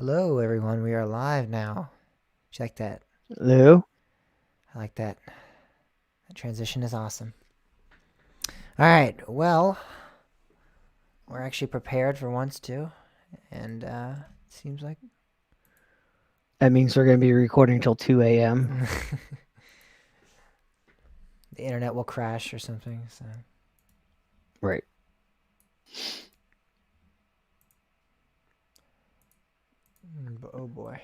Hello, everyone. We are live now. You like that? Lou? I like that. That transition is awesome. All right. Well, we're actually prepared for once too, and it seems like That means we're going to be recording till 2 a.m. the internet will crash or something. So, Right. oh boy.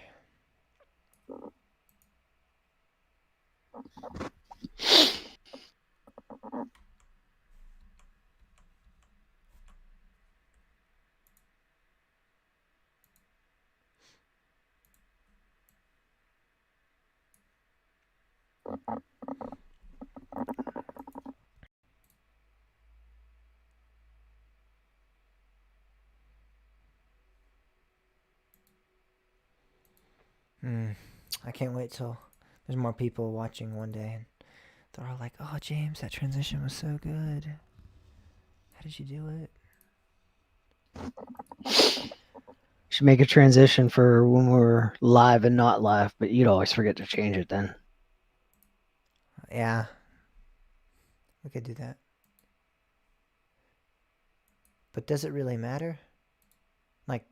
I can't wait till there's more people watching one day, and they're all like, "Oh, James, that transition was so good. How did you do it?" Should make a transition for when we're live and not live, but you'd always forget to change it then. Yeah, we could do that. But does it really matter? Like,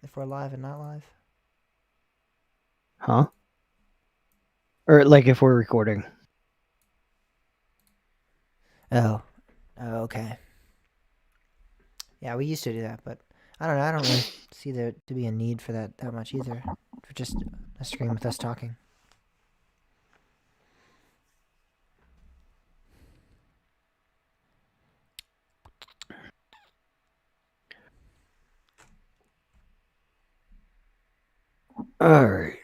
if we're live and not live? Huh? Or like if we're recording. Oh. Oh, okay. Yeah, we used to do that, but I don't know. I don't really see there to be a need for that much either. For just a stream with us talking. All right.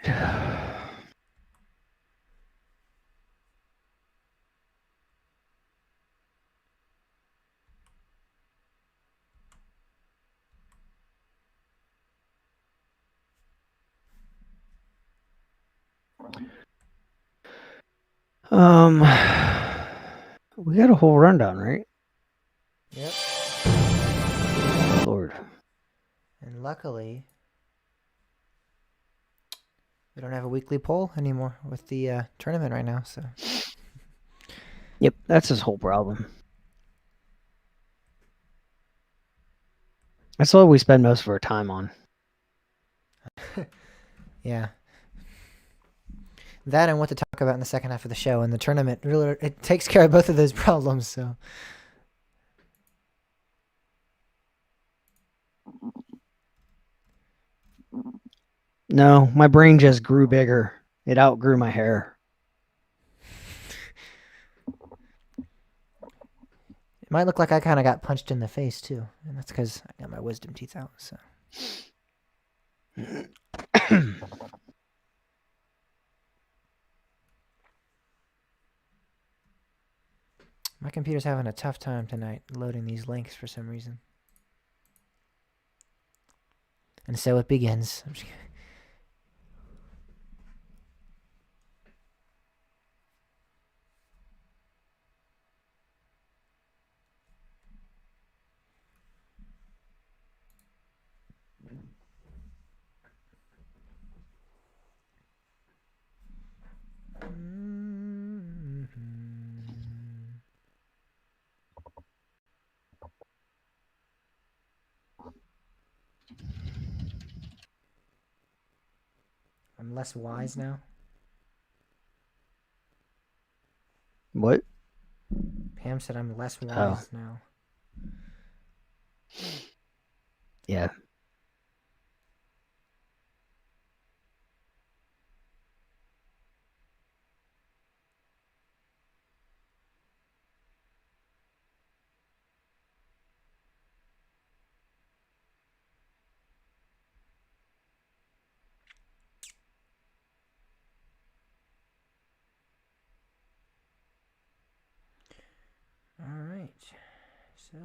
Um, we got a whole rundown, right? Yep. Lord. And luckily, we don't have a weekly poll anymore with the tournament right now. So. Yep, that's his whole problem. That's all we spend most of our time on. Yeah. That and what to talk about in the second half of the show, and the tournament really it takes care of both of those problems. So. No, my brain just grew bigger. It outgrew my hair. It might look like I kind of got punched in the face too, and that's because I got my wisdom teeth out. So. My computer's having a tough time tonight loading these links for some reason. And so it begins. I'm less wise now. What? Pam said I'm less Oh, wise now. yeah. All right. So.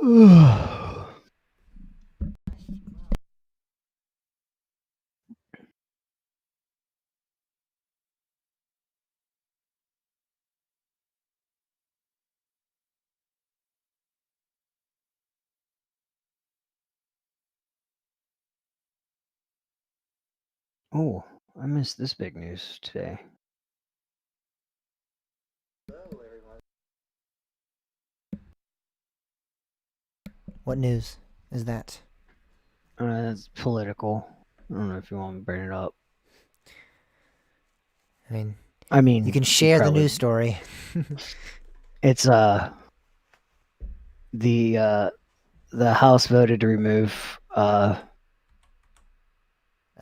Oh, I missed this big news today. What news is that? It's political. I don't know if you want to bring it up. I mean, you you can share the probably- news story. It's the House voted to remove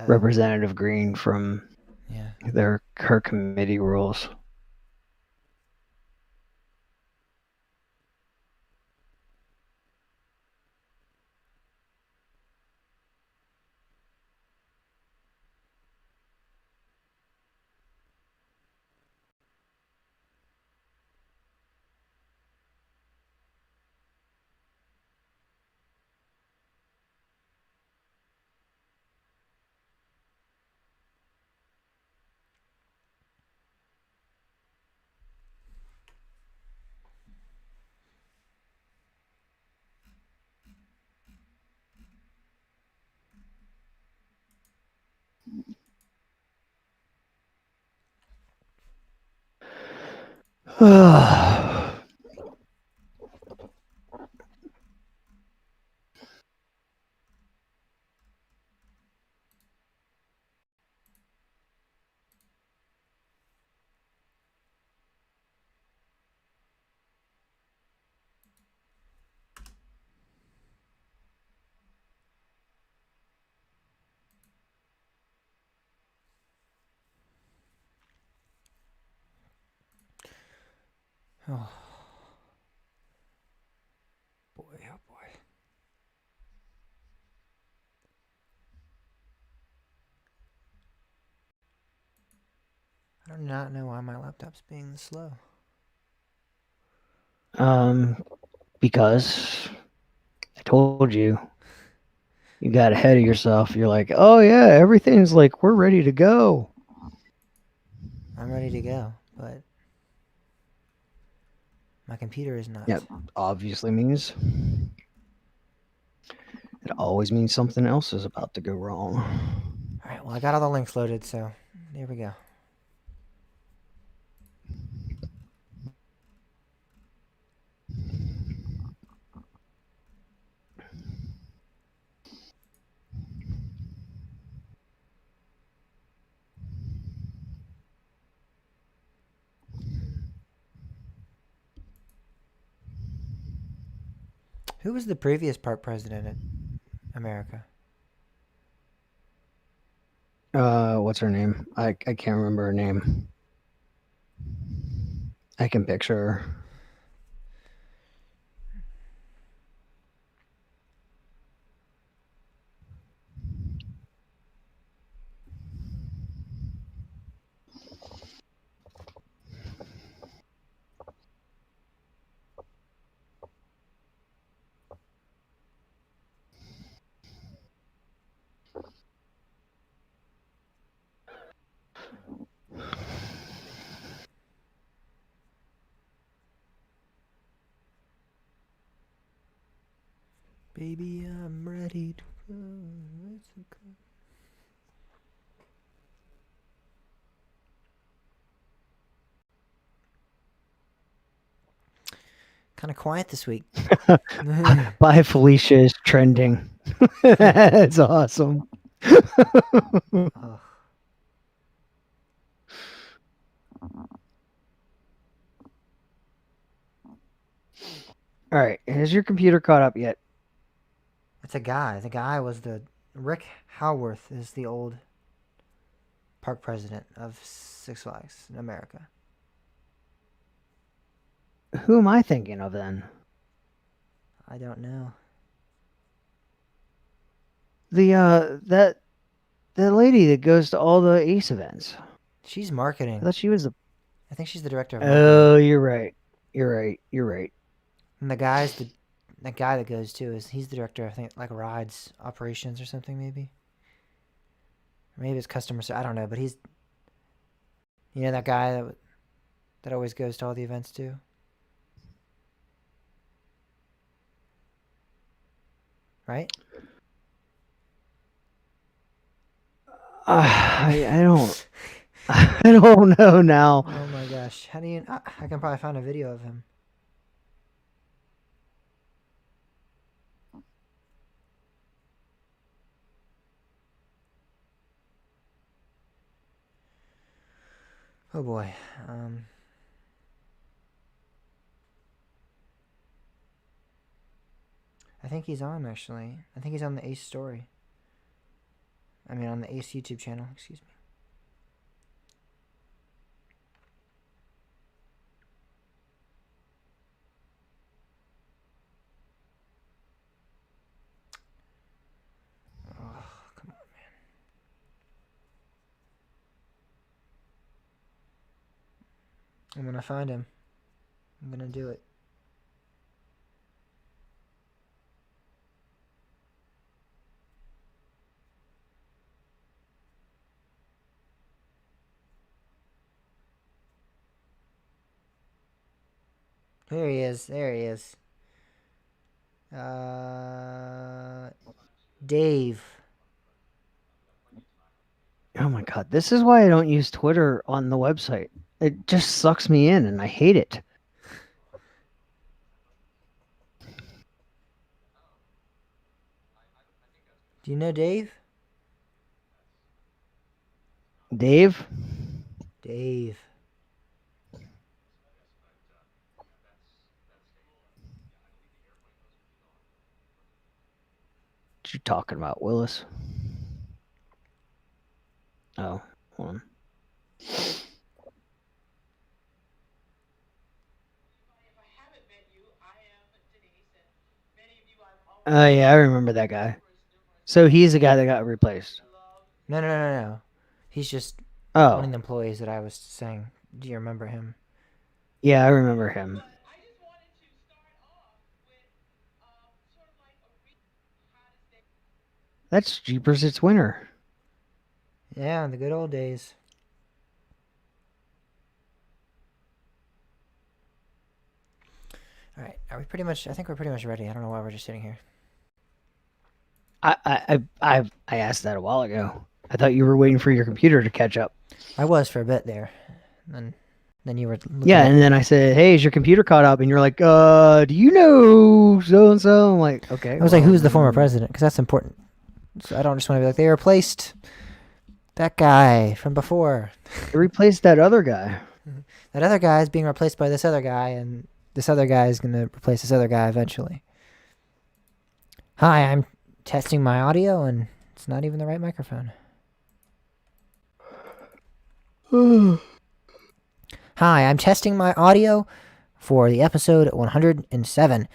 Representative Green from her committee rules. Oh boy, oh boy. I do not know why my laptop's being slow. Because I told you, you got ahead of yourself. You're like, oh yeah, everything's like, we're ready to go. I'm ready to go, but my computer is not. Yep, obviously means it always means something else is about to go wrong. All right, well, I got all the links loaded, so there we go. Who was the previous park president in America? What's her name? I can't remember her name. I can picture her. Baby, I'm ready to go. It's okay. Kind of quiet this week. Bye, Felicia is trending. That's awesome. Oh. All right, has your computer caught up yet? It's a guy. The guy was Rick Howarth is the old park president of Six Flags in America. Who am I thinking of then? I don't know. That lady that goes to all the Ace events. She's marketing. I thought she was the. I think she's the director of marketing. Oh, you're right. You're right. And the guy's that guy that goes too he's the director, I think, like rides operations or something, maybe. Or maybe it's customer service. I don't know, but he's that guy that always goes to all the events too. Right? I don't. I don't know now. Oh my gosh. How do you I can probably find a video of him. Oh boy. I think he's on, actually. I think he's on the Ace story. I mean, on the Ace YouTube channel, excuse me. Oh, come on, man. I'm gonna find him. I'm gonna do it. There he is. There he is. Dave. Oh my god, this is why I don't use Twitter on the website. It just sucks me in, and I hate it. Do you know Dave? Dave? Dave. What you talking about, Willis? Oh, hold on. Oh yeah, I remember that guy. So he's the guy that got replaced. No. He's just one of Oh, the employees that I was saying. Do you remember him? yeah, I remember him. That's Jeepers, it's winter. Yeah, in the good old days. All right, are we pretty much? I think we're pretty much ready. I don't know why we're just sitting here. I asked that a while ago. I thought you were waiting for your computer to catch up. I was for a bit there, and then you were looking Yeah, at- and then I said, "Hey, is your computer caught up?" And you're like, do you know so and so?" I'm like, "Okay." I was like, "Who's the former mm, president?" Because that's important. So I don't just want to be like they replaced that guy from before. They replaced that other guy. That other guy is being replaced by this other guy, and this other guy is going to replace this other guy eventually. Hi, I'm testing my audio, and it's not even the right microphone. Hi, I'm testing my audio for the episode 107.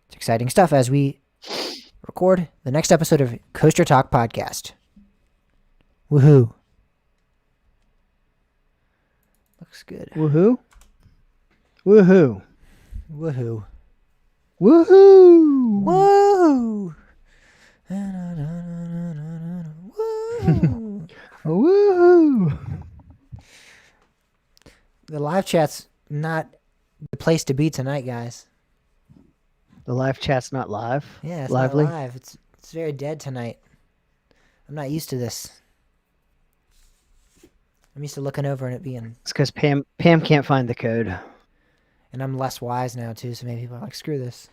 It's exciting stuff as we record the next episode of Coaster Talk Podcast. Woohoo. Looks good. Woohoo! Woohoo! Woohoo. Woohoo! Woo! Woo! Woohoo! The live chat's not the place to be tonight, guys. The live chat's not live. Yeah, it's lively. not live. It's very dead tonight. I'm not used to this. I'm used to looking over and it being, It's because Pam can't find the code. and I'm less wise now too. So maybe people are like, screw this.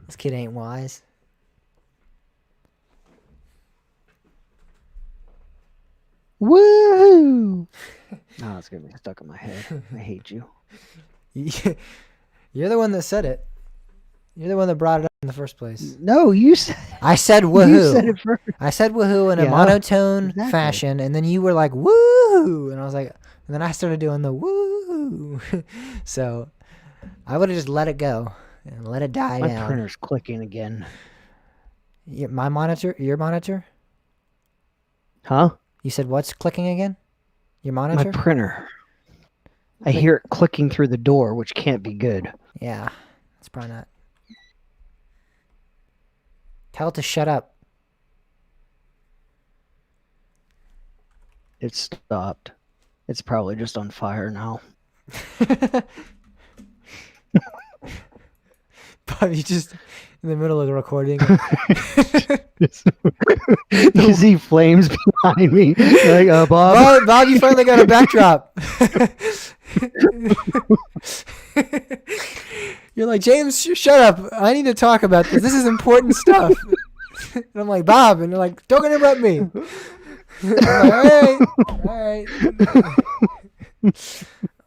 This kid ain't wise. Woohoo! Oh, it's gonna be stuck in my head. I hate you. You're the one that said it. You're the one that brought it up in the first place. No, you said I said you woohoo. said it first. I said woohoo in a Yeah, monotone exactly. fashion, and then you were like woo, and I was like, and then I started doing the woo. So I would have just let it go and let it die My down. printer's clicking again. My monitor, your monitor. Huh? You said what's clicking again? Your My monitor. printer. I hear it clicking through the door, which can't be good. Yeah, it's probably not. Tell it to shut up. It stopped. It's probably just on fire now. Bob, you just in the middle of the recording. You see flames behind me. Like, Bob. Bob, you finally got a backdrop. You're like, James, shut up. I need to talk about this. This is important stuff. And I'm like, Bob, and you're like, don't interrupt me. I'm like, all right.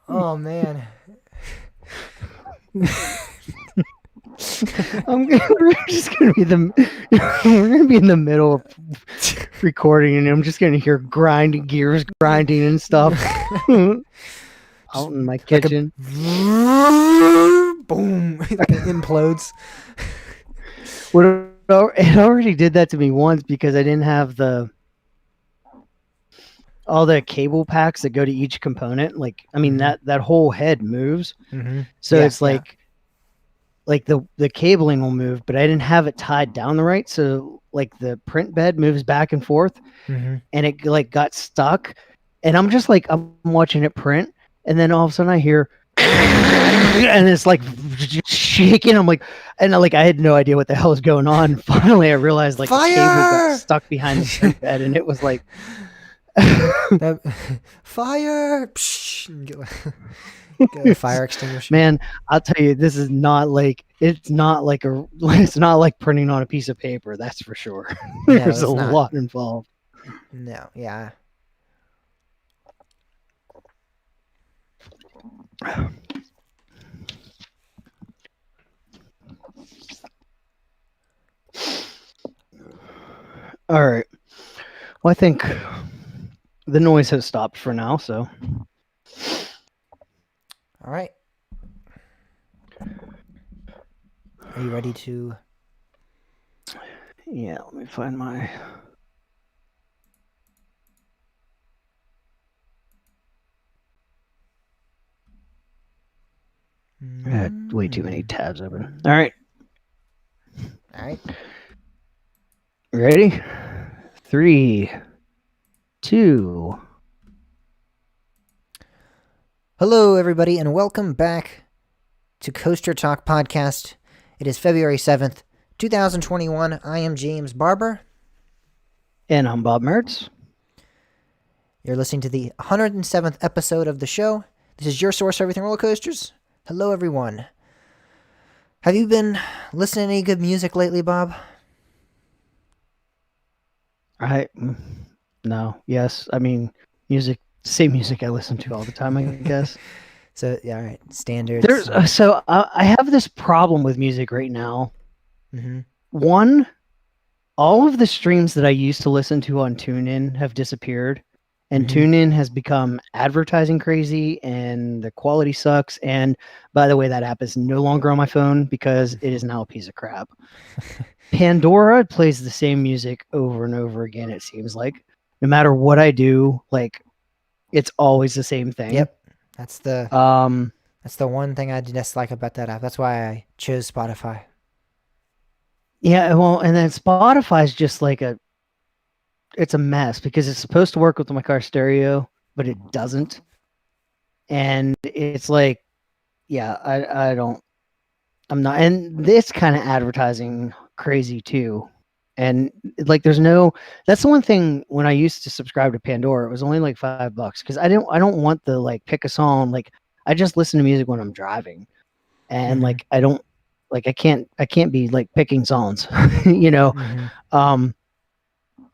Oh man. We're just gonna be we're gonna be in the middle of recording, and I'm just gonna hear gears grinding and stuff out in my kitchen. Boom! Like it implodes. It already did that to me once because I didn't have all the cable packs that go to each component. Like, I mean, that whole head moves, so it's like the cabling will move, but I didn't have it tied down the right. So like the print bed moves back and forth, and it like got stuck, and I'm just like, I'm watching it print, and then all of a sudden I hear, and it's like shaking. I'm like, and I had no idea what the hell was going on. Finally, I realized like Fire! the cable got stuck behind the print bed, and it was like, fire! Psh, get a fire extinguisher. Man, I'll tell you, this is not like it's not like printing on a piece of paper. That's for sure. There's a lot involved. No, yeah. All right. Well, I think the noise has stopped for now, so. All right. Are you ready to? Yeah, let me find my. I had way too many tabs open. All right. All right. Ready? 3, 2. Hello, everybody, and welcome back to Coaster Talk Podcast. It is February 7th, 2021. I am James Barber. And I'm Bob Mertz. You're listening to the 107th episode of the show. This is your source for everything roller coasters. Hello, everyone. Have you been listening to any good music lately, Bob? No. Yes. I mean, music. Same music I listen to all the time, I guess. So, yeah, all right. Standards. I have this problem with music right now. Mm-hmm. One, all of the streams that I used to listen to on TuneIn have disappeared, and TuneIn has become advertising crazy, and the quality sucks. And by the way, that app is no longer on my phone because it is now a piece of crap. Pandora plays the same music over and over again, it seems like. No matter what I do, like, it's always the same thing. Yep. That's the one thing I dislike about that app. That's why I chose Spotify. Yeah, well, and then Spotify's just like it's a mess because it's supposed to work with my car stereo, but it doesn't. And it's like, yeah, I'm not, and this kind of advertising crazy too. And like, that's the one thing when I used to subscribe to Pandora, it was only like $5 because I don't want the like pick a song. Like, I just listen to music when I'm driving, and like, I can't be like picking songs, you know?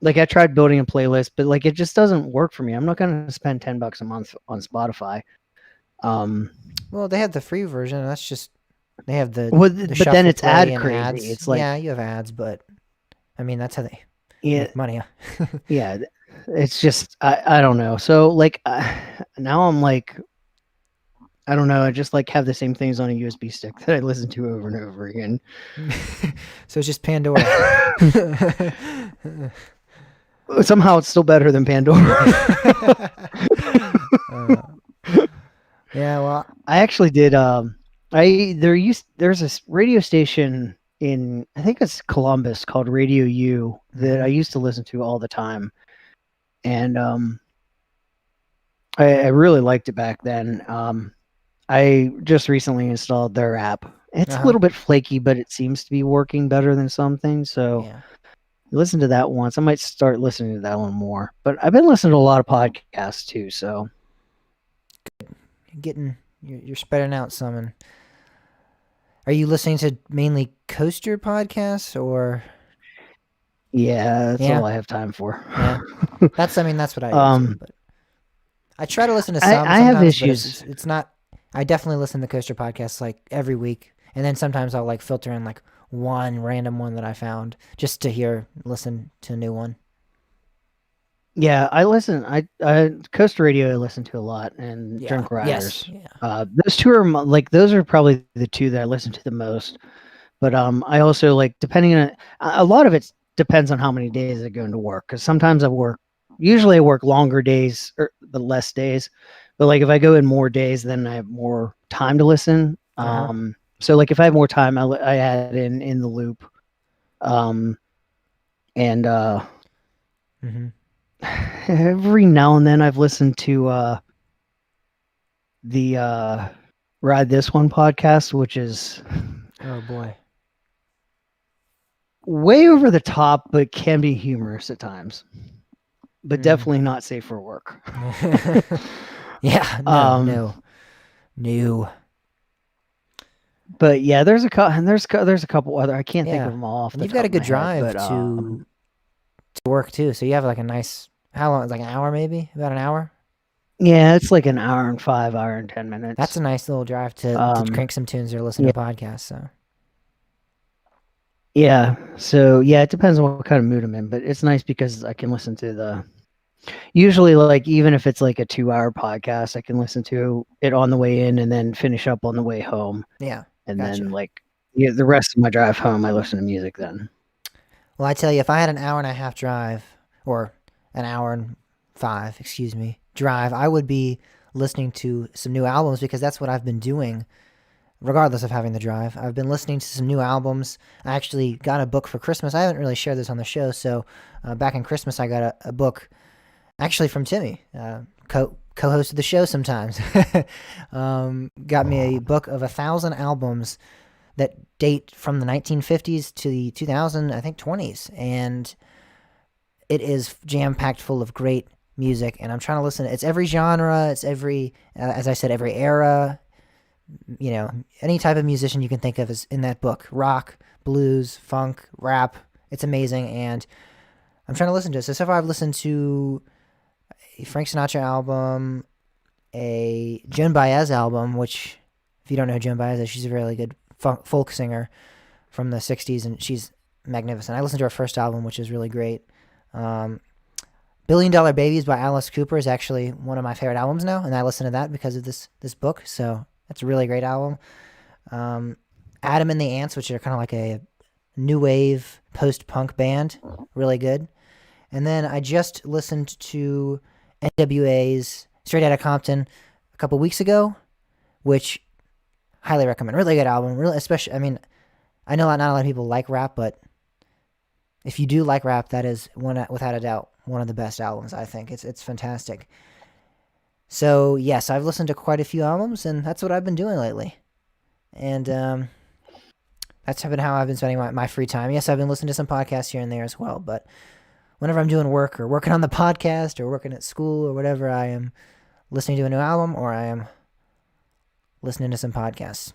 Like, I tried building a playlist, but like, it just doesn't work for me. I'm not going to spend $10 a month on Spotify. Well, they have the free version. That's just, they have the but then it's ad crazy. Ads. It's like, yeah, you have ads, but I mean, that's how they make money. Yeah. It's just, I don't know. So like, now I'm like, I don't know. I just like have the same things on a USB stick that I listen to over and over again. So it's just Pandora. Somehow it's still better than Pandora. Yeah, well, I actually did. There's this radio station in, I think it's Columbus, called Radio U, that I used to listen to all the time, and I really liked it back then. I just recently installed their app. It's a uh-huh. little bit flaky, but it seems to be working better than some things. So Yeah. I listened to that once. I might start listening to that one more. But I've been listening to a lot of podcasts too. So You're spreading out some. And are you listening to mainly coaster podcasts or? yeah, that's Yeah, all I have time for. yeah. That's what I do too. um, But I try to listen to some I have sometimes, but it's issues. it's, it's not. I definitely listen to coaster podcasts like every week, and then sometimes I'll like filter in like one random one that I found just to listen to a new one. Yeah, I listen. I Coast Radio I listen to a lot, and Yeah. Drunk Yes. Riders. Yeah. Those two are like those are probably the two that I listen to the most. But I also like, depending on, a lot of it depends on how many days I go into work, because sometimes usually I work longer days or the less days, but like if I go in more days, then I have more time to listen. Uh huh. So like if I have more time, I add in the loop, um, and Mm-hmm. every now and then I've listened to the Ride This One podcast, which is Oh boy. way over the top, but can be humorous at times, but Mm. definitely not safe for work. Yeah. No. um, No. No. but yeah, there's a couple other, I can't think of Yeah. them all off And the you've got top a of my good head, drive but to work too, so you have like a nice. How long? It's like an hour, maybe about an hour. yeah, it's like an hour and 10 That's minutes. a nice little drive to Um, crank some tunes or listen yeah, to a podcast. So yeah. So yeah, it depends on what kind of mood I'm in, but it's nice because I can listen to usually, like, even if it's like a 2 hour podcast, I can listen to it on the way in and then finish up on the way home. yeah, And then, gotcha. like, yeah, the rest of my drive home, I listen to music then. Well, I tell you, if I had an hour and a half drive, or an hour and five, excuse me, drive, I would be listening to some new albums because that's what I've been doing regardless of having the drive. I've been listening to some new albums. I actually got a book for Christmas. I haven't really shared this on the show. So back in Christmas, I got a book actually from Timmy, co-host of the show sometimes. Got me a book of 1,000 albums that date from the 1950s to the 2000, I think, 20s, and it is jam packed full of great music. And I'm trying to listen. It's every genre. It's every, as I said, every era. Any type of musician you can think of is in that book. Rock, blues, funk, rap. It's amazing, and I'm trying to listen to it. So far, I've listened to a Frank Sinatra album, a Joan Baez album, which, if you don't know who Joan Baez is, she's a really good folk singer from the 60s, and she's magnificent. I listened to her first album, which is really great. Um, Billion Dollar Babies by Alice Cooper is actually one of my favorite albums now, and I listen to that because of this book. So that's a really great album. Um, Adam and the Ants, which are kind of like a new wave post punk band, really good. And then I just listened to NWA's Straight Outta Compton a couple weeks ago, which highly recommend. Really good album. Really, especially. I mean, I know not a lot of people like rap, but if you do like rap, that is one without a doubt one of the best albums. I think it's fantastic. So yes, I've listened to quite a few albums, and that's what I've been doing lately. And that's been how I've been spending my free time. Yes, I've been listening to some podcasts here and there as well, but whenever I'm doing work or working on the podcast or working at school or whatever, I am listening to a new album or I am listening to some podcasts.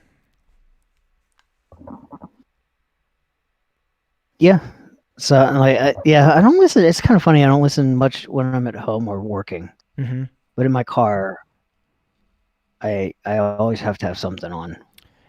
Yeah. So, like, yeah, I don't listen. It's kind of funny. I don't listen much when I'm at home or working, Mm-hmm. but in my car, I always have to have something on, Yeah,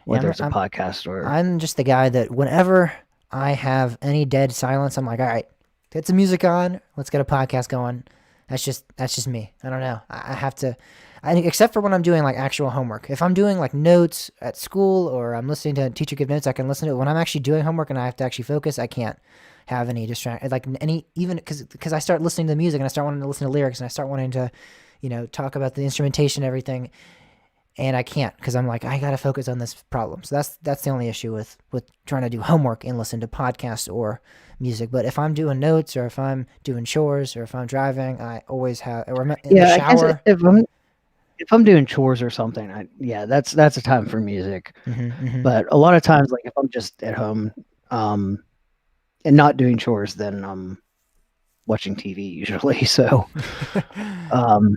whether it's a podcast or. I'm just the guy that whenever I have any dead silence, I'm like, all right, get some music on. Let's get a podcast going. That's just me. I don't know. I have to, except for when I'm doing like actual homework. If I'm doing like notes at school or I'm listening to a teacher give notes, I can listen to it. When I'm actually doing homework and I have to actually focus, I can't have any distract like any even because I start listening to the music and I start wanting to listen to lyrics and I start wanting to, talk about the instrumentation and everything. and I can't because I'm like I gotta focus on this problem. So that's the only issue with trying to do homework and listen to podcasts or music. But if I'm doing notes or if I'm doing chores or if I'm driving, I always have or I'm in the Yeah, I guess shower. if I'm doing chores or something, that's a time for music. Hmm. But a lot of times, like if I'm just at home, um, and not doing chores, then I'm watching TV usually. So, um,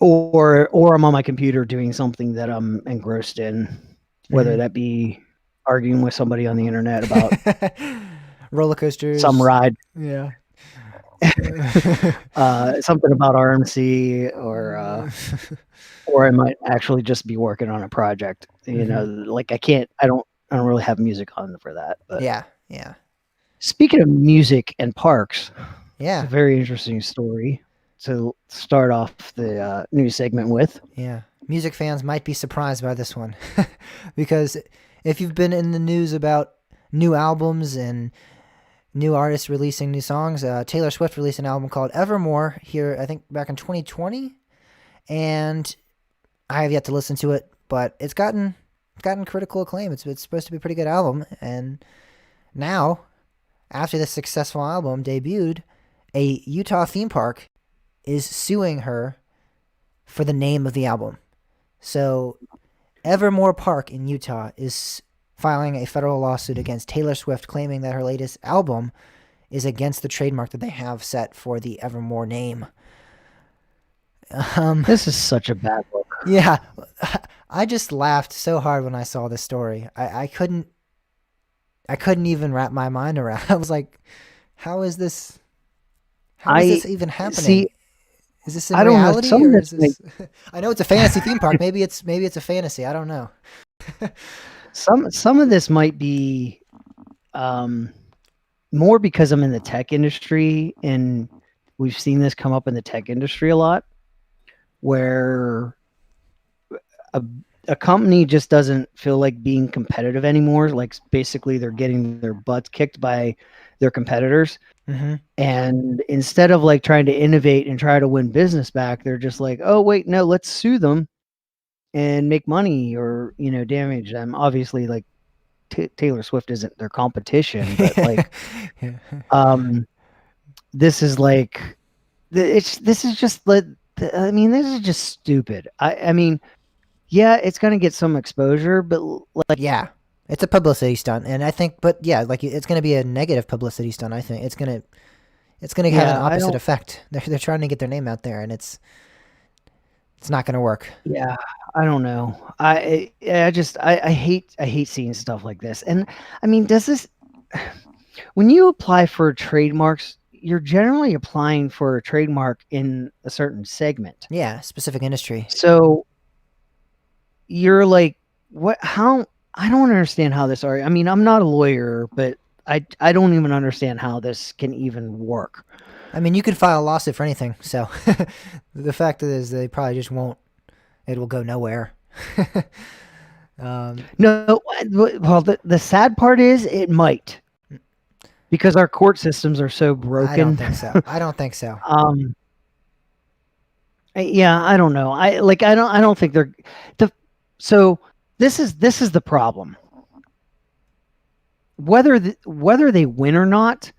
or I'm on my computer doing something that I'm engrossed in, whether Hmm. that be arguing with somebody on the internet about Roller some coasters. ride, Yeah. something about RMC, or I might actually just be working on a project. Hmm. Like I don't really have music on for that. But Yeah. Yeah. speaking of music and parks, it's a Yeah. very interesting story to start off the news segment with. Yeah. Music fans might be surprised by this one because if you've been in the news about new albums and new artists releasing new songs, Taylor Swift released an album called Evermore here, I think back in 2020, and I have yet to listen to it, but it's gotten critical acclaim. It's supposed to be a pretty good album, and now after this successful album debuted, a Utah theme park is suing her for the name of the album. So Evermore Park in Utah is filing a federal lawsuit against Taylor Swift, claiming that her latest album is against the trademark that they have set for the Evermore name. Um, This is such a bad look. yeah, I just laughed so hard when I saw this story. I couldn't even wrap my mind around. I was like, how is this? How is I this even happening? see. Is this in I don't know. reality Some of or is this make this? I know it's a fantasy theme park. Maybe it's a fantasy. I don't know. some of this might be um, more because I'm in the tech industry, and we've seen this come up in the tech industry a lot, where a a company just doesn't feel like being competitive anymore. Like basically, they're getting their butts kicked by their competitors. Hmm. And instead of like trying to innovate and try to win business back, they're just like, oh wait, no, let's sue them and make money or damage them. Obviously, like Taylor Swift isn't their competition, but like Yeah. um, this is like this is just like I mean this is just stupid. I mean yeah, it's gonna get some exposure, but like Yeah, it's a publicity stunt, and I think, but yeah, like it's going to be a negative publicity stunt. I think it's gonna have an yeah, I opposite don't. effect. They're trying to get their name out there, and it's not going to work. Yeah, I don't know. I hate seeing stuff like this. And I mean, does this when you apply for trademarks, you're generally applying for a trademark in a certain segment. Yeah, specific industry. So you're like, what? How? I don't understand how this are. I mean, I'm not a lawyer, but I don't even understand how this can even work. I mean, you could file a lawsuit for anything. So the fact is, they probably just won't. It will go nowhere. um, No, well, the sad part is it might because our court systems are so I don't broken. think so. I don't think so. um, yeah, I don't know. I don't think they're the. So this is the problem. Whether they win or not,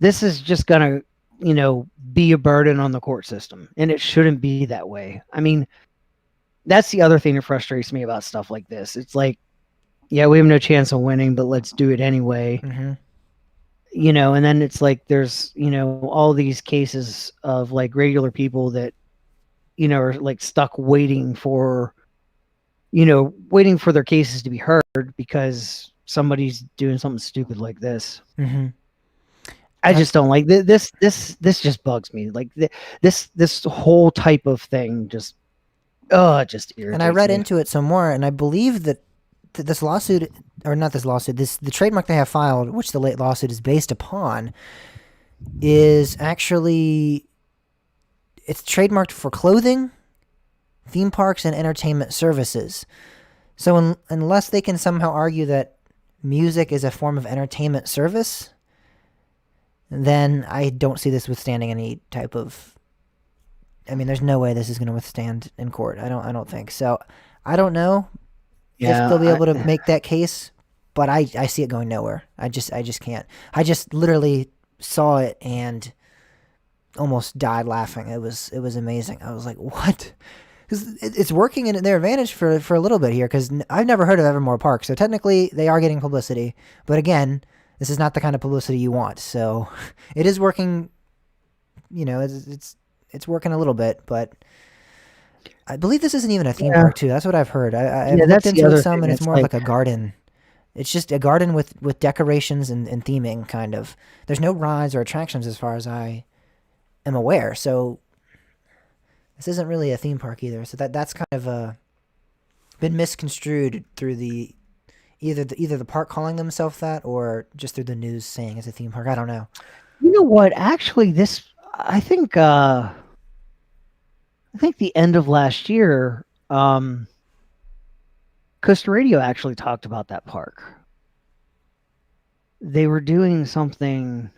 this is just gonna be a burden on the court system, and it shouldn't be that way. I mean, that's the other thing that frustrates me about stuff like this. It's like, yeah, we have no chance of winning, but let's do it anyway. Hmm. And then it's like there's all these cases of like regular people that are like stuck waiting for their cases to be heard because somebody's doing something stupid like this. Hmm. I just don't like this just bugs me. Like this whole type of thing just it just And I irritates read me. into it some more, and I believe that this lawsuit, or not this lawsuit, the trademark they have filed, which the late lawsuit is based upon, is actually it's trademarked for clothing, theme parks, and entertainment services. So unless they can somehow argue that music is a form of entertainment service, then I don't see this withstanding any type of I mean, there's no way this is going to withstand in court. I don't think so. I don't know if they'll be Yeah, able to make that case, but I see it going nowhere. I just can't. I just literally saw it and almost died laughing. It was amazing. I was like, what? Because it's working in their advantage for a little bit here. Because I've never heard of Evermore Park, so technically they are getting publicity. But again, this is not the kind of publicity you want. So it is working. It's working a little bit, but I believe this isn't even a theme yeah, park too. That's what I've heard. I've yeah. looked That's the into it other some, thing. and it's It's more of like, like a garden. It's just a garden with decorations and theming, kind of. There's no rides or attractions as far as I am aware. So this isn't really a theme park either. So that's kind of been misconstrued through the either the park calling themselves that or just through the news saying it's a theme park. I don't know. you know what? Actually, this I think the end of last year, Costa Radio actually talked about that park. They were doing something.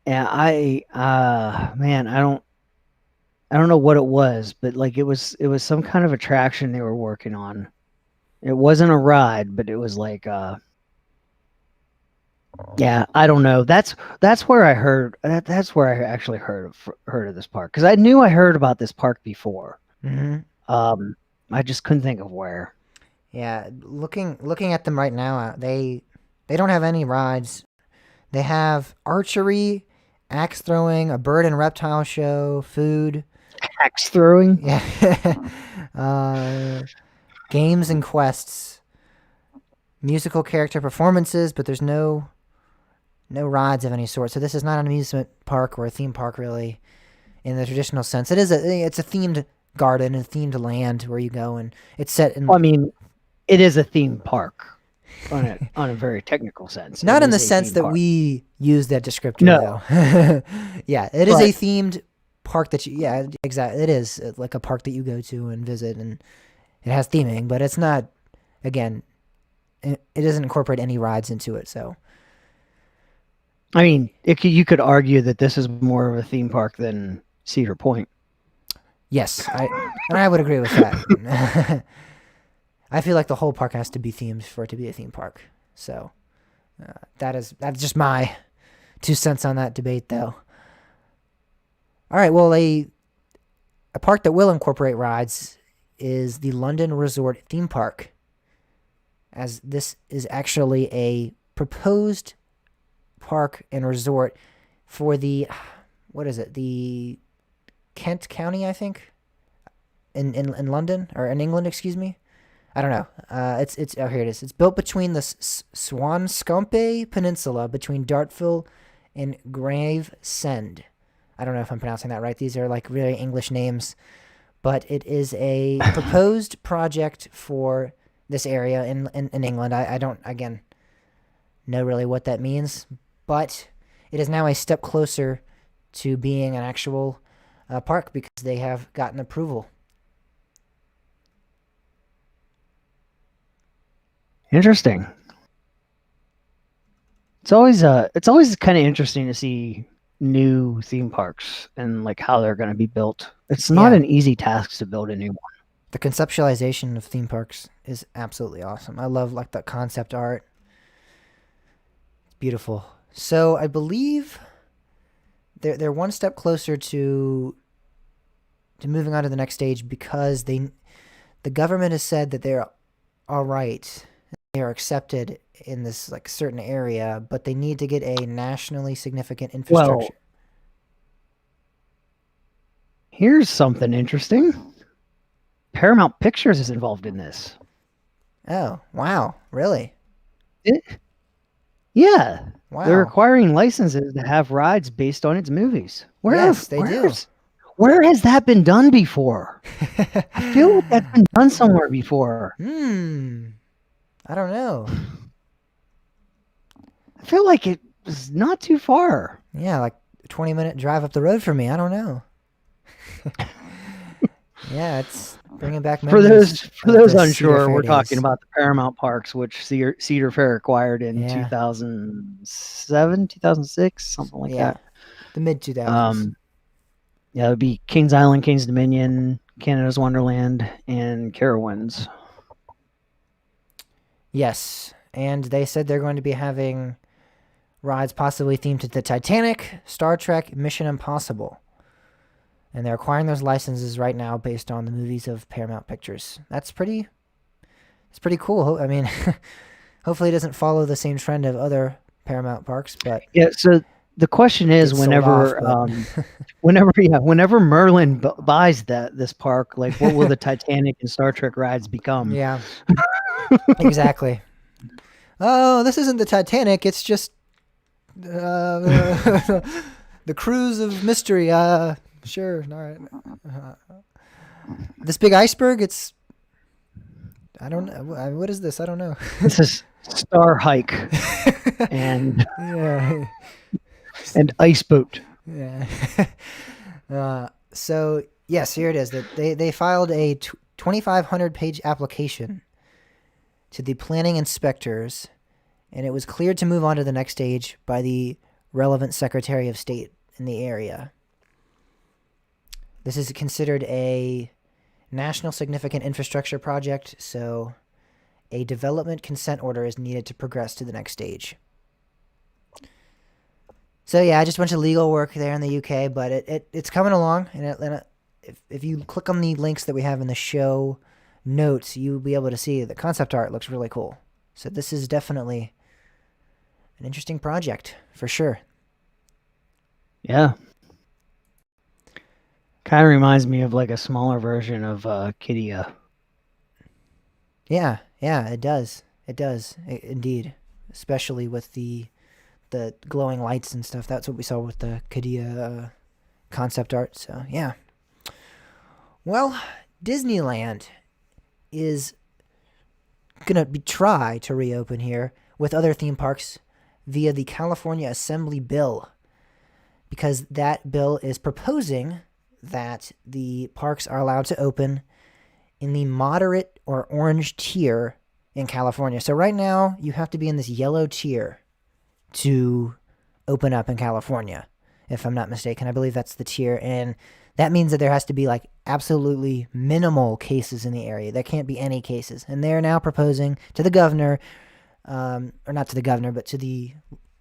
Yeah, man, I don't know what it was, but like it was some kind of attraction they were working on. It wasn't a ride, but it was like yeah, I don't know. That's where I heard that's where I actually heard of this park, because I knew I heard about this park before. Hmm. Um, I just couldn't think of where. Yeah, looking at them right now, they don't have any rides. They have archery, axe throwing, a bird and reptile show, food. Axe throwing. Yeah. uh, games and quests, musical character performances, but there's no rides of any sort. So this is not an amusement park or a theme park really in the traditional sense. It's a themed garden and themed land where you go and it's set in Well, I mean, it is a theme park on a very technical sense. not It in the is a sense theme that park. we use that descriptor No, though. Yeah, it is a but themed park that you yeah, exactly. It is like a park that you go to and visit and it has theming, but it's not again, it doesn't incorporate any rides into it. So, I mean, you could argue that this is more of a theme park than Cedar Point. yes, I would agree with that. I feel like the whole park has to be themed for it to be a theme park. So that's just my 2 cents on that debate, though. All right, well, a park that will incorporate rides is the London Resort Theme Park, as this is actually a proposed park and resort for the what is it? The Kent County, I think, in London or in England, excuse me. I don't know. It's oh, here it is. It's built between the Swanscombe Peninsula between Dartford and Gravesend. I don't know if I'm pronouncing that right. These are like really English names, but it is a proposed project for this area in England. I don't again know really what that means, but it is now a step closer to being an actual park because they have gotten approval. Interesting. It's always kind of interesting to see new theme parks and like how they're going to be built. It's not Yeah, an easy task to build a new one. the conceptualization of theme parks is absolutely awesome. I love like the concept art. It's beautiful. So I believe they're one step closer to moving on to the next stage because the government has said that they're all right. They are accepted in this like certain area, but they need to get a nationally significant infrastructure. Well, here's something interesting. Paramount Pictures is involved in this. Oh, wow. Really? It, yeah, they're Wow. acquiring licenses to have rides based on its movies. Yes, they do. Where has that been done before? I feel like that's been done somewhere before. Hmm. I don't know. I feel like it was not too far. Yeah, like a 20-minute drive up the road for me. I don't know. Yeah, it's bringing back For memories those of the Cedar unsure, Fair we're talking days. about the Paramount Parks, which Cedar Fair acquired in Yeah, 2007, 2006, something like yeah. that. The mid 2000s. Yeah, it would be Kings Island, Kings Dominion, Canada's Wonderland, and Carowinds. Yes, and they said they're going to be having rides possibly themed to the Titanic, Star Trek, Mission Impossible. And they're acquiring those licenses right now based on the movies of Paramount Pictures. It's pretty cool. I mean, hopefully it doesn't follow the same trend of other Paramount parks, but Yeah, so the question is, it's sold whenever off, but whenever Merlin buys this park, like, what will the Titanic and Star Trek rides become? yeah, exactly. Oh, this isn't the Titanic. It's just the cruise of mystery. Sure, all right. This big iceberg. I don't know. What is this? I don't know. This is Star Hike and Yeah. and Ice Boat. Yeah. So yes, here it is. That they filed a 2,500 page application to the planning inspectors, and it was cleared to move on to the next stage by the relevant Secretary of State in the area. This is considered a national significant infrastructure project, so a development consent order is needed to progress to the next stage. So yeah, just a bunch of legal work there in the UK, but it's coming along, and if you click on the links that we have in the show notes, you'll be able to see the concept art looks really cool. So this is definitely an interesting project for sure. Yeah. Kind of reminds me of like a smaller version of Kidia. Yeah, it does. Indeed, especially with the glowing lights and stuff. That's what we saw with the Kadia concept art. So yeah. Well, Disneyland is gonna try to reopen here with other theme parks via the California Assembly bill, because that bill is proposing that the parks are allowed to open in the moderate or orange tier in California. So right now you have to be in this yellow tier to open up in California, if I'm not mistaken. I believe that's the tier, and that means that there has to be like absolutely minimal cases in the area. There can't be any cases. And they're now proposing to the governor, or not to the governor, but to the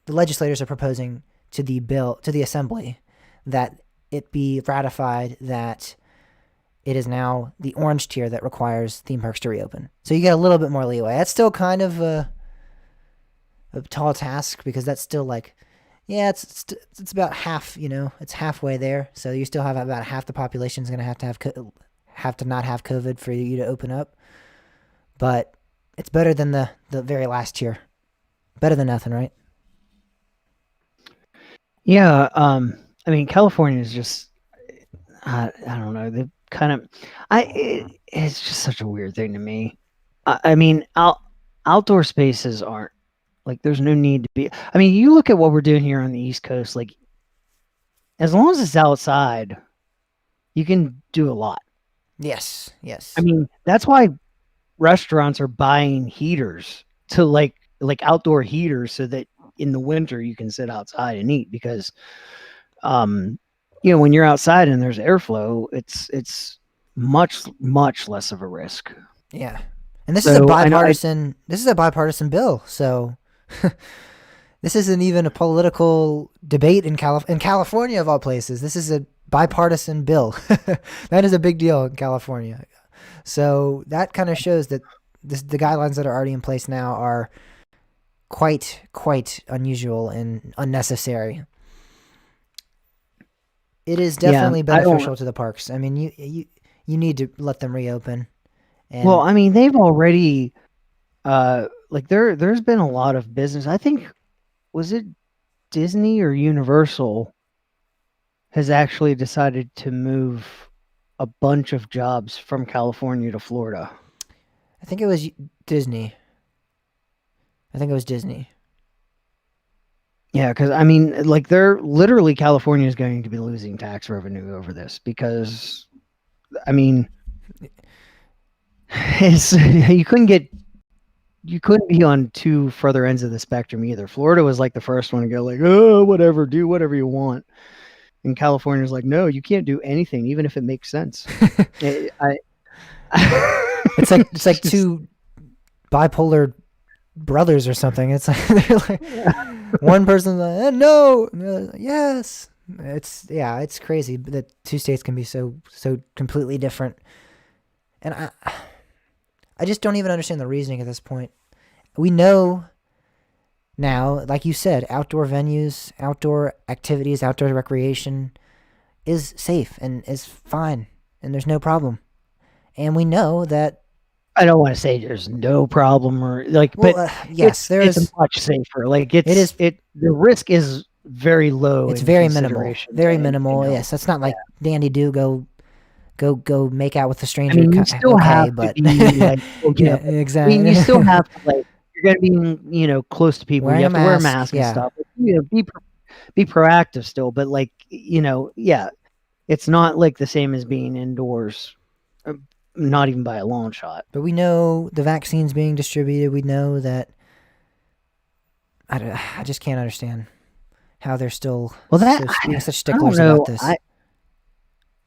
legislators are proposing to the assembly that it be ratified that it is now the orange tier that requires theme parks to reopen. So you get a little bit more leeway. That's still kind of a tall task, because that's still like, yeah, it's about half, it's halfway there. So you still have about half the population is going to have to not have COVID for you to open up. But it's better than the very last tier. Better than nothing, right? Yeah, I mean, California is just, I don't know. They kind of, it's just such a weird thing to me. I mean, outdoor spaces aren't, like, there's no need to be. I mean, you look at what we're doing here on the East Coast, like, as long as it's outside, you can do a lot. Yes. I mean, that's why restaurants are buying heaters to like outdoor heaters, so that in the winter you can sit outside and eat, because when you're outside and there's airflow, it's much less of a risk. Yeah. And this is a bipartisan bill. So this isn't even a political debate in California of all places. This is a bipartisan bill. That is a big deal in California. So that kind of shows that the guidelines that are already in place now are quite unusual and unnecessary. It is definitely beneficial to the parks. I mean, you need to let them reopen. And well, I mean, they've already there's been a lot of business. I think, was it Disney or Universal has actually decided to move a bunch of jobs from California to Florida. I think it was Disney. Yeah, because I mean, like, they're literally, California is going to be losing tax revenue over this, because, I mean, you couldn't be on two further ends of the spectrum either. Florida was like the first one to go like, oh, whatever, do whatever you want. And California's like, no, you can't do anything, even if it makes sense. It's like just, two bipolar brothers or something. It's like they're like one person's like, no, and the other's like, yes. It's crazy that two states can be so completely different, and I just don't even understand the reasoning at this point. We know now, like you said, outdoor venues, outdoor activities, outdoor recreation is safe and is fine, and there's no problem. And we know that, I don't want to say there's no problem or like, well, but yes, there it's is. much safer. Like It is. the risk is very low. It's in very minimal. consideration to Very anything minimal. else. Yes, that's not Yeah. like Dandy do go make out with a I stranger. mean, you still Okay, have to but be like, well, yeah, I mean, exactly. you still have to like, you're gonna be, close to people. Wearing You a have to wear a mask, mask and yeah. stuff. Be proactive still, but like, yeah, it's not like the same as being indoors. Not even by a long shot. But we know the vaccine's being distributed. We know that. I just can't understand how they're still being such sticklers I don't know. about this.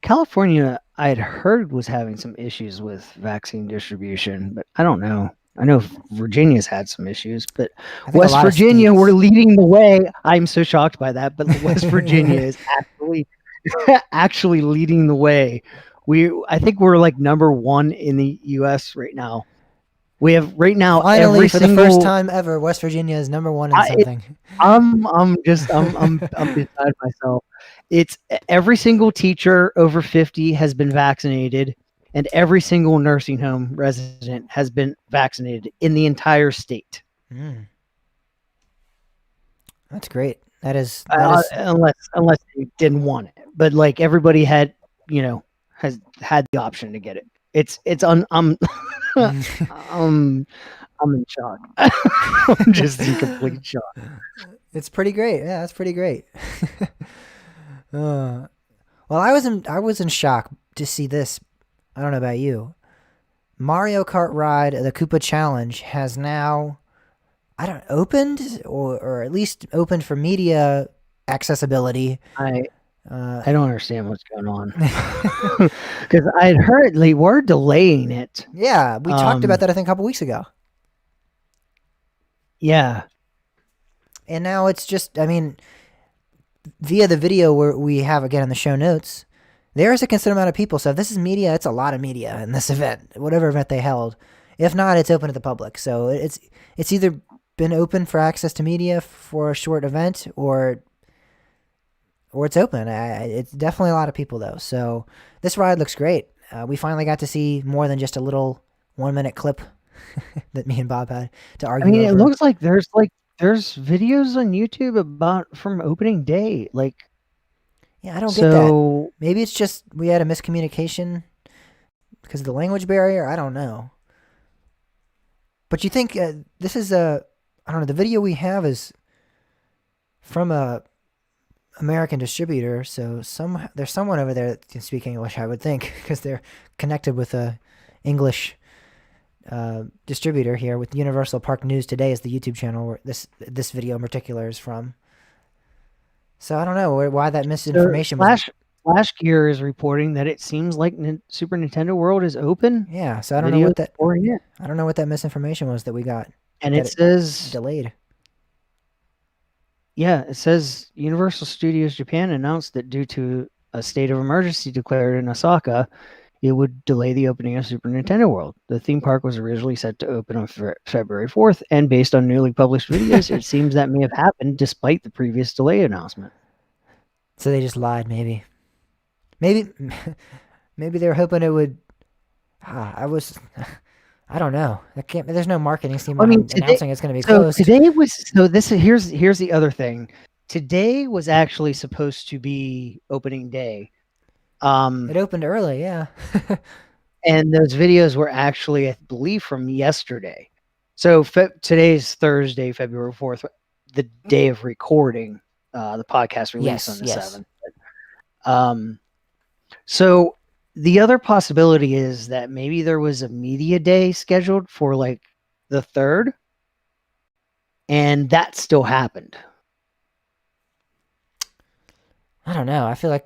California, I had heard, was having some issues with vaccine distribution, but I don't know. I know Virginia's had some issues, but I think a West lot of Virginia, states- we're leading the way. I'm so shocked by that, but West Virginia is actually leading the way. I think we're like number 1 in the U.S. right now. We have right now Finally, every for single. the first time ever, West Virginia is number 1 in something. I'm beside myself. It's every single teacher over 50 has been vaccinated, and every single nursing home resident has been vaccinated in the entire state. That's great. That is Unless they didn't want it, but like everybody has had the option to get it. I'm in shock. I'm just in complete shock. It's pretty great. Yeah, that's pretty great. Well, I was in shock to see this. I don't know about you. Mario Kart Ride, the Koopa Challenge, has now opened or at least opened for media accessibility. I don't understand what's going on because I had heard they were delaying it. Yeah, we talked about that I think a couple weeks ago. Yeah, and now it's just, I mean, via the video where we have again in the show notes, there's a considerable amount of people. So if this is media, it's a lot of media in this event, whatever event they held. If not, it's open to the public. So it's either been open for access to media for a short event or it's open. It's definitely a lot of people though. So this ride looks great. We finally got to see more than just a little 1-minute clip that me and Bob had to argue. I mean, over. It looks like there's videos on YouTube about from opening day. Like, yeah, I don't get that. Maybe it's just we had a miscommunication because of the language barrier. I don't know. But you think this is I don't know. The video we have is from a American distributor, so there's someone over there that can speak English, I would think, because they're connected with a English distributor here. With Universal Park News Today is the YouTube channel where this video in particular is from. So I don't know why that misinformation was. Flash Gear is reporting that it seems like Super Nintendo World is open. Yeah, so I don't know what that. I don't know what that misinformation was that we got. And it says delayed. Yeah, it says Universal Studios Japan announced that due to a state of emergency declared in Osaka, it would delay the opening of Super Nintendo World. The theme park was originally set to open on February 4th, and based on newly published videos, it seems that may have happened despite the previous delay announcement. So they just lied, maybe. Maybe they were hoping it would. I don't know. There's no marketing scheme announcing it's going to be closed. Here's the other thing. Today was actually supposed to be opening day. It opened early, yeah. And those videos were actually, I believe, from yesterday. So today's Thursday, February 4th, the day of recording. The podcast released on the 7th. So the other possibility is that maybe there was a media day scheduled for like the 3rd, and that still happened. I don't know. I feel like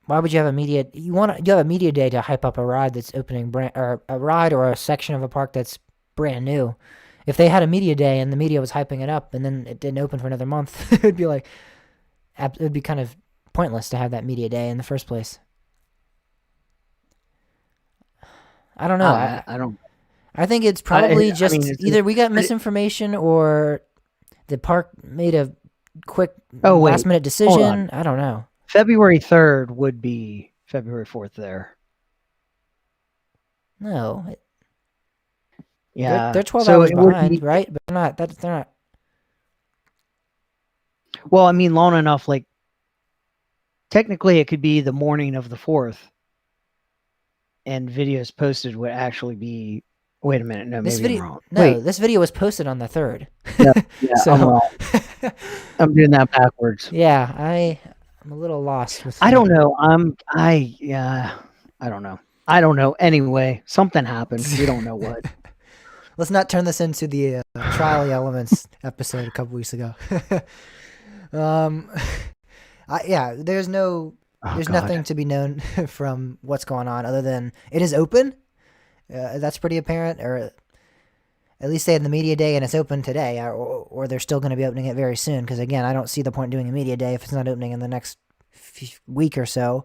why would you have a media? You have a media day to hype up a ride that's opening brand or a ride or a section of a park that's brand new. If they had a media day and the media was hyping it up and then it didn't open for another month, it'd be like it'd be kind of pointless to have that media day in the first place. I don't know. I don't. I think it's I probably I mean, just either we got misinformation or the park made a quick oh wait, last minute hold on. decision. I don't know. February 3rd would be February 4th there. No, Yeah. they're 12 So hours it would behind, be, right? But they're not. well, I mean, long enough. Like technically, it could be the morning of the 4th, and videos posted would actually be. Wait a minute. No, This maybe I'm video, wrong. no, Wait. this video was posted on the 3rd. No, yeah, I'm So, wrong. I'm doing that backwards. yeah, I'm a little lost with. I don't know. Yeah. I don't know. I don't know. Anyway, something happened. We don't know what. Let's not turn this into the trial elements episode a couple weeks ago. um, yeah, there's Oh God. nothing to be known from what's going on other than it is open. That's pretty apparent, or at least they had the media day and it's open today, or they're still going to be opening it very soon. Because again, I don't see the point in doing a media day if it's not opening in the next week or so.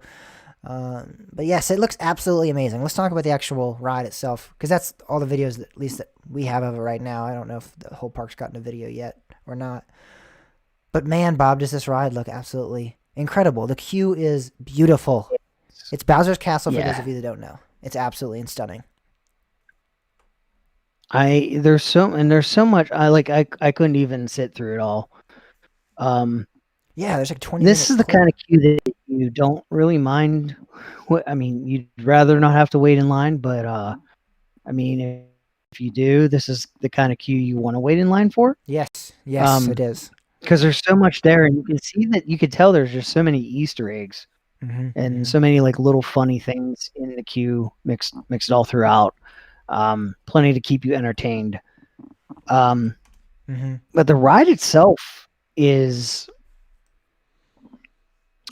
But yes, it looks absolutely amazing. Let's talk about the actual ride itself, because that's all the videos that, at least that we have of it right now. I don't know if the whole park's gotten a video yet or not. But man, Bob, does this ride look absolutely incredible. The queue is beautiful. It's Bowser's Castle for those of you that don't know. It's absolutely stunning. There's so much I couldn't even sit through it all. Yeah, there's like 20 This is the clip. kind of queue that you don't really mind. I mean, you'd rather not have to wait in line, but I mean, if you do, this is the kind of queue you want to wait in line for. Yes, it is. Because there's so much there, and you can see that you could tell there's just so many Easter eggs and so many like little funny things in the queue mixed all throughout. Plenty to keep you entertained. But the ride itself is.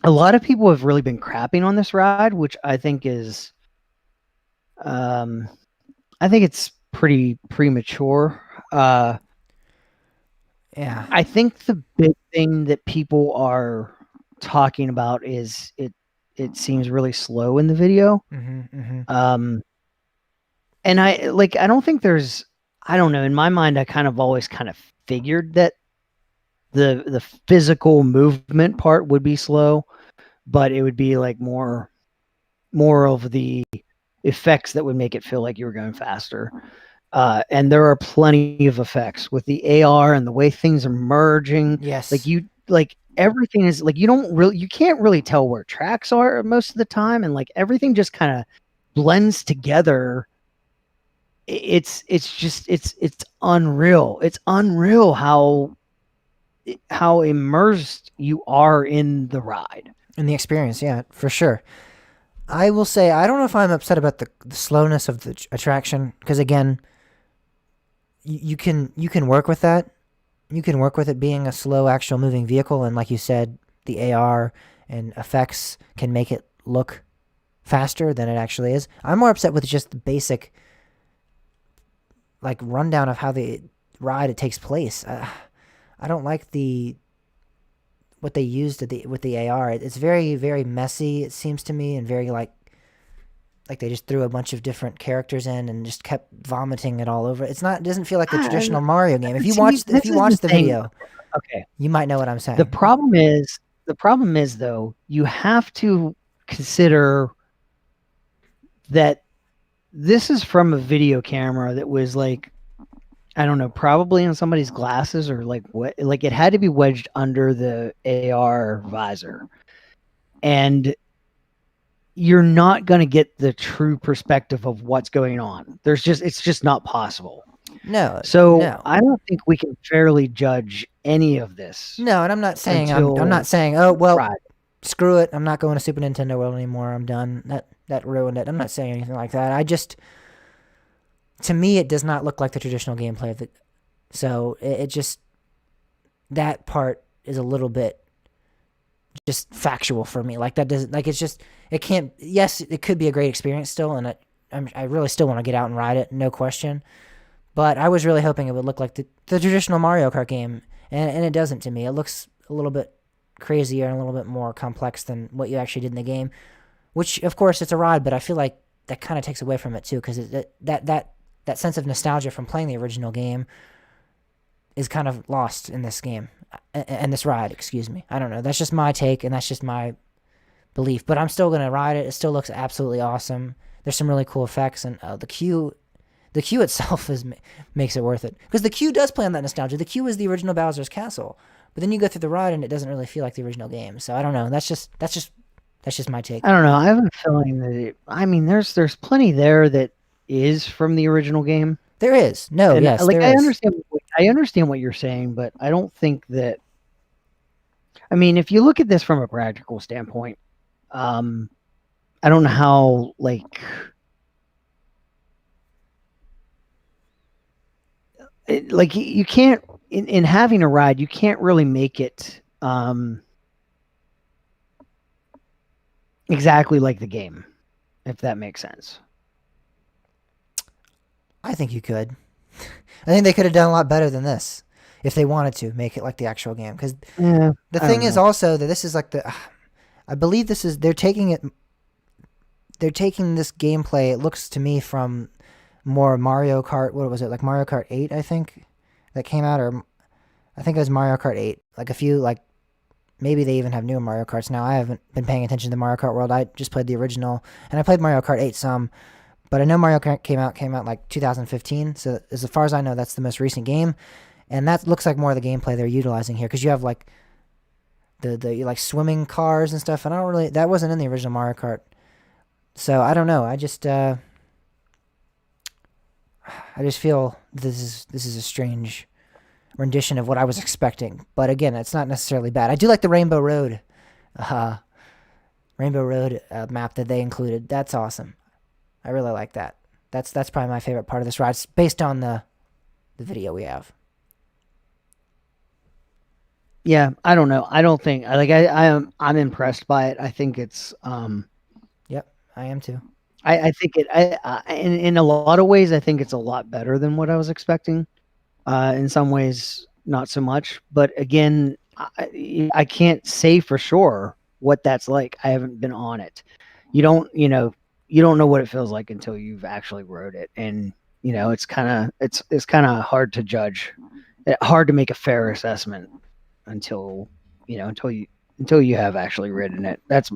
A lot of people have really been crapping on this ride, which I think is, I think it's pretty premature. Yeah. I think the big thing that people are talking about is it seems really slow in the video. And I don't think there's, I don't know, in my mind, I kind of always kind of figured that the physical movement part would be slow, but it would be like more of the effects that would make it feel like you were going faster. And there are plenty of effects with the AR and the way things are merging. Yes. Like everything is like, you can't really tell where tracks are most of the time. And like everything just kind of blends together. It's unreal. It's unreal how immersed you are in the ride. In the experience, yeah, for sure. I will say, I don't know if I'm upset about the slowness of the attraction, because again, you can work with that. You can work with it being a slow, actual moving vehicle, and like you said, the AR and effects can make it look faster than it actually is. I'm more upset with just the basic, like, rundown of how the ride it takes place. I don't like what they used with the AR. It's very, very messy, it seems to me, and very like they just threw a bunch of different characters in and just kept vomiting it all over. It doesn't feel like the traditional Mario game. If you watch the video, okay, you might know what I'm saying. The problem is though, you have to consider that this is from a video camera that was like, I don't know, probably in somebody's glasses, or like what, like it had to be wedged under the AR visor. And you're not going to get the true perspective of what's going on. It's just not possible. No. So I don't think we can fairly judge any of this. No, and I'm not saying I'm not saying, oh well, screw it, I'm not going to Super Nintendo World anymore. I'm done. That ruined it. I'm not saying anything like that. I just, to me, it does not look like the traditional gameplay of it. So it just, that part is a little bit just factual for me. Like that doesn't like it's just it can't. Yes, it could be a great experience still, and I really still want to get out and ride it, no question. But I was really hoping it would look like the traditional Mario Kart game, and it doesn't to me. It looks a little bit crazier and a little bit more complex than what you actually did in the game. Which, of course, it's a ride, but I feel like that kind of takes away from it too, because that sense of nostalgia from playing the original game is kind of lost in this game and this ride. Excuse me. I don't know. That's just my take, and that's just my belief. But I'm still gonna ride it. It still looks absolutely awesome. There's some really cool effects, and the queue itself makes it worth it because the queue does play on that nostalgia. The queue is the original Bowser's Castle, but then you go through the ride and it doesn't really feel like the original game. So I don't know. That's just my take. I don't know. I have a feeling that I mean, there's plenty there that is from the original game. There is no, And yes, like there I is. understand what you're saying, but I don't think that. I mean, if you look at this from a practical standpoint, um, I don't know how like like you can't in having a ride, you can't really make it exactly like the game, if that makes sense. I think you could. I think they could have done a lot better than this if they wanted to make it like the actual game. Because Yeah, the I thing don't is know. also that this is like the. I believe this is they're taking it. They're taking this gameplay. It looks to me from more Mario Kart. What was it like Mario Kart 8? I think that came out, or I think it was Mario Kart 8. Like a few like maybe they even have newer Mario Karts now. I haven't been paying attention to the Mario Kart world. I just played the original, and I played Mario Kart 8 some. But I know Mario Kart came out like 2015. So as far as I know, that's the most recent game, and that looks like more of the gameplay they're utilizing here because you have like the like swimming cars and stuff. And I don't really that wasn't in the original Mario Kart. So I don't know. I just feel this is a strange rendition of what I was expecting. But again, it's not necessarily bad. I do like the uh, Rainbow Road map that they included. That's awesome. I really like that. That's probably my favorite part of this ride. It's based on the video we have. Yeah, I don't know. I don't think like I'm impressed by it. I think it's Yep, I am too. I think in a lot of ways I think it's a lot better than what I was expecting. In some ways, not so much. But again, I can't say for sure what that's like. I haven't been on it. You don't know what it feels like until you've actually rode it, and it's kind of hard to judge, hard to make a fair assessment until until you have actually ridden it. That's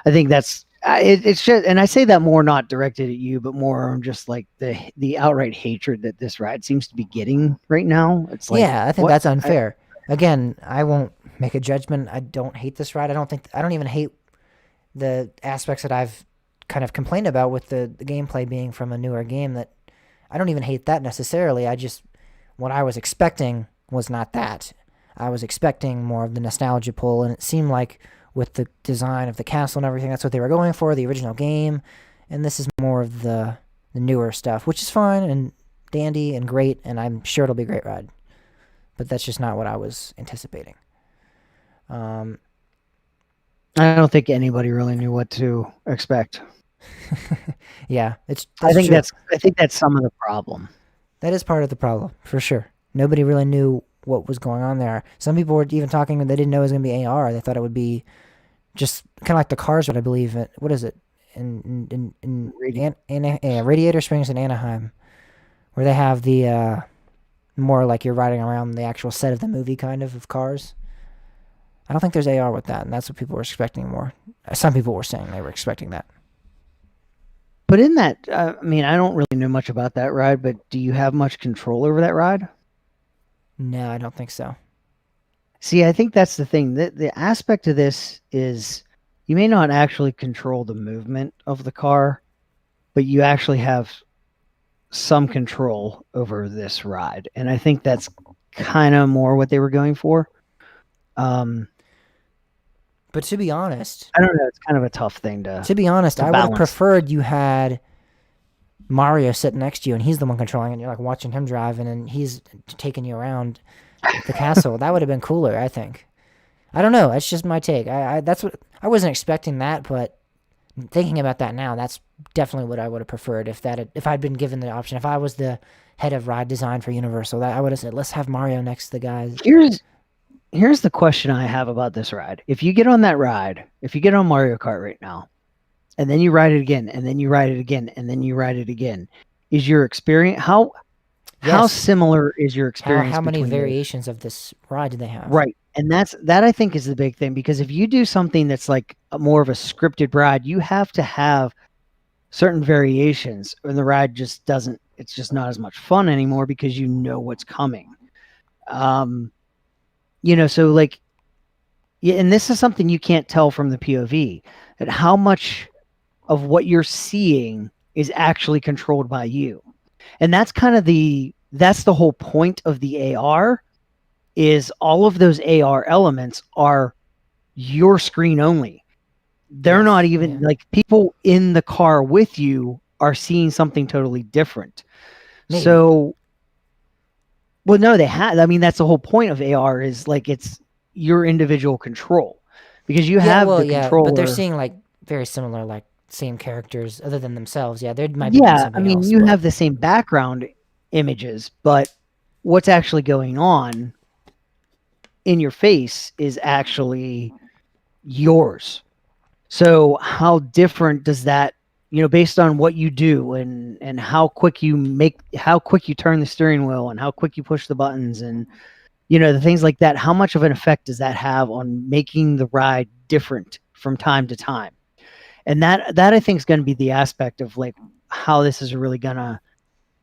I think that's it's just, and I say that more not directed at you, but more just like the outright hatred that this ride seems to be getting right now. It's like Yeah, I think what that's unfair. Again, I won't make a judgment. I don't hate this ride. I don't even hate the aspects that I've kind of complained about with the gameplay being from a newer game. That I don't even hate that necessarily. I just what I was expecting was not that. I was expecting more of the nostalgia pull, and it seemed like with the design of the castle and everything, that's what they were going for, the original game. And this is more of the newer stuff, which is fine and dandy and great, and I'm sure it'll be a great ride. But that's just not what I was anticipating. Um, I don't think anybody really knew what to expect. yeah, that's true. I think that's some of the problem. That is part of the problem for sure. Nobody really knew what was going on there. Some people were even talking they didn't know it was going to be AR. They thought it would be just kind of like the Cars one, I believe. What is it Radiator Springs in Anaheim, where they have the more like you're riding around the actual set of the movie kind of Cars. I don't think there's AR with that, and that's what people were expecting more. Some people were saying they were expecting that. But in that, I mean, I don't really know much about that ride, but do you have much control over that ride? No, I don't think so. See, I think that's the thing. The aspect of this is you may not actually control the movement of the car, but you actually have some control over this ride. And I think that's kind of more what they were going for. But to be honest, I don't know. It's kind of a tough thing to I would have balance. preferred you had Mario sitting next to you and he's the one controlling it. And you're like watching him drive and then he's taking you around the castle. That would have been cooler, I think. I don't know. It's just my take. I that's what I wasn't expecting that, but thinking about that now, that's definitely what I would have preferred if I'd been given the option. If I was the head of ride design for Universal, that I would have said, let's have Mario next to the guys. Here's the question I have about this ride. If you get on that ride, if you get on Mario Kart right now, and then you ride it again, and then you ride it again, and then you ride it again, is your experience how Yes. similar is your experience How many between those? variations of this ride do they have? Right. And that I think is the big thing, because if you do something that's like more of a scripted ride, you have to have certain variations, and the ride just doesn't. It's just not as much fun anymore because you know what's coming. So like, yeah, and this is something you can't tell from the POV, that how much of what you're seeing is actually controlled by you. And that's kind of that's the whole point of the AR, is all of those AR elements are your screen only. They're Yes, not even yeah. like, people in the car with you are seeing something totally different. Maybe. So, well, no, they have. I mean, that's the whole point of AR, is like, it's your individual control, because you have the controller. but they're seeing like very similar, like same characters other than themselves. Yeah, there might be Yeah, I something mean, else, you but have the same background images, but what's actually going on in your face is actually yours. So how different does that, based on what you do, and how quick you turn the steering wheel, and how quick you push the buttons, and the things like that, how much of an effect does that have on making the ride different from time to time? And that I think is going to be the aspect of like how this is really gonna,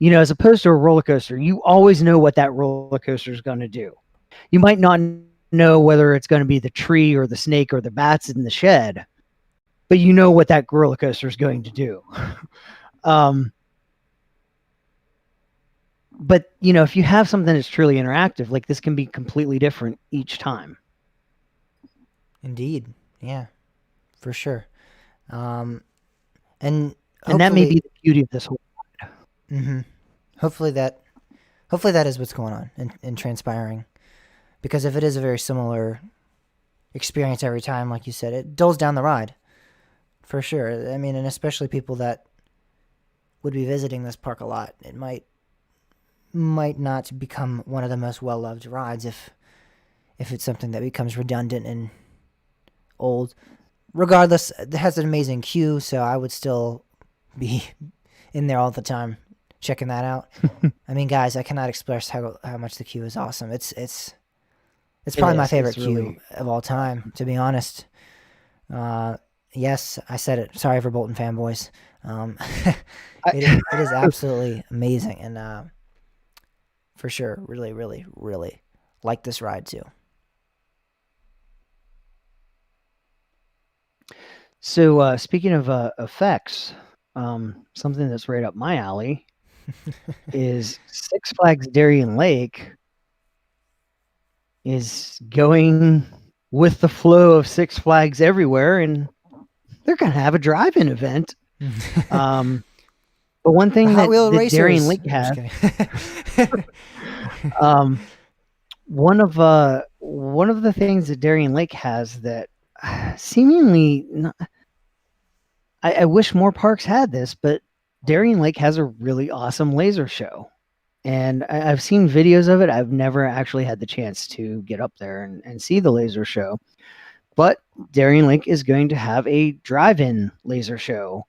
as opposed to a roller coaster, you always know what that roller coaster is going to do. You might not know whether it's going to be the tree or the snake or the bats in the shed, but you know what that roller coaster is going to do. But if you have something that's truly interactive, like, this can be completely different each time. indeed, yeah, for sure. And that may be the beauty of this whole. Mm-hmm. Hopefully that is what's going on and transpiring, because if it is a very similar experience every time, like you said, it dulls down the ride, for sure. I mean, and especially people that would be visiting this park a lot, it might not become one of the most well loved rides if it's something that becomes redundant and old. Regardless, it has an amazing queue, so I would still be in there all the time checking that out. I mean, guys, I cannot express how much the queue is awesome. It's probably my favorite queue of all time, to be honest. Yes, I said it. Sorry for Bolton fanboys. It is absolutely amazing, and for sure, really, really, really like this ride too. So speaking of effects, something that's right up my alley is Six Flags Darien Lake is going with the flow of Six Flags everywhere, and they're going to have a drive-in event. But one thing that Darien Lake has, one of the things that Darien Lake has that seemingly not, I wish more parks had this, but Darien Lake has a really awesome laser show. And I've seen videos of it. I've never actually had the chance to get up there and see the laser show. But Darien Lake is going to have a drive-in laser show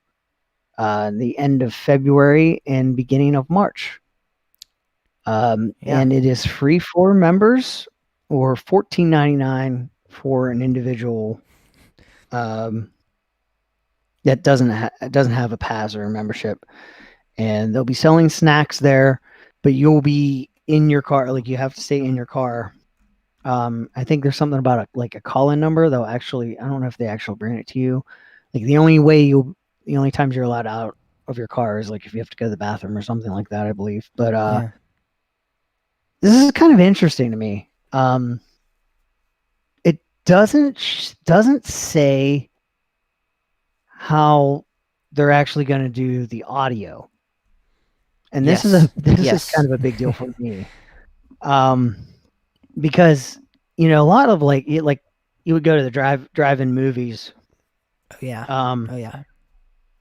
the end of February and beginning of March. And it is free for members, or $14.99 for an individual that doesn't have a pass or a membership. And they'll be selling snacks there, but you'll be in your car. Like, you have to stay in your car. I think there's something about a call-in number, though. Actually, I don't know if they actually bring it to you. Like, the only times you're allowed out of your car is like if you have to go to the bathroom or something like that, I believe. But this is kind of interesting to me. It doesn't say how they're actually going to do the audio, and this is kind of a big deal for me, because a lot of like you would go to the drive-in movies. Oh yeah. Um, Oh yeah.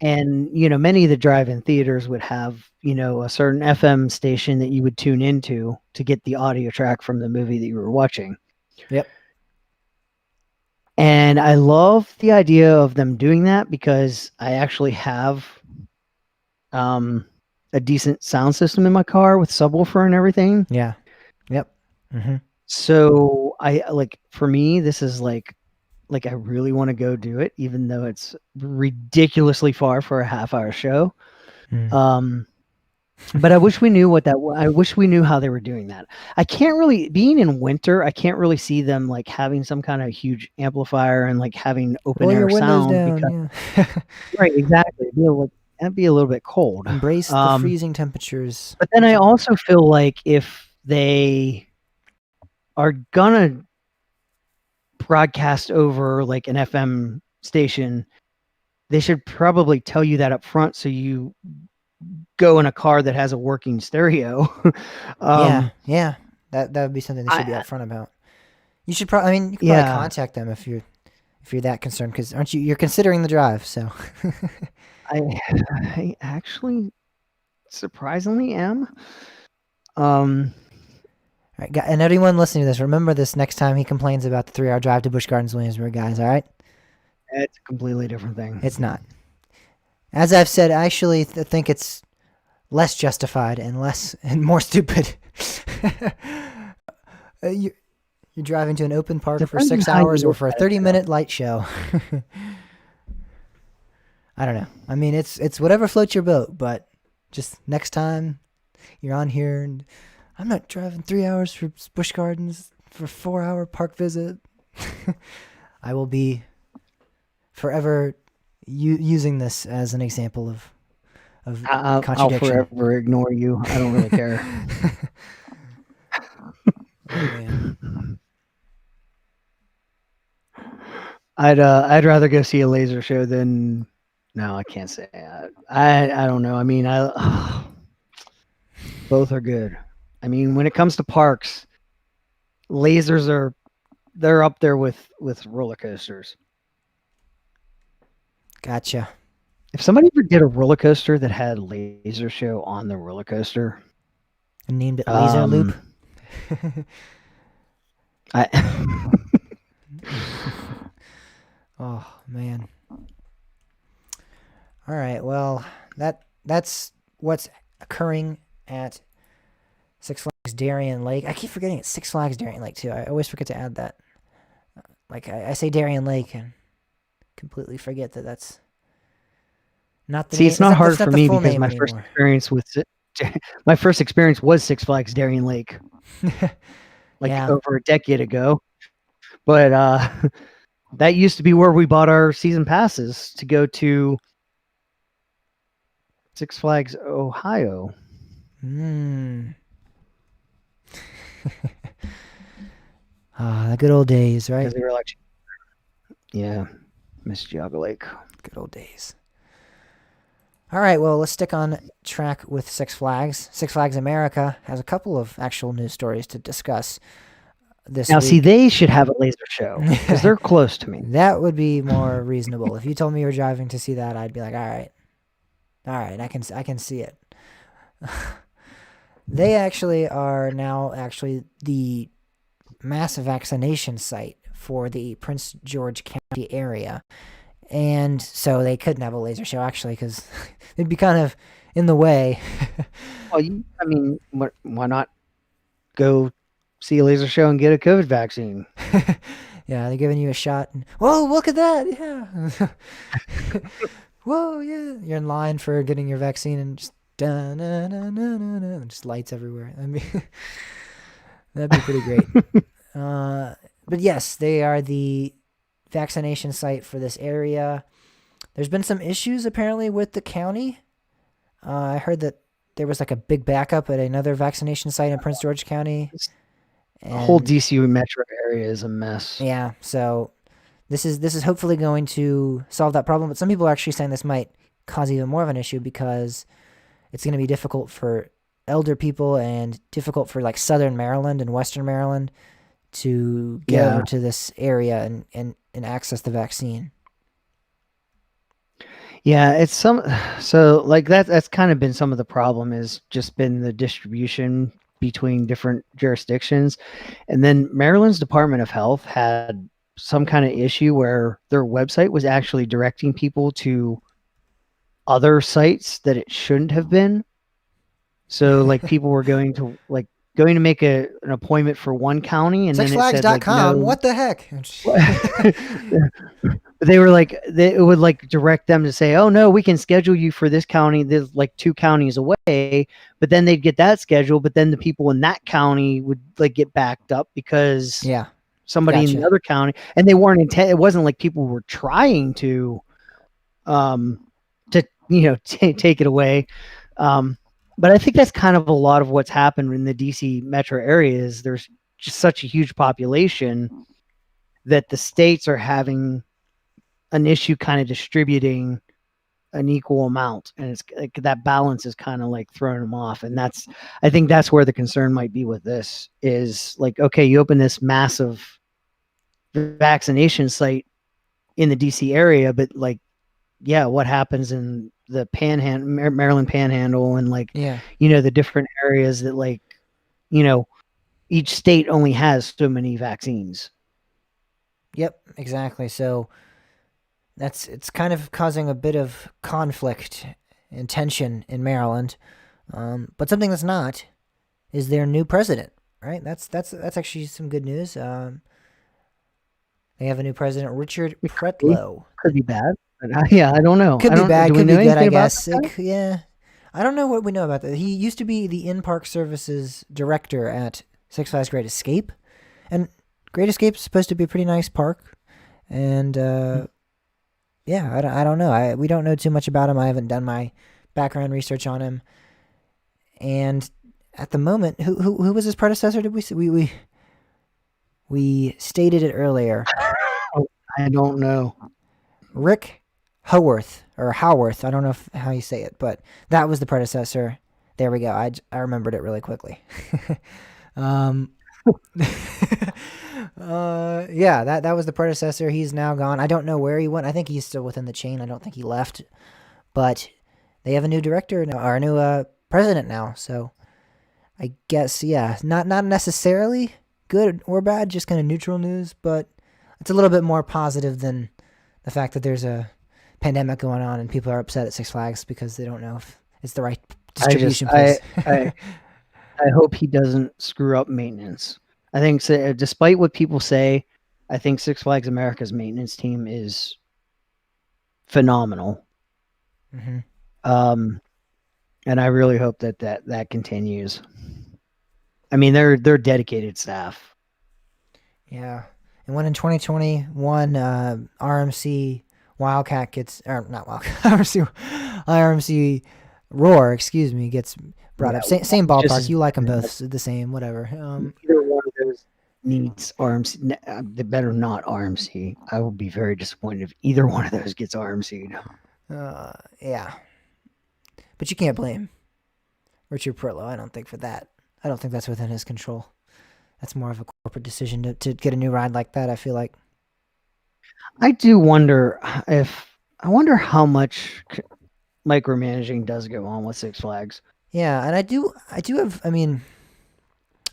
and many of the drive-in theaters would have a certain FM station that you would tune into to get the audio track from the movie that you were watching. Yep. And I love the idea of them doing that because I actually have a decent sound system in my car with subwoofer and everything. Yeah. Yep. Mm-hmm. So for me, this is like I really want to go do it, even though it's ridiculously far for a half-hour show. Mm. But I wish we knew I wish we knew how they were doing that. I can't really, being in winter, I can't really see them like having some kind of huge amplifier and like having open Roll air your windows sound because down. Yeah. right, exactly. That'd be a little bit cold. Embrace the freezing temperatures. But then I also feel like if they are gonna broadcast over like an FM station, they should probably tell you that up front so you go in a car that has a working stereo. Yeah. That would be something they should be upfront about. You should probably. I mean, you could probably contact them if you're that concerned, because aren't you? You're considering the drive, so. I actually surprisingly am. All right, and everyone listening to this, remember this next time he complains about the 3-hour drive to Busch Gardens, Williamsburg, guys. All right. It's a completely different thing. It's not. As I've said, I actually think it's less justified and more stupid. You're driving to an open park for 6 hours or for a 30-minute light show. I don't know. I mean, it's whatever floats your boat, but just next time you're on here, and I'm not driving 3 hours for Busch Gardens for a 4-hour park visit. I will be forever using this as an example of contradiction. I'll forever ignore you. I don't really care. Oh, man. I'd rather go see a laser show than. No, I can't say that. I don't know. I mean, both are good. I mean, when it comes to parks, lasers they're up there with roller coasters. Gotcha. If somebody ever did a roller coaster that had a laser show on the roller coaster and named it Laser Loop. Oh man. All right. Well, that's what's occurring at Six Flags Darien Lake. I keep forgetting it's Six Flags Darien Lake too. I always forget to add that. Like I say Darien Lake and completely forget that that's not the See, name. it's not hard not for the me full because name my anymore. first experience was Six Flags Darien Lake, over a decade ago. But that used to be where we bought our season passes to go to Six Flags Ohio. The good old days, right? They were like, yeah, Miss Geauga Lake. Good old days. All right, well, let's stick on track with Six Flags. Six Flags America has a couple of actual news stories to discuss this week. See, they should have a laser show because they're close to me. That would be more reasonable. If you told me you were driving to see that, I'd be like, all right, I can see it. They actually are now the mass vaccination site for the Prince George County area. And so they couldn't have a laser show, actually, because it'd be kind of in the way. Well, why not go see a laser show and get a COVID vaccine? Yeah, they're giving you a shot. And, whoa, look at that. Yeah. Whoa, yeah. You're in line for getting your vaccine and just just lights everywhere. I mean, that'd be pretty great. But yes, they are the vaccination site for this area. There's been some issues apparently with the county. I heard that there was like a big backup at another vaccination site in Prince George County. The whole DCU metro area is a mess. Yeah, so this is hopefully going to solve that problem. But some people are actually saying this might cause even more of an issue because it's going to be difficult for elder people and difficult for like Southern Maryland and Western Maryland to get Yeah. over to this area and access the vaccine. Yeah, it's some so like that's kind of been some of the problem is just been the distribution between different jurisdictions. And then Maryland's Department of Health had some kind of issue where their website was actually directing people to other sites that it shouldn't have been. So like people were going to make an appointment for one county and then it said like Sixflags.com. no. What the heck? They were like it would like direct them to say, oh no, we can schedule you for this county, there's like 2 counties away, but then they'd get that scheduled, but then the people in that county would like get backed up because Yeah, somebody in the gotcha. other county, and they weren't intent, it wasn't like people were trying to take it away. But I think that's kind of a lot of what's happened in the DC metro area is there's just such a huge population that the states are having an issue kind of distributing an equal amount, and it's like that balance is kind of like throwing them off. And I think that's where the concern might be with this is like, okay, you open this massive vaccination site in the DC area, but like, yeah, what happens in the Maryland panhandle and like, Yeah. the different areas that like, each state only has so many vaccines. Yep, exactly. So it's kind of causing a bit of conflict and tension in Maryland. But something that's not is their new president, right? That's actually some good news. They have a new president, Richard Pretlow. Could be bad, but yeah, I don't know. Could I be don't. bad, Do we could know be good, I anything about guess. that? Yeah. I don't know what we know about that. He used to be the in-park services director at Six Flags Great Escape. And Great Escape is supposed to be a pretty nice park. And yeah, I don't know. We don't know too much about him. I haven't done my background research on him. And at the moment, who was his predecessor? Did we say? We stated it earlier. I don't know. Rick Howarth or Howarth. I don't know how you say it, but that was the predecessor. There we go. I remembered it really quickly. um, yeah, that was the predecessor. He's now gone. I don't know where he went. I think he's still within the chain. I don't think he left, but they have a new director now, or a new president now. So I guess yeah, not necessarily good or bad, just kind of neutral news, but it's a little bit more positive than the fact that there's a pandemic going on and people are upset at Six Flags because they don't know if it's the right distribution place. I hope he doesn't screw up maintenance. I think, despite what people say, I think Six Flags America's maintenance team is phenomenal. Mm-hmm. And I really hope that continues. I mean, they're dedicated staff. Yeah. And when in 2021, RMC Wildcat gets, or not Wildcat, IRMC Roar, excuse me, gets brought up. Same ballpark. You like them both the same, whatever. Either one of those needs RMC. They better not RMC. I will be very disappointed if either one of those gets RMC'd. Yeah. But you can't blame Richard Pretlow, I don't think, for that. I don't think that's within his control. That's more of a corporate decision to get a new ride like that, I feel like. I do wonder how much micromanaging does go on with Six Flags. Yeah, and I do have, I mean,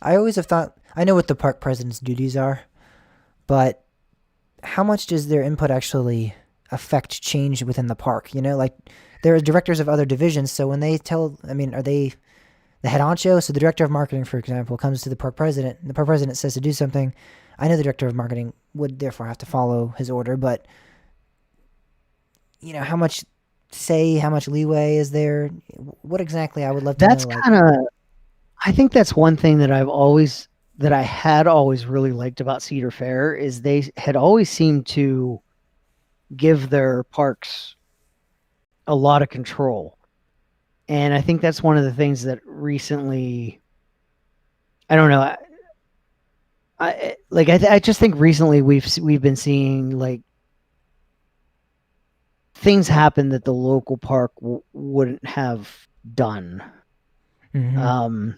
I always have thought, I know what the park president's duties are, but how much does their input actually affect change within the park? Like there are directors of other divisions, so when they are they the head honcho? So the director of marketing, for example, comes to the park president, and the park president says to do something. I know the director of marketing would therefore have to follow his order, but how much say, how much leeway is there? What exactly? I would love to know. That's kind of, I think that's one thing that I had always really liked about Cedar Fair is they had always seemed to give their parks a lot of control. And I think that's one of the things that recently, I don't know. I just think recently we've been seeing like things happen that the local park wouldn't have done. Mm-hmm.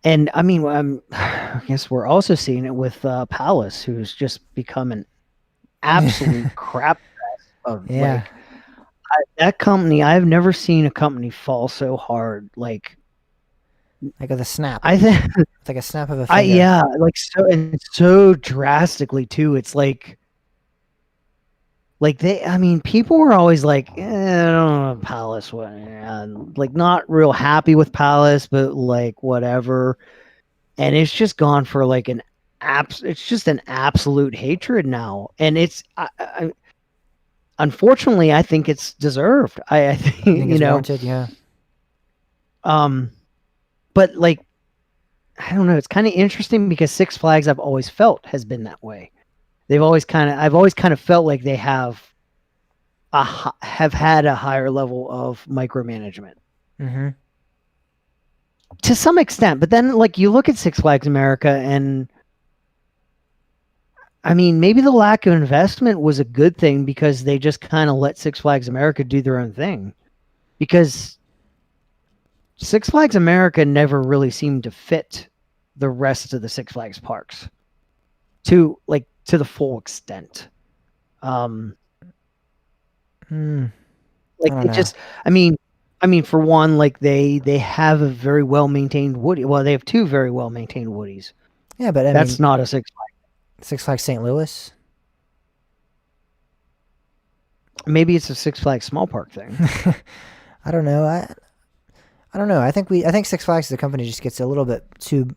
And I mean, I guess we're also seeing it with Palace, who's just become an absolute crap of Yeah, that company. I've never seen a company fall so hard. Like like with a snap. I think, It's like a snap of a finger. yeah, like so and so drastically too. It's like they. I mean, people were always like, I don't know, Palace, what, like not real happy with Palace, but like whatever. And it's just gone for like it's just an absolute hatred now, and unfortunately, I think it's deserved. I You think think it's warranted? Yeah. um, but like I don't know. It's kind of interesting because Six Flags I've always felt has been that way. I've always kind of felt like they have had a higher level of micromanagement Mm-hmm. to some extent. But then like you look at Six Flags America, and I mean, maybe the lack of investment was a good thing because they just kind of let Six Flags America do their own thing. Because Six Flags America never really seemed to fit the rest of the Six Flags parks to the full extent. Um, I like don't it know. just, I mean, for one, like they have a very well maintained Woody. Well, they have two very well maintained Woodies. Yeah, but I That's mean, not a Six Six Flags St. Louis. Flags. Maybe it's a Six Flags small park thing. I don't know. I don't know. I think Six Flags as a company just gets a little bit too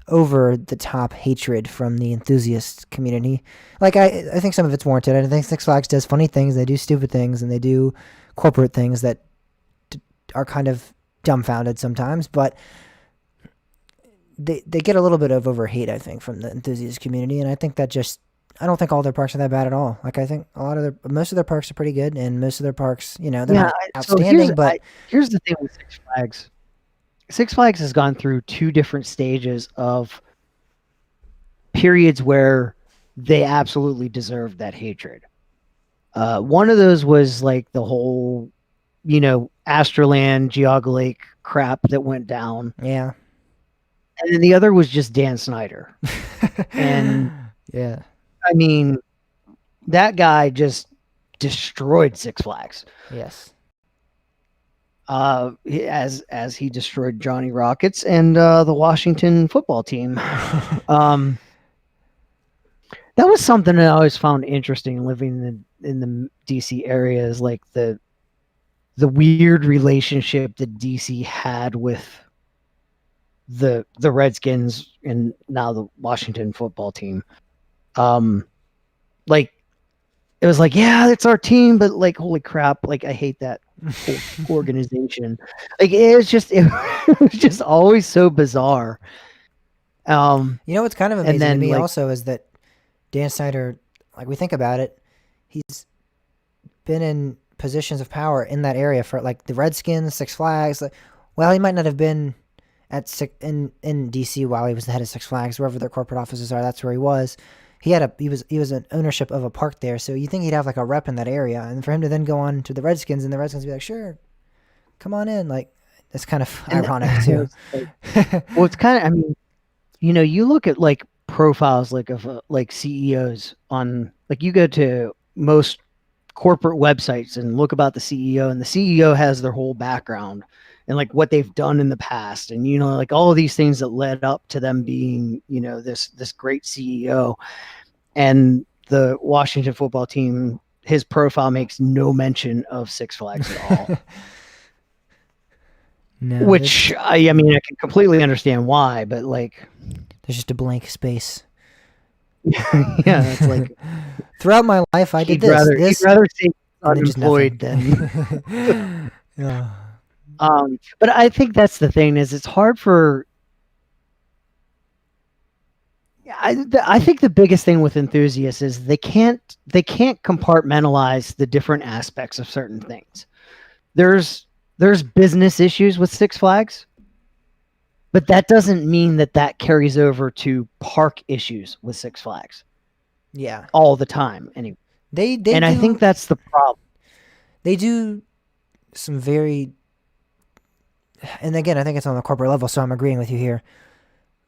over the top hatred from the enthusiast community. Like I think some of it's warranted. I think Six Flags does funny things, they do stupid things, and they do corporate things that are kind of dumbfounded sometimes. But they get a little bit of over hate, I think, from the enthusiast community, and I think that just I don't think all their parks are that bad at all. Like I think a lot of their most of their parks are pretty good, and most of their parks, you know, they're Yeah. not So outstanding, but here's the thing with Six Flags. Six Flags has gone through two different stages of periods where they absolutely deserved that hatred. One of those was like the whole, Astroland, Geauga Lake crap that went down. yeah. And then the other was just Dan Snyder. And Yeah. I mean, that guy just destroyed Six Flags. Yes. As he destroyed Johnny Rockets and the Washington football team. Um, that was something that I always found interesting living in the DC area is like the weird relationship that DC had with the Redskins and now the Washington football team. Like it was like, yeah, it's our team, but like, holy crap, like I hate that whole organization. Like it was just always so bizarre. You know what's kind of And amazing to then me like, also is that Dan Snyder, like we think about it, he's been in positions of power in that area for like the Redskins, Six Flags. Like, well, he might not have been in DC while he was the head of Six Flags, wherever their corporate offices are. That's where he was. He was an ownership of a park there, so you think he'd have like a rep in that area, and for him to then go on to the Redskins and the Redskins be like, sure, come on in, like that's kind of and ironic too. like, well, it's kind of, I mean, you look at like profiles like of like CEOs on like you go to most corporate websites and look about the CEO, and the CEO has their whole background and like what they've done in the past, and like all of these things that led up to them being this great CEO. And the Washington football team, his profile makes no mention of Six Flags at all. No, Which I mean I can completely understand why, but like there's just a blank space. yeah, it's like Throughout my life, I did he'd rather see and then just unemployed nothing. than Yeah. but I think that's the thing is it's hard for I think the biggest thing with enthusiasts is they can't compartmentalize the different aspects of certain things. There's business issues with Six Flags, but that doesn't mean that carries over to park issues with Six Flags Yeah. all the time. Anyway, They and I think that's the problem. they do some very and again, I think it's on the corporate level, so I'm agreeing with you here.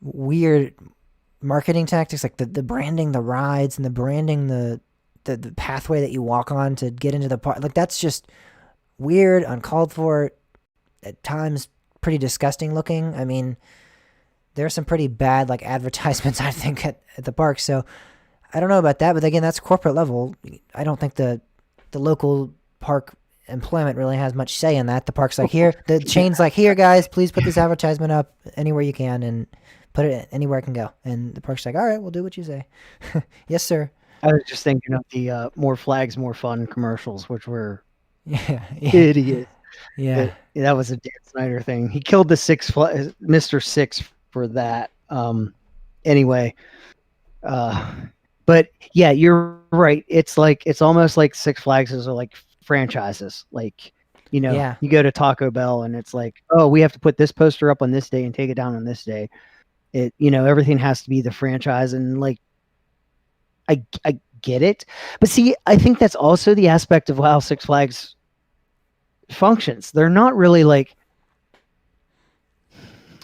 Weird marketing tactics, like the branding, the rides, and the branding, the pathway that you walk on to get into the park. Like that's just weird, uncalled for, at times pretty disgusting looking. I mean, there's some pretty bad like advertisements I think at the park. So I don't know about that, but again, that's corporate level. I don't think the local park employment really has much say in that. The park's like here, the chain's like here, guys, please put this advertisement up anywhere you can and put it anywhere it can go. And the park's like, all right, we'll do what you say. Yes, sir. I was just thinking of the more flags, more fun commercials, which were Yeah, yeah, idiots. yeah, That was a Dan Snyder thing. He killed the Mr. Six for that. Anyway, but yeah, you're right. It's almost like Six Flags are like franchises. Like, yeah, you go to Taco Bell and it's like, oh, we have to put this poster up on this day and take it down on this day. Everything has to be the franchise, and like, I get it, but see, I think that's also the aspect of how Six Flags functions. They're not really like,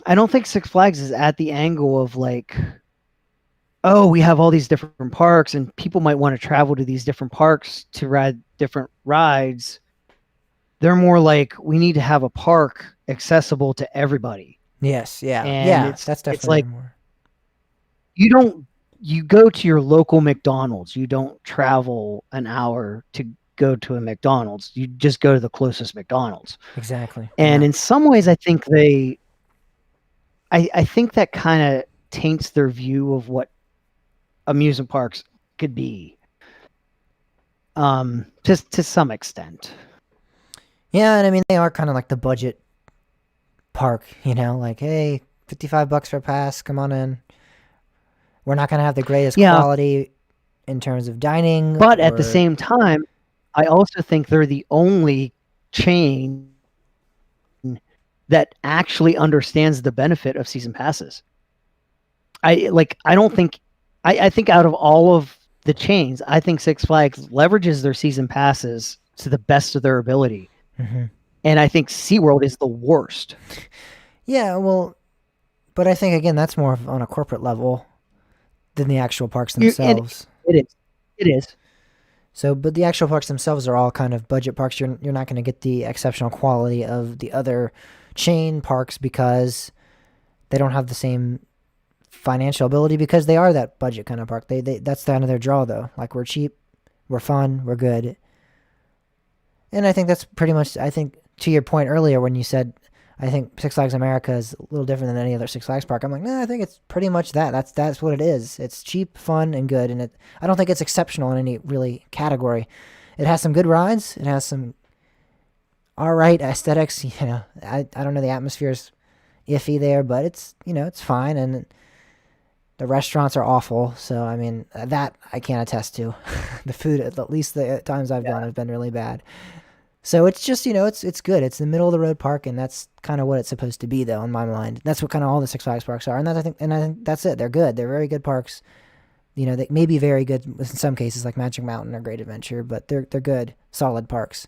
I don't think Six Flags is at the angle of like, oh, we have all these different parks and people might want to travel to these different parks to ride different rides. They're more like, we need to have a park accessible to everybody. yes, yeah, And yeah. it's That's it's definitely like, more. you go to your local McDonald's. You don't travel an hour to go to a McDonald's. You just go to the closest McDonald's. Exactly. And Yeah. in some ways, I think I think that kind of taints their view of what amusement parks could be, just to some extent. Yeah, and I mean they are kind of like the budget park, like hey, $55 for a pass, come on in. We're not gonna have the greatest Yeah, quality in terms of dining but at the or same time, I also think they're the only chain that actually understands the benefit of season passes. I don't think I think out of all of the chains, I think Six Flags leverages their season passes to the best of their ability. Mhm. And I think SeaWorld is the worst. Yeah, well, but I think again that's more on a corporate level than the actual parks And themselves. it is. It is. So, but the actual parks themselves are all kind of budget parks. You're not going to get the exceptional quality of the other chain parks because they don't have the same financial ability because they are that budget kind of park. They that's kind of their draw though. Like we're cheap, we're fun, we're good, and I think that's pretty much. I think to your point earlier when you said, I think Six Flags America is a little different than any other Six Flags park. I'm like, nah, I think it's pretty much that. That's what it is. It's cheap, fun, and good, and I don't think it's exceptional in any really category. It has some good rides. It has some all right aesthetics. I don't know, the atmosphere's iffy there, but it's fine, and the restaurants are awful. So I mean that I can't attest to. The food, at least the times I've gone, Yeah. has been really bad. So it's just it's good. It's the middle of the road park, and that's kind of what it's supposed to be, though. In my mind, that's what kind of all the Six Flags parks are, and I think that's it. They're good. They're very good parks. They may be very good in some cases, like Magic Mountain or Great Adventure, but they're good, solid parks.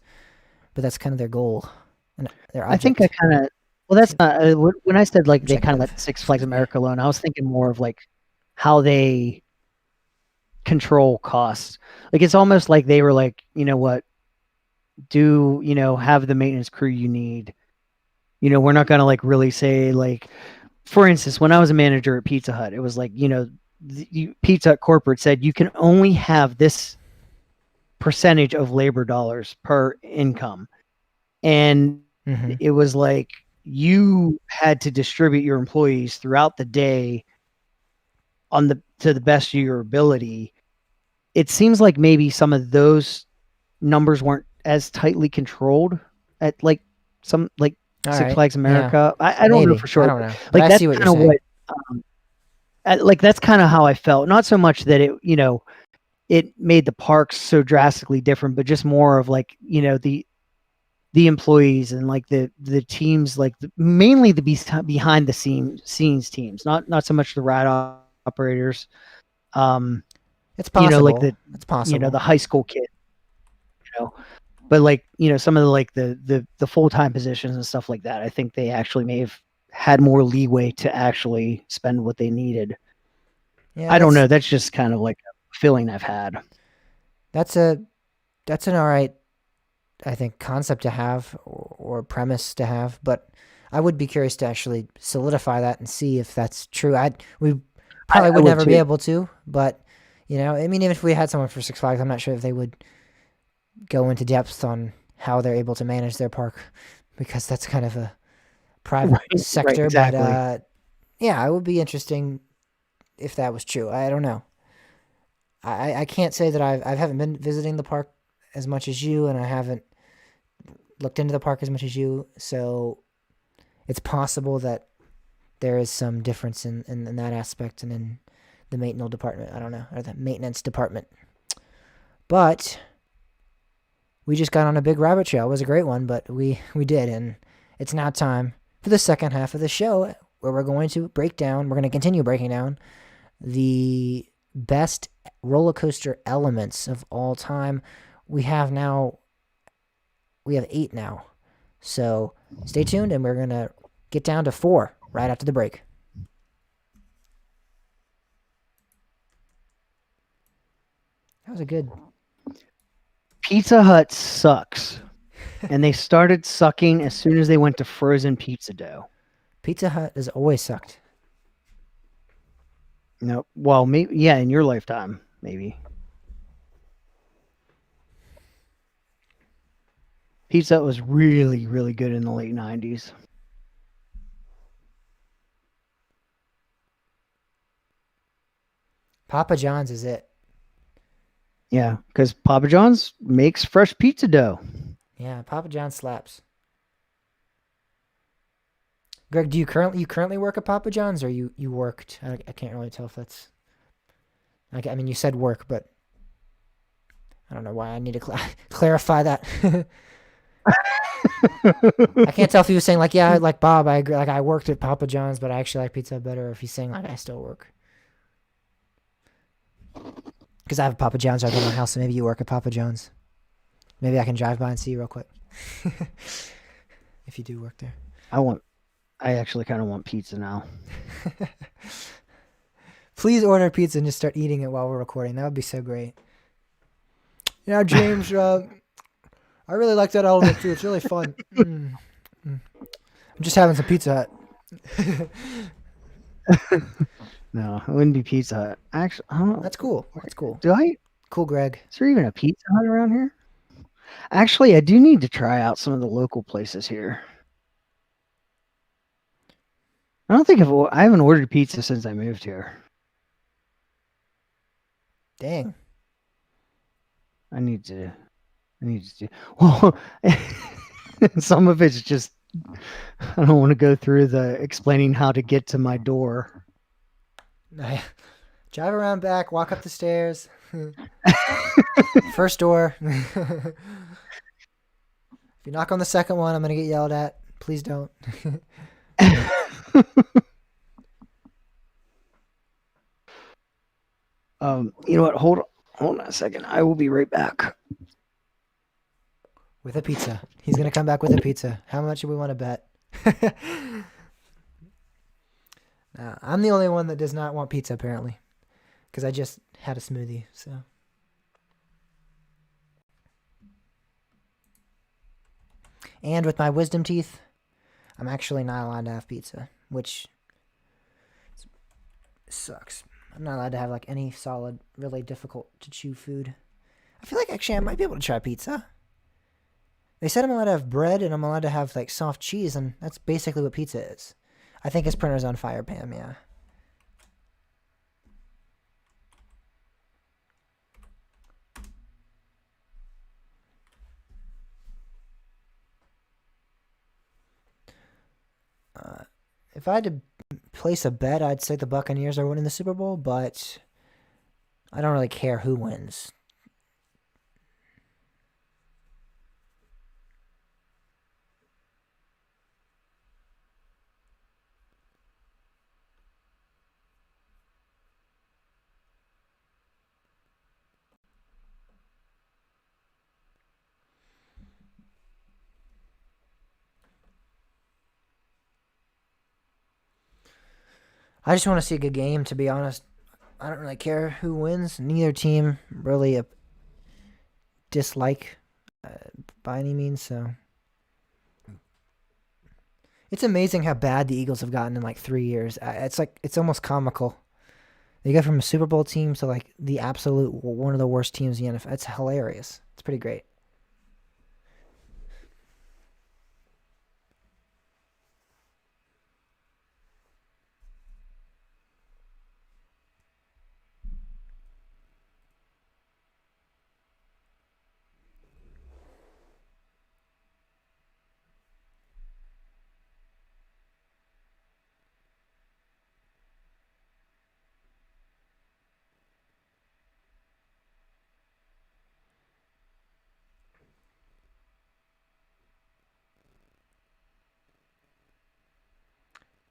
But that's kind of their goal and their I think I object, kind of, well, that's not, when I said like they kind of objective. let Six Flags Excuse me. America alone, I was thinking more of like how they control costs. Like it's almost like they were like, you know what, have the maintenance crew you need. We're not going to like really say like, for instance, when I was a manager at Pizza Hut, it was like, Pizza Hut corporate said you can only have this percentage of labor dollars per income. And Mm-hmm. it was like you had to distribute your employees throughout the day to the best of your ability. It seems like maybe some of those numbers weren't as tightly controlled at like some like All Six right. Flags Yeah. America. I don't know Maybe. for I sure, don't but know. But like I that's see what you're kind of saying. what like that's kind of how I felt. Not so much that it made the parks so drastically different, but just more of like the employees and like the teams, like mainly the behind the scenes teams, not so much the ride operators. Um, It's like possible. the It's possible. the high school kid, you know. But like, you know, some of the like the full-time positions and stuff like that, I think they actually may have had more leeway to actually spend what they needed. Yeah, I don't know. That's just kind of like a feeling I've had. that's a that's an all right, I think, concept to have or premise to have, but I would be curious to actually solidify that and see if that's true. We probably I would would never be too. able to, but I mean, even if we had someone for Six Flags, I'm not sure if they would go into depth on how they're able to manage their park because that's kind of a private Right, sector. But exactly. yeah, it would be interesting if that was true. I don't know. I can't say that I haven't been visiting the park as much as you, and I haven't looked into the park as much as you. So it's possible that there is some difference in that aspect and in the maintenance department. I don't know, or the maintenance department. But we just got on a big rabbit trail. It was a great one, but we did, and it's now time for the second half of the show where we're going to break down. We're going to continue breaking down the best roller coaster elements of all time. We have now we have 8 now. So stay tuned, and we're gonna get down to 4 right after the break. That was a good. Pizza Hut sucks. And they started sucking as soon as they went to frozen pizza dough. Pizza Hut has always sucked. No, well, maybe yeah, in your lifetime, maybe. Pizza Hut was really, really good in the late '90s. Papa John's is it. Yeah, because Papa John's makes fresh pizza dough. Yeah, Papa John slaps. Greg, do you currently work at Papa John's, or you worked? I can't really tell if that's. I mean, you said work, but I don't know why I need to clarify that. I can't tell if he was saying like, yeah, like Bob, I agree, like I worked at Papa John's, but I actually like Pizza Hut better, or if he's saying like I still work. Because I have a Papa John's right by my house, so maybe you work at Papa John's. Maybe I can drive by and see you real quick. If you do work there. I actually kind of want pizza now. Please order pizza and just start eating it while we're recording. That would be so great. Yeah, James, I really like that element too. It's really fun. I'm just having some Pizza Hut. No, it wouldn't be Pizza Hut. Actually, I don't know. That's cool. That's cool. Do I? Cool, Greg. Is there even a Pizza Hut around here? Actually, I do need to try out some of the local places here. I don't think I haven't ordered pizza since I moved here. Dang. I need to do. Well, some of it's just I don't want to go through the explaining how to get to my door. Drive around back, walk up the stairs. First door. If you knock on the second one, I'm going to get yelled at. Please don't. You know what? Hold on a second. I will be right back. With a pizza. He's going to come back with a pizza. How much do we want to bet? I'm the only one that does not want pizza, apparently. Because I just had a smoothie, so. And with my wisdom teeth, I'm actually not allowed to have pizza, which sucks. I'm not allowed to have like any solid, really difficult to chew food. I feel like actually I might be able to try pizza. They said I'm allowed to have bread and I'm allowed to have like soft cheese, and that's basically what pizza is. I think his printer's on fire, Pam, yeah. If I had to place a bet, I'd say the Buccaneers are winning the Super Bowl, but I don't really care who wins. I just want to see a good game, to be honest. I don't really care who wins. Neither team really a dislike uh, by any means. So it's amazing how bad the Eagles have gotten in like 3 years. It's almost comical. They go from a Super Bowl team to like the absolute one of the worst teams in the NFL. It's hilarious. It's pretty great.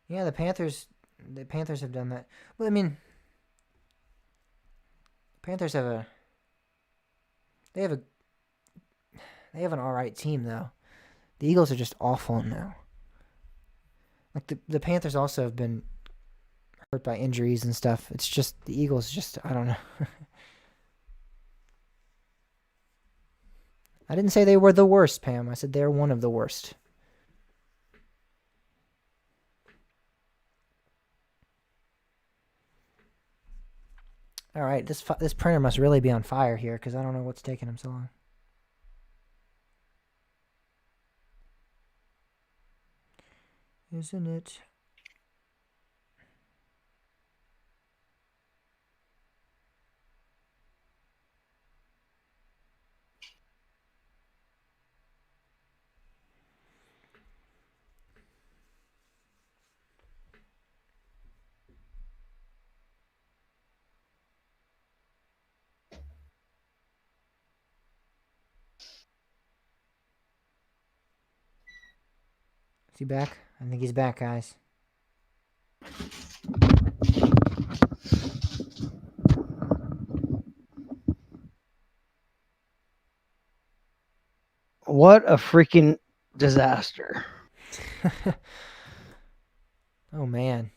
Yeah, the Panthers have done that. Well, I mean, Panthers have a they have a they have an all right team though. The Eagles are just awful now. Like the Panthers also have been hurt by injuries and stuff. It's just the Eagles. Just I don't know. I didn't say they were the worst, Pam. I said they're one of the worst. All right, this printer must really be on fire here because I don't know what's taking him so long. Isn't it? Is he back? I think he's back, guys. What a freaking disaster. Oh man.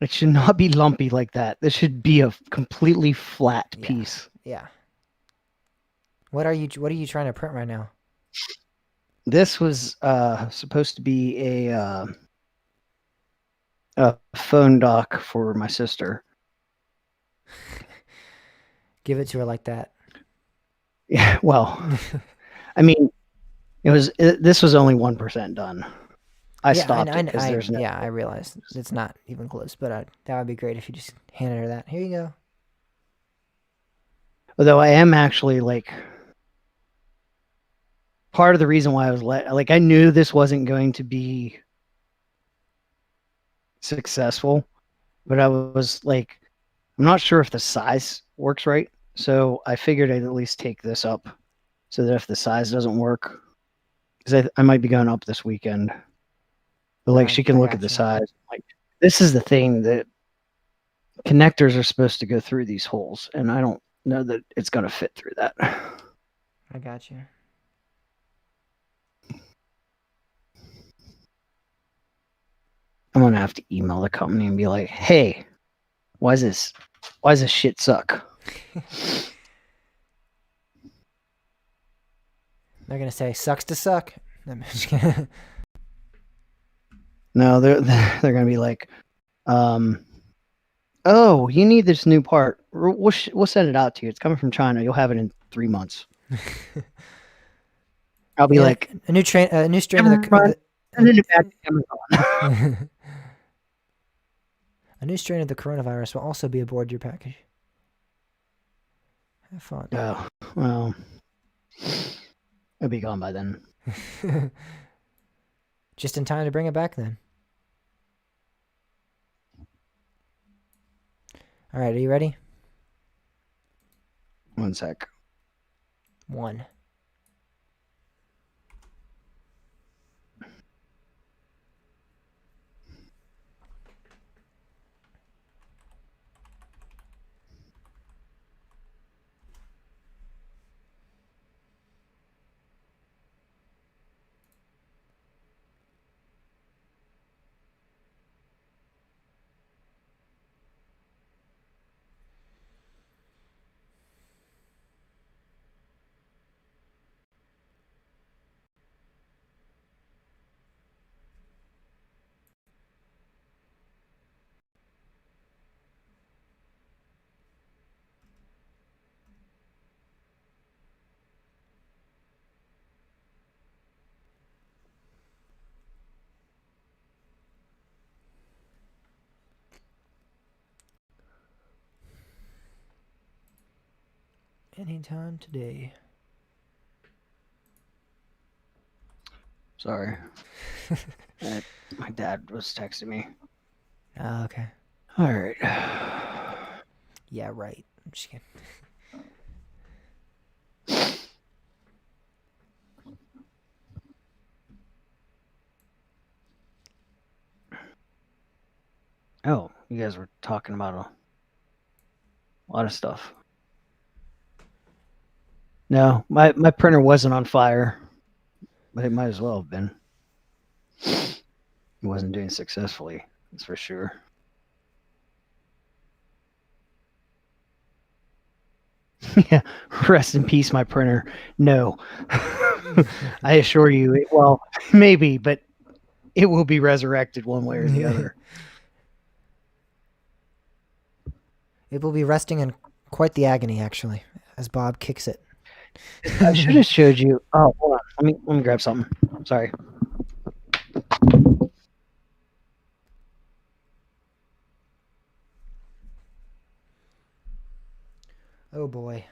It should not be lumpy like that. This should be a completely flat Yeah. piece. Yeah. What are you trying to print right now? This was supposed to be a phone dock for my sister. Give it to her like that. Yeah, well, I mean, this was only 1% done. I stopped it because there's no. Yeah, I realize it's not even close, but that would be great if you just handed her that. Here you go. Although I am actually like part of the reason why I was I knew this wasn't going to be successful, but I was like, I'm not sure if the size works right. So I figured I'd at least take this up so that if the size doesn't work, because I might be going up this weekend, but like she can look at the gotcha. size. Like this is the thing that connectors are supposed to go through these holes, and I don't know that it's going to fit through that. I got you. I'm going to have to email the company and be like, hey, why does this shit suck? They're gonna say sucks to suck. No, they're going to be like, oh, you need this new part. We'll send it out to you. It's coming from China. You'll have it in 3 months. I'll be like, a new strain of the send it back to Amazon. a new strain of the coronavirus will also be aboard your package. Have fun. Oh, well, it'll be gone by then. Just in time to bring it back then. All right, are you ready? 1 sec. 1. Anytime today. Sorry. My dad was texting me. Oh, okay. All right. Yeah, right. I'm just kidding. Oh, you guys were talking about a lot of stuff. No, my printer wasn't on fire, but it might as well have been. It wasn't doing successfully, that's for sure. Yeah, rest in peace, my printer. No, I assure you, well, maybe, but it will be resurrected one way or the other. It will be resting in quite the agony, actually, as Bob kicks it. I should have showed you. Oh, hold on. Let me grab something. Sorry. Oh boy.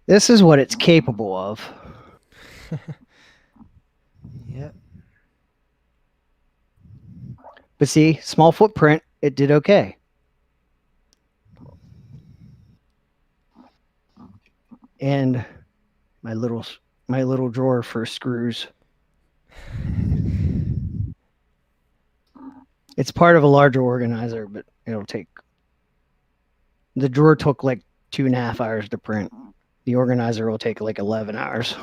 This is what it's capable of. Yep. But see, small footprint, it did okay. And my little drawer for screws. It's part of a larger organizer, but it'll take. The drawer took like 2.5 hours to print. The organizer will take like 11 hours.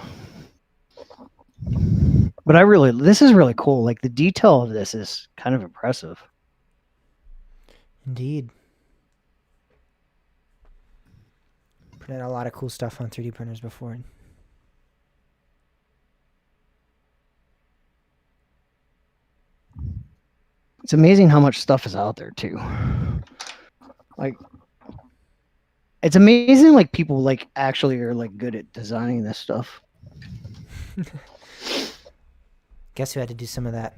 But this is really cool. Like the detail of this is kind of impressive. Indeed. Printed out a lot of cool stuff on 3D printers before. It's amazing how much stuff is out there too. Like, it's amazing like people like actually are like good at designing this stuff. Guess who had to do some of that?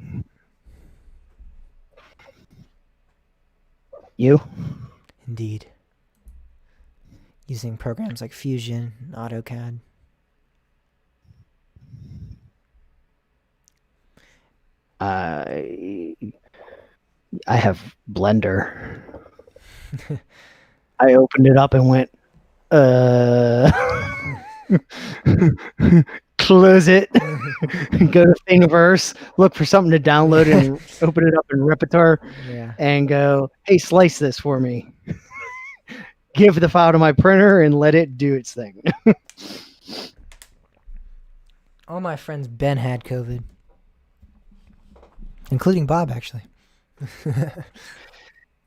You? Indeed. Using programs like Fusion, AutoCAD. I have Blender. I opened it up and went, close it, go to Thingiverse, look for something to download and open it up in Repertoire Yeah. and go, hey, slice this for me. Give the file to my printer and let it do its thing. All my friends Ben had COVID. Including Bob, actually.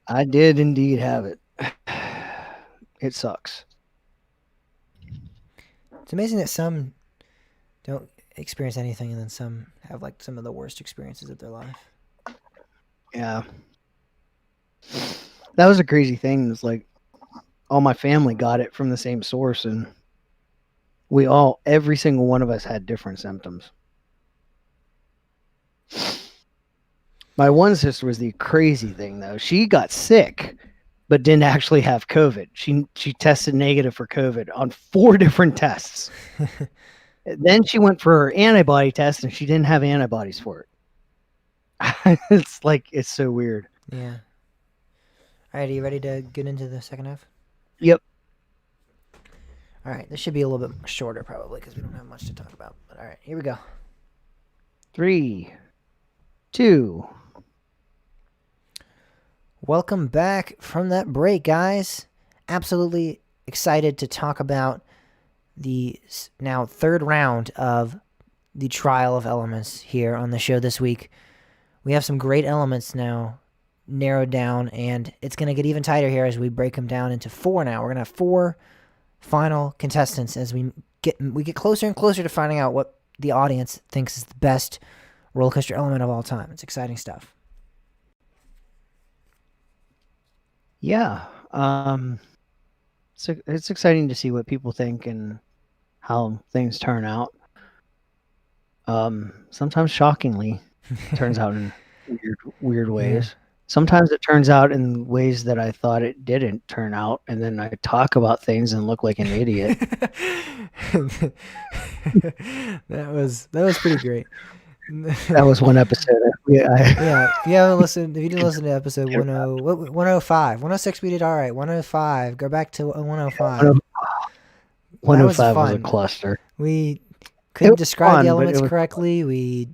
I did indeed have it. It sucks. It's amazing that some don't experience anything and then some have like some of the worst experiences of their life. Yeah. That was a crazy thing. It's like all my family got it from the same source, and every single one of us had different symptoms. My one sister was the crazy thing, though. She got sick, but didn't actually have COVID. She tested negative for COVID on 4 different tests. Then she went for her antibody test, and she didn't have antibodies for it. It's so weird. Yeah. All right, are you ready to get into the second half? Yep. All right, this should be a little bit shorter probably because we don't have much to talk about. But all right, here we go. 3, 2. Welcome back from that break, guys. Absolutely excited to talk about the now third round of the Trial of Elements here on the show this week. We have some great elements now narrowed down, and it's going to get even tighter here as we break them down into 4 now. We're going to have 4 final contestants as we get closer and closer to finding out what the audience thinks is the best roller coaster element of all time. It's exciting stuff. Yeah. So it's exciting to see what people think and how things turn out. Sometimes shockingly, turns out in weird ways. Yeah. Sometimes it turns out in ways that I thought it didn't turn out, and then I talk about things and look like an idiot. that was pretty great. That was one episode. Yeah, if you didn't listen to episode 105, 106 we did all right. 105, go back to 105. 105 was a fun. cluster. We couldn't describe fun, the but it elements was- correctly. We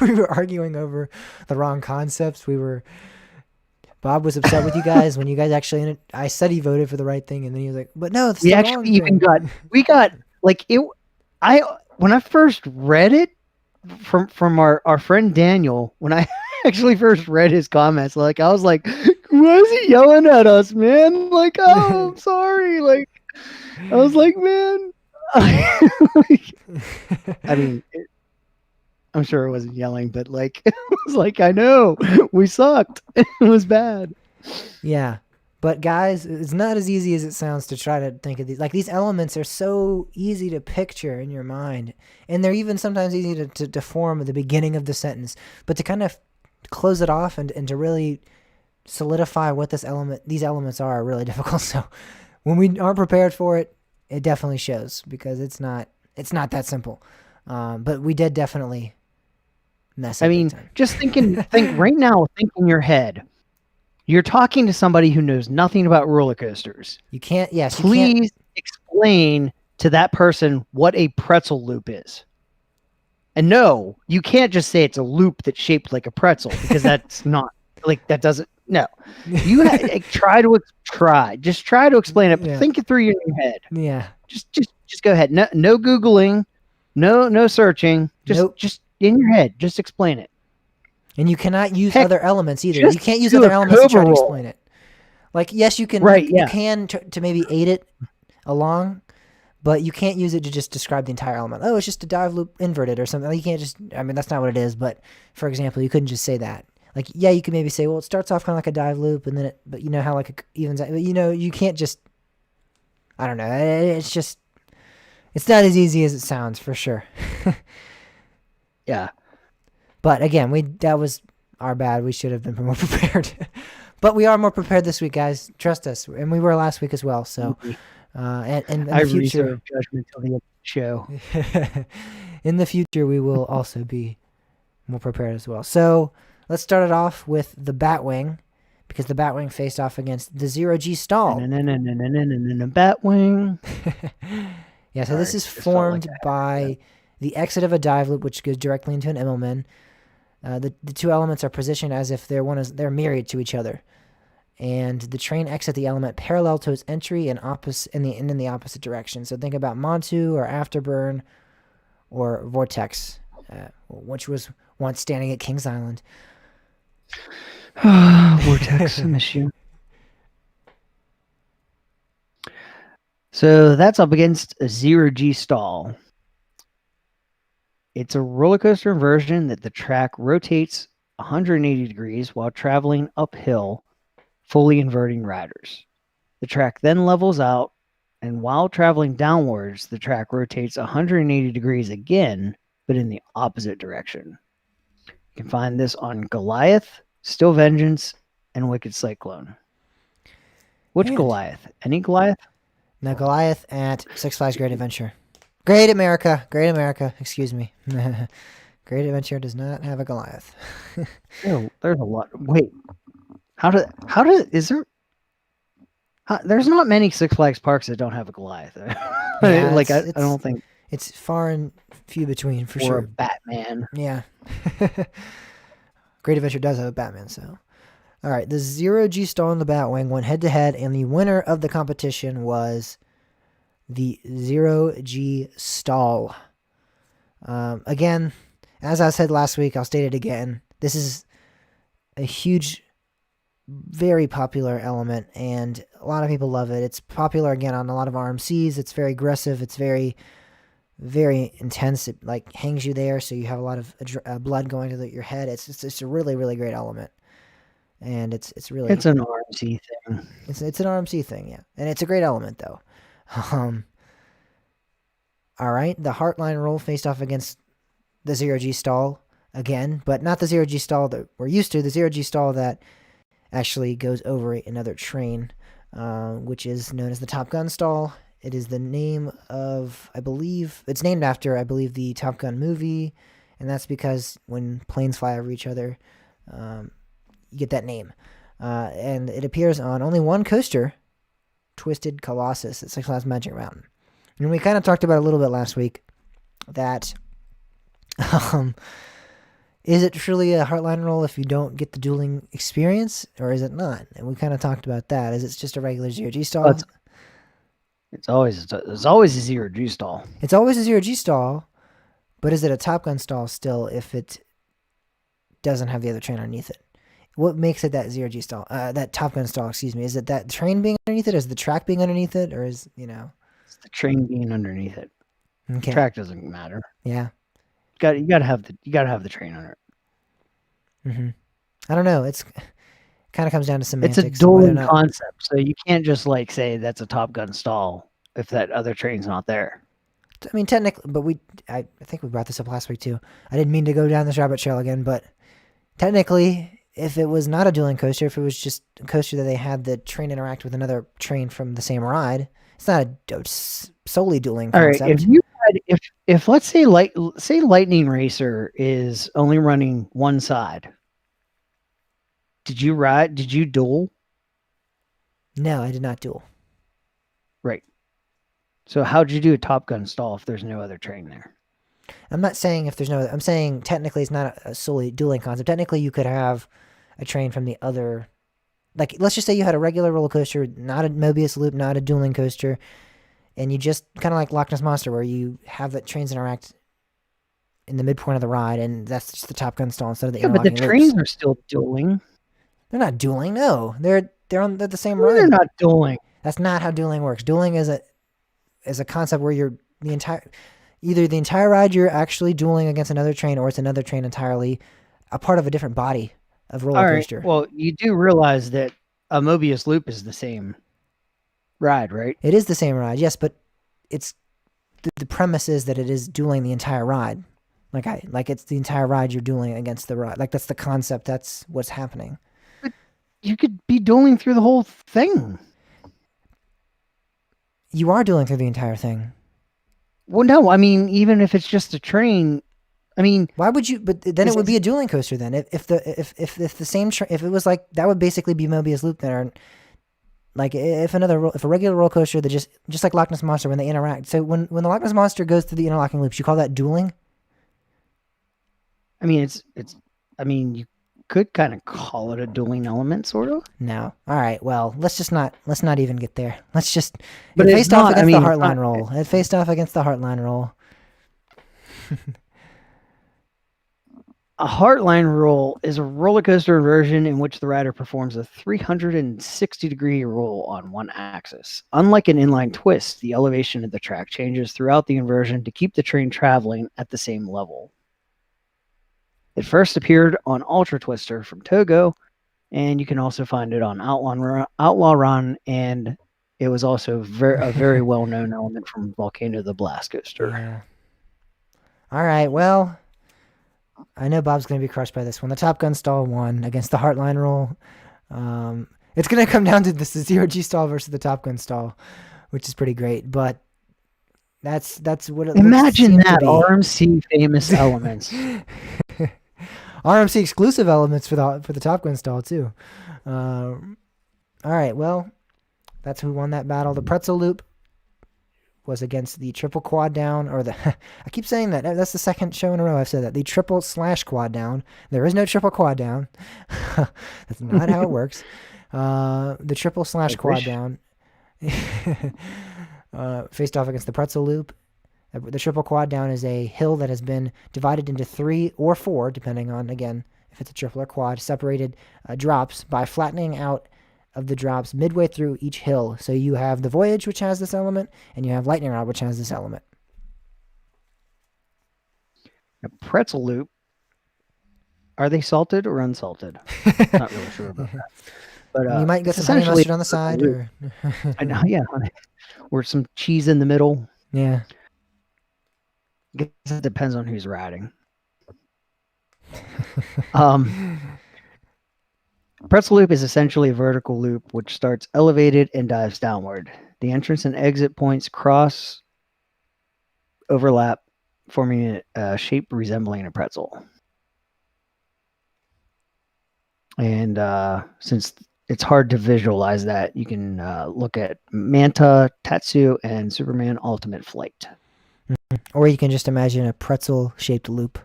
we were arguing over the wrong concepts. Bob was upset with you guys when you guys actually. I said he voted for the right thing, and then he was like, "But no, it's We the actually wrong even thing." got like it. When I first read it from our friend Daniel, when I actually first read his comments, like I was like, why is he yelling at us, man? Like, oh, I'm sorry. Like, I was like, man. I mean, I'm sure it wasn't yelling, but like, it was like, I know we sucked. It was bad. Yeah. But guys, it's not as easy as it sounds to try to think of these. Like these elements are so easy to picture in your mind. And they're even sometimes easy to form at the beginning of the sentence. But to kind of close it off and to really solidify what these elements are really difficult. So when we aren't prepared for it, it definitely shows because it's not that simple. But we did definitely mess up. I mean, just think right now, think in your head. You're talking to somebody who knows nothing about roller coasters. You can't, Please explain to that person what a pretzel loop is. And no, you can't just say it's a loop that's shaped like a pretzel because that's not, like, that doesn't, no. You try to explain it, but think it through in your head. Yeah. Just go ahead. No Googling, no searching. Just in your head, just explain it. And you cannot use other elements either. You can't use do other a elements to try to Cobra explain it. Like, yes, you can. Right, You yeah. can to maybe aid it along, but you can't use it to just describe the entire element. Oh, it's just a dive loop inverted or something. You can't just. I mean, that's not what it is. But for example, you couldn't just say that. Like, yeah, you could maybe say, well, it starts off kind of like a dive loop, and then but you know how like it evens out. But you can't just. I don't know. It's just. It's not as easy as it sounds, for sure. Yeah. But again, that was our bad. We should have been more prepared. But we are more prepared this week, guys. Trust us. And we were last week as well. So, and in the I future, reserve judgment till the end of the show. in the future, we will also be more prepared as well. So let's start it off with the Batwing, because the Batwing faced off against the Zero G Stall. Batwing. Yeah, so this is formed by the exit of a dive loop, which goes directly into an Immelman. The two elements are positioned as if they're married to each other, and the train exits the element parallel to its entry and in the opposite direction. So think about Montu or Afterburn or Vortex, which was once standing at Kings Island. Vortex, I miss you. So that's up against a Zero G Stall. It's a roller coaster inversion that the track rotates 180 degrees while traveling uphill, fully inverting riders. The track then levels out, and while traveling downwards, the track rotates 180 degrees again, but in the opposite direction. You can find this on Goliath, Still Vengeance, and Wicked Cyclone. Which Goliath? Any Goliath? No, Goliath at Six Flags Great Adventure. Great America, excuse me. Great Adventure does not have a Goliath. There's a lot. Wait, there's not many Six Flags parks that don't have a Goliath. Yeah, I don't think it's far and few between for or sure. a Batman. Yeah. Great Adventure does have a Batman, so. All right, the Zero G Stall and the Batwing went head to head, and the winner of the competition was the Zero G Stall. Again, as I said last week, I'll state it again. This is a huge, very popular element, and a lot of people love it. It's popular again on a lot of RMCs. It's very aggressive. It's very very intense. It like hangs you there, so you have a lot of blood going to your head. It's a really really great element, and it's really It's an RMC thing. it's an RMC thing, yeah, and it's a great element though. Um, all right, the Heartline roll faced off against the zero G stall again, but not the zero G stall that we're used to. The zero G stall that actually goes over another train, which is known as the Top Gun stall. It is the name of, I believe, it's named after, I believe, the Top Gun movie, and that's because when planes fly over each other, you get that name. And it appears on only one coaster, Twisted Colossus at Six Flags Magic Mountain. And we kind of talked about it a little bit last week that is it truly a Heartline roll if you don't get the dueling experience, or is it not? And we kind of talked about that. Is it just a regular zero G stall? It's always a zero G stall. It's always a zero G stall, but is it a Top Gun stall still if it doesn't have the other train underneath it? What makes it that zero G stall? That Top Gun stall, excuse me. Is it that train being underneath it? Is the track being underneath it? Or is, It's the train being underneath it. Okay. Track doesn't matter. Yeah. You gotta have the train under it. I don't know. It's kind of comes down to semantics. It's a dueling concept, so you can't just like say that's a Top Gun stall if that other train's not there. I mean, technically, but I think we brought this up last week too. I didn't mean to go down this rabbit trail again, but technically, if it was not a dueling coaster, if it was just a coaster that they had the train interact with another train from the same ride, it's not a solely dueling concept. All right, if let's say Lightning Racer is only running one side, did you duel? No, I did not duel. Right. So how'd you do a Top Gun stall if there's no other train there? I'm not saying if there's no. I'm saying technically it's not a solely dueling concept. Technically, you could have a train from the other. Like, let's just say you had a regular roller coaster, not a Mobius loop, not a dueling coaster, and you just kind of like Loch Ness Monster, where you have the trains interact in the midpoint of the ride, and that's just the Top Gun stall instead of the but the interlocking trains loops. are still dueling. They're not dueling. No, they're the same No, ride. they're not dueling. That's not how dueling works. Dueling is a concept where you're either the entire ride you're actually dueling against another train, or it's another train entirely, a part of a different body of roller coaster. Right. Well, you do realize that a Mobius loop is the same ride, right? It is the same ride, yes, but it's the premise is that it is dueling the entire ride. Like it's the entire ride you're dueling against the ride. Like that's the concept. That's what's happening. But you could be dueling through the whole thing. You are dueling through the entire thing. Well, no, I mean, even if it's just a train, I mean, why would you? But then it would be a dueling coaster. Then if the same if it was like that would basically be Mobius loop there. Like if a regular roller coaster that just like Loch Ness Monster when they interact. So when the Loch Ness Monster goes through the interlocking loops, you call that dueling? I mean, I mean, you could kind of call it a dueling element, sort of. No. All right. Well, let's not even get there. Let's just. But it faced off against the Heartline not, roll. It faced off against the Heartline roll. A Heartline roll is a roller coaster inversion in which the rider performs a 360-degree roll on one axis. Unlike an inline twist, the elevation of the track changes throughout the inversion to keep the train traveling at the same level. It first appeared on Ultra Twister from Togo, and you can also find it on Outlaw Run, and it was also a very well-known element from Volcano the Blast Coaster. Yeah. All right. Well, I know Bob's going to be crushed by this one. The Top Gun stall won against the Heartline roll. It's going to come down to this: the zero G stall versus the Top Gun stall, which is pretty great. But that's what it Imagine looks that to be. RMC famous elements. RMC exclusive elements for the Top Gun stall too. All right, well, that's who won that battle. The pretzel loop was against the triple quad down, or the I keep saying that. That's the second show in a row I've said that. The triple/quad down. There is no triple quad down. That's not how it works. The triple/quad down faced off against the pretzel loop. The triple quad down is a hill that has been divided into 3 or 4, depending on, again, if it's a triple or quad, separated drops by flattening out of the drops midway through each hill. So you have the Voyage, which has this element, and you have Lightning Rod, which has this element. A pretzel loop. Are they salted or unsalted? Not really sure about that. But You might get it's some honey essentially mustard on the a pretzel side, loop. or I know, yeah, or some cheese in the middle. yeah. I guess it depends on who's riding. Pretzel loop is essentially a vertical loop which starts elevated and dives downward. The entrance and exit points cross overlap, forming a shape resembling a pretzel. And since it's hard to visualize that, you can look at Manta, Tatsu, and Superman Ultimate Flight. Or you can just imagine a pretzel-shaped loop.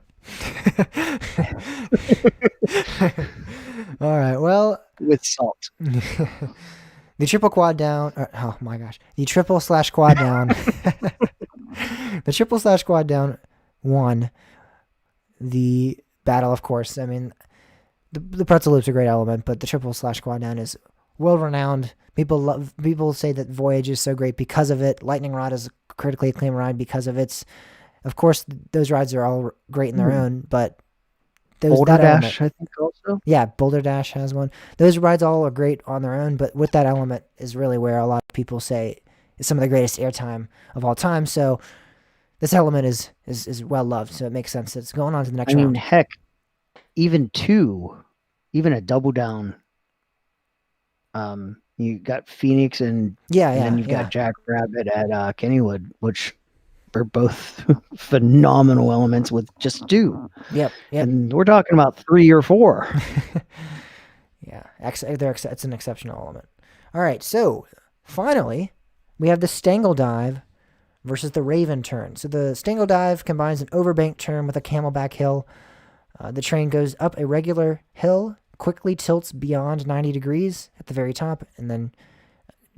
All right. Well, With salt. the triple quad down. Oh my gosh. The triple/quad down. The triple/quad down won the battle, of course. I mean, the pretzel loop's a great element, but the triple/quad down is well renowned. People say that Voyage is so great because of it. Lightning Rod is a critically acclaimed ride because of its. Of course, those rides are all great in their own, but Boulder that Dash, element, I think, also. yeah, Boulder Dash has one. Those rides all are great on their own, but with that element is really where a lot of people say is some of the greatest airtime of all time. So this element is well loved, so it makes sense that it's going on to the next I mean, round. heck, even a double down. You got Phoenix and then you've got Jackrabbit at Kennywood, which are both phenomenal elements with just 2. Yep. And we're talking about 3 or 4. Yeah, it's an exceptional element. All right, so finally, we have the Stangle Dive versus the Raven Turn. So the Stangle Dive combines an overbank turn with a camelback hill. The train goes up a regular hill, quickly tilts beyond 90 degrees at the very top, and then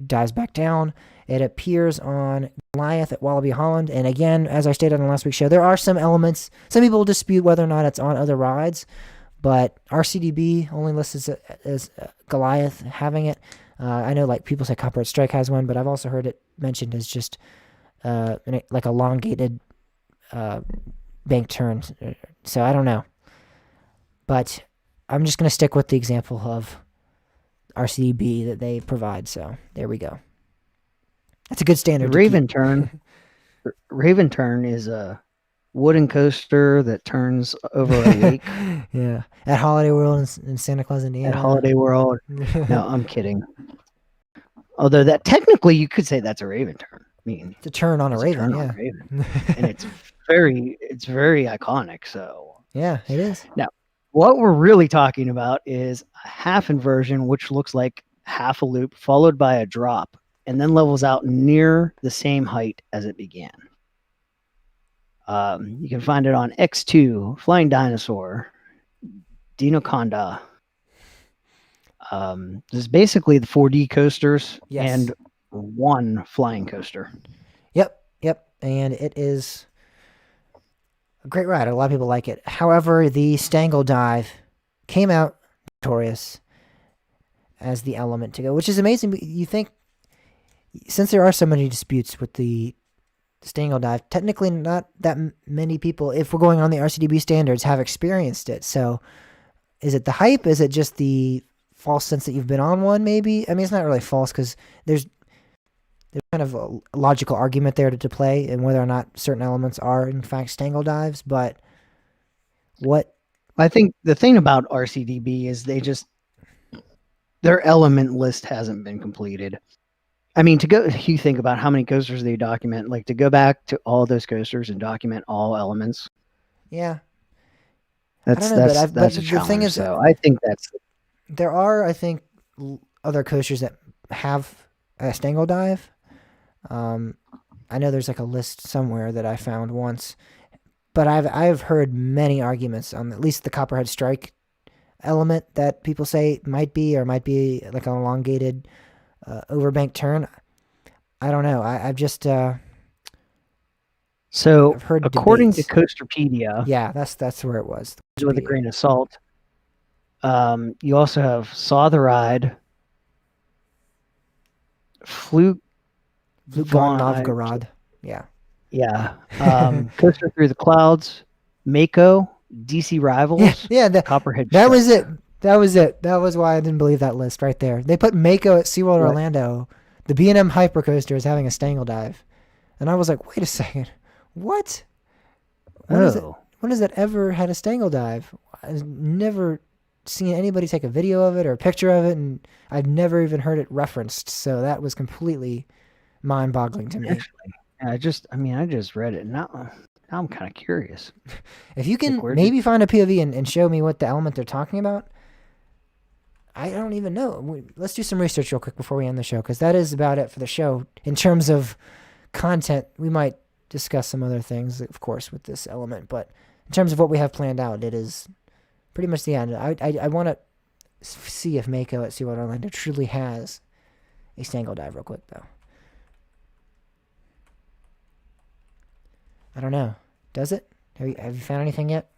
dives back down. It appears on Goliath at Wallaby Holland. And again, as I stated on last week's show, there are some elements. Some people dispute whether or not it's on other rides, but RCDB only lists it as Goliath having it. I know like people say Copperhead Strike has one, but I've also heard it mentioned as just like elongated bank turn. So I don't know. But I'm just going to stick with the example of RCDB that they provide. So there we go. That's a good standard. Raven Turn is a wooden coaster that turns over a lake. Yeah, at Holiday World in Santa Claus, Indiana. At Holiday World. No, I'm kidding. Although that technically you could say that's a Raven Turn. I mean, it's a turn on a Raven, yeah. And it's very iconic. So yeah, it is. Now, what we're really talking about is a half inversion, which looks like half a loop followed by a drop, and then levels out near the same height as it began. You can find it on X2, Flying Dinosaur, Dinoconda. This is basically the 4D coasters and one flying coaster. Yep. And it is a great ride. A lot of people like it. However, the Stangle Dive came out victorious as the element to go, which is amazing. You think, since there are so many disputes with the Stangle Dive, technically not that many people, if we're going on the RCDB standards, have experienced it. So is it the hype? Is it just the false sense that you've been on one, maybe? I mean, it's not really false because there's kind of a logical argument there to play and whether or not certain elements are, in fact, Stangle Dives. But what I think the thing about RCDB is their element list hasn't been completed. I mean, you think about how many coasters they document, like to go back to all those coasters and document all elements. Yeah. That's a challenge. The thing is, so I think there are, I think, other coasters that have a Stangle Dive. I know there's like a list somewhere that I found once, but I've heard many arguments on at least the Copperhead Strike element that people say might be like an elongated overbank turn. I don't know. I've just so I've heard according debates. to Coasterpedia, yeah, that's where it was. With a grain of salt. You also have Saw the Ride, Fluke von Novgorod. Yeah. Yeah. Coaster Through the Clouds, Mako, DC Rivals, Yeah, Copperhead. that was Strike. it. That was it. That was why I didn't believe that list right there. They put Mako at SeaWorld What? Orlando. The B&M Hypercoaster is having a Stangle dive. And I was like, wait a second. What? When is it? Oh, When has that ever had a Stangle dive? I've never seen anybody take a video of it or a picture of it, and I've never even heard it referenced. So that was completely mind-boggling to me. actually, I just read it. Now I'm kind of curious. If you can where maybe find a POV and show me what the element they're talking about, I don't even know. Let's do some research real quick before we end the show, because that is about it for the show. In terms of content, we might discuss some other things, of course, with this element. But in terms of what we have planned out, it is pretty much the end. I want to see if Mako at SeaWorld Orlando truly has a Stangle dive real quick, though. I don't know. Does it? Have you found anything yet?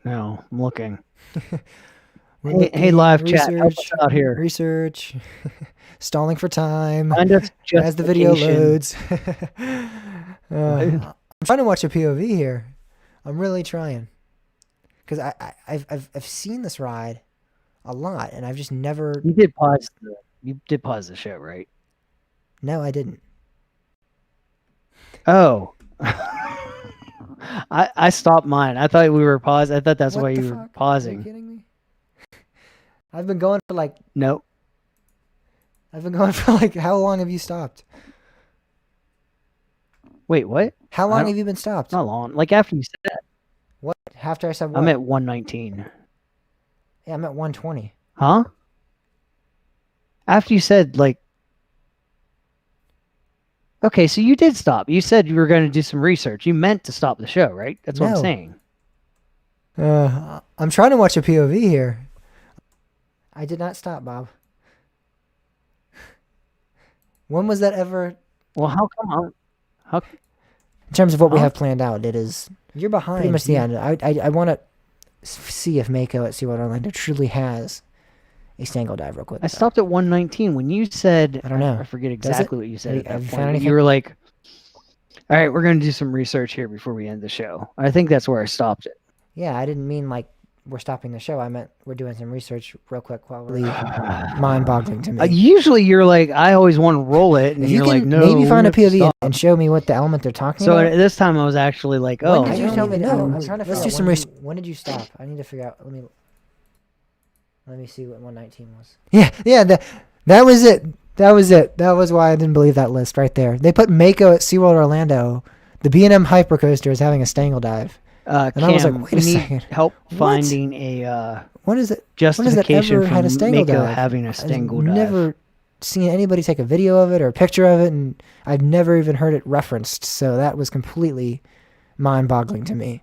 No, I'm looking. We're Hey, looking, live chat, help us research, out here. research, stalling for time Find us as the video justification. loads. I'm trying to watch a POV here. I'm really trying, because I've seen this ride a lot, and I've just never. You did pause the show, right? No, I didn't. Oh. I stopped mine. I thought we were paused. I thought that's What why the you fuck? were Are you pausing. kidding me? I've been going for like. Nope. I've been going for like. How long have you stopped? Wait, what? How I long don't- have you been stopped? Not long. Like after you said that, What? After I said what? I'm at 119. Yeah, I'm at 120. Huh? After you said like. Okay, so you did stop. You said you were going to do some research. You meant to stop the show, right? That's what I'm No. saying. I'm trying to watch a POV here. I did not stop, Bob. When was that ever? Well, how come? In terms of what we Huh? have planned out, it is. You're behind. Pretty much the end. I want to see if Mako at SeaWorld Orlando truly has a Stangle dive real quick. I stopped at 119 when you said. I don't know. I forget Does it? exactly what you said at Have that you point. found but anything? You were like, "All right, we're going to do some research here before we end the show." I think that's where I stopped it. Yeah, I didn't mean like we're stopping the show. I meant we're doing some research real quick while we're mind-boggling to me. Usually, you're like, "I always want to roll it," and If you you're can like, "No." maybe we find a have to POV stop." and show me what the element they're talking So about. this time I was actually like, When "Oh, did you I tell don't me? even No, know." I'm trying to Let's figure do out some when, when did you stop? I need to figure out. Let me see what 119 was. Yeah. That was it. That was it. That was why I didn't believe that list right there. They put Mako at SeaWorld Orlando. The B&M Hypercoaster is having a Stangle dive. And I was like, wait a we need second. help What? finding a When is it? justification ever for had a Stangle Mako dive? having a I've Stangle dive. never seen anybody take a video of it or a picture of it, and I've never even heard it referenced. So that was completely mind-boggling to me.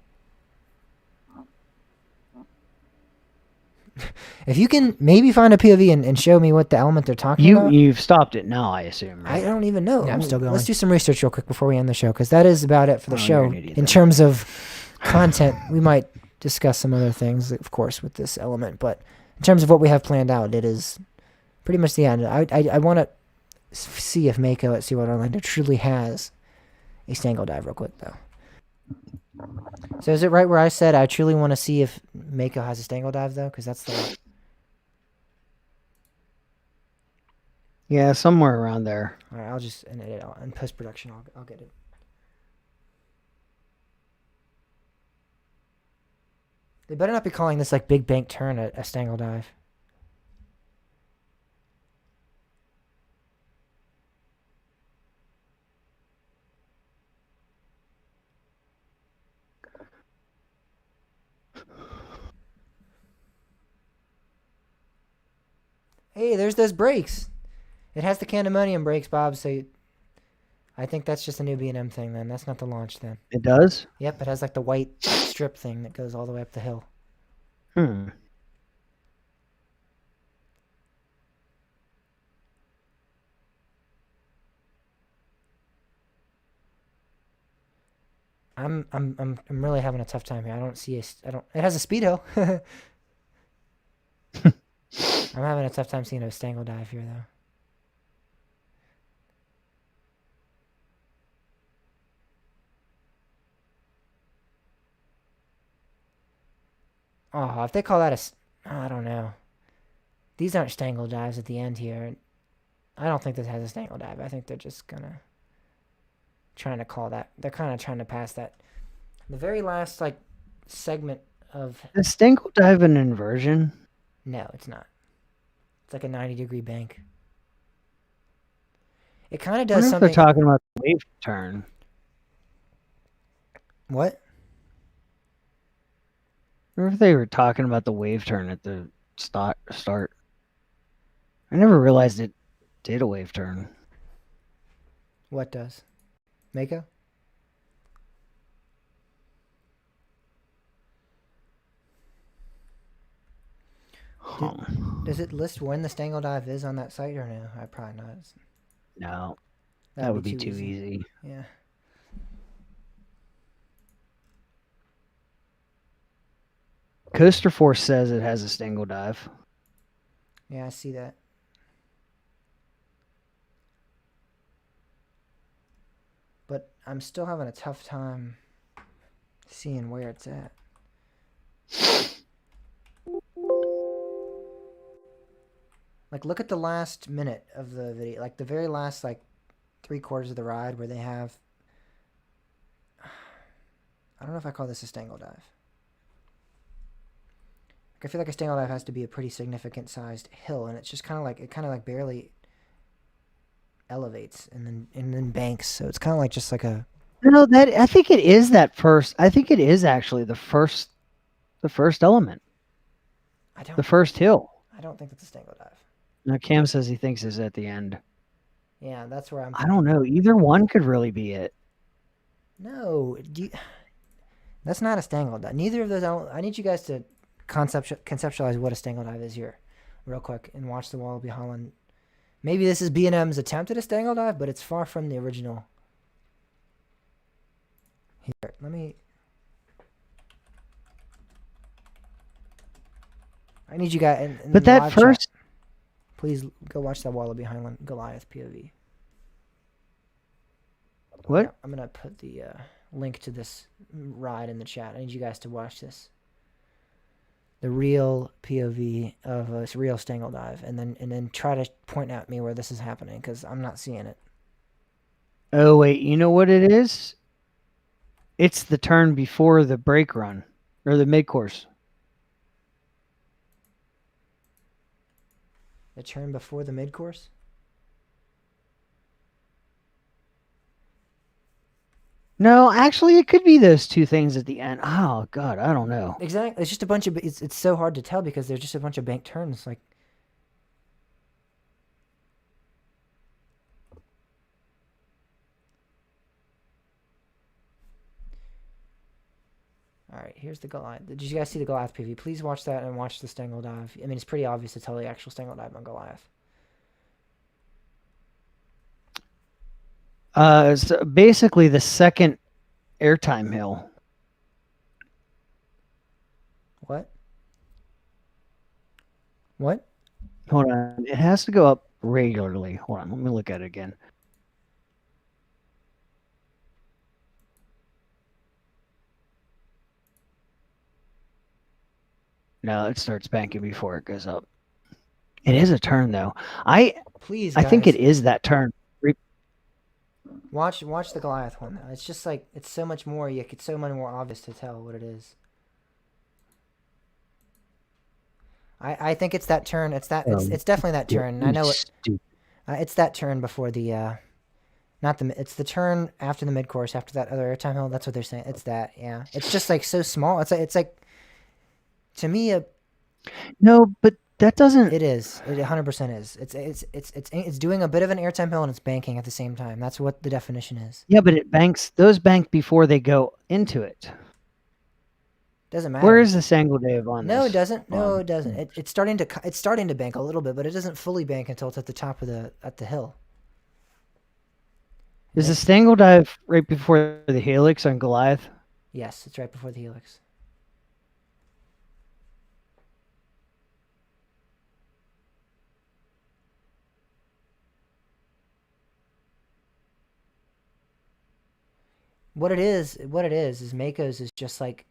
If you can maybe find a POV and show me what the element they're talking about. You've stopped it now, I assume, I right? don't even know. Yeah, I'm still going. Let's do some research real quick before we end the show, because that is about it for the Oh, show. you're an idiot In then. terms of content, we might discuss some other things, of course, with this element. But in terms of what we have planned out, it is pretty much the end. I want to see if Mako at SeaWorld Orlando truly has a Stangle dive real quick, though. So is it right where I said I truly want to see if Mako has a Stangle dive, though? Because that's the one. Yeah, somewhere around there. All right, I'll just in edit in post production. I'll get it. They better not be calling this like Big Bank Turn a Stangle dive. Hey, there's those brakes. It has the Candemonium brakes, Bob. So I think that's just a new B&M thing. Then that's not the launch. Then. It does? Yep, it has like the white strip thing that goes all the way up the hill. Hmm. I'm really having a tough time here. I don't see I don't. It has a speedo. I'm having a tough time seeing a Stangle dive here, though. Oh, if they call that I don't know. These aren't stangle dives at the end here. I don't think this has a stangle dive. I think they're just gonna trying to call that. They're kind of trying to pass that. The very last like segment of The Stangle dive an inversion? no, it's not. It's like a 90-degree bank. It kind of I does wonder if they're something. talking about the wave turn. What? I wonder if they were talking about the wave turn at the start. I never realized it did a wave turn. What does? Mako? Huh. Does it list when the stangle dive is on that site or no? I probably not. No, that That'd would be too easy. Yeah. Coaster Force says it has a Stangle dive. Yeah, I see that. But I'm still having a tough time seeing where it's at. Like, look at the last minute of the video. Like, the very last, like, 3/4 of the ride where they have. I don't know if I call this a stangle dive. Like, I feel like a stangle dive has to be a pretty significant sized hill, and it's just kind of like, it kind of like barely elevates and then banks. So it's kind of like just like a. No, that I think it is that first. I think it is actually the first element, I don't. the first hill. I don't think that's a stangle dive. Now Cam says he thinks is at the end. Yeah, that's where I'm. I don't know. Either one could really be it. No, that's not a stangle dive. Neither of those. I need you guys to conceptualize what a stangle dive is here, real quick, and watch the Wallaby Holland. Maybe this is B&M's attempt at a stangle dive, but it's far from the original. Here, let me. I need you guys. In But the that live first, chat, please go watch that Wallaby Highland Goliath POV. what? Yeah, I'm gonna put the link to this ride in the chat. I need you guys to watch this. The real POV of a real stangle dive, and then try to point at me where this is happening because I'm not seeing it. Oh wait, you know what it is? It's the turn before the brake run or the mid course. The turn before the mid course. No, actually, it could be those two things at the end. Oh God, I don't know. Exactly. It's just a bunch of. It's so hard to tell because there's just a bunch of bank turns. Like. All right, here's the Goliath. Did you guys see the Goliath PV? Please watch that and watch the stangle dive. I mean, it's pretty obvious to tell the actual stangle dive on Goliath. So basically the second airtime hill. What? What? Hold on, it has to go up regularly. Hold on, let me look at it again. No, it starts banking before it goes up. It is a turn though. Please, I guys, think it is that turn. watch the Goliath one. It's just like it's so much more. It's so much more obvious to tell what it is. I think it's that turn. It's definitely that turn. I know it. It's that turn before the not the. It's the turn after the mid course after that other airtime hill. That's what they're saying. It's that. Yeah. It's just like so small. It's like to me No, but that doesn't. it is. It 100% is. It's doing a bit of an airtime hill and it's banking at the same time. That's what the definition is. Yeah, but it banks. Those bank before they go into it. Doesn't matter. Where is the Stangle Dive on No, this? it doesn't. No, it doesn't. It's starting to bank a little bit, but it doesn't fully bank until it's at the top of the hill. Is the Stangle Dive right before the helix on Goliath? Yes, it's right before the helix. what it is Mako's is just like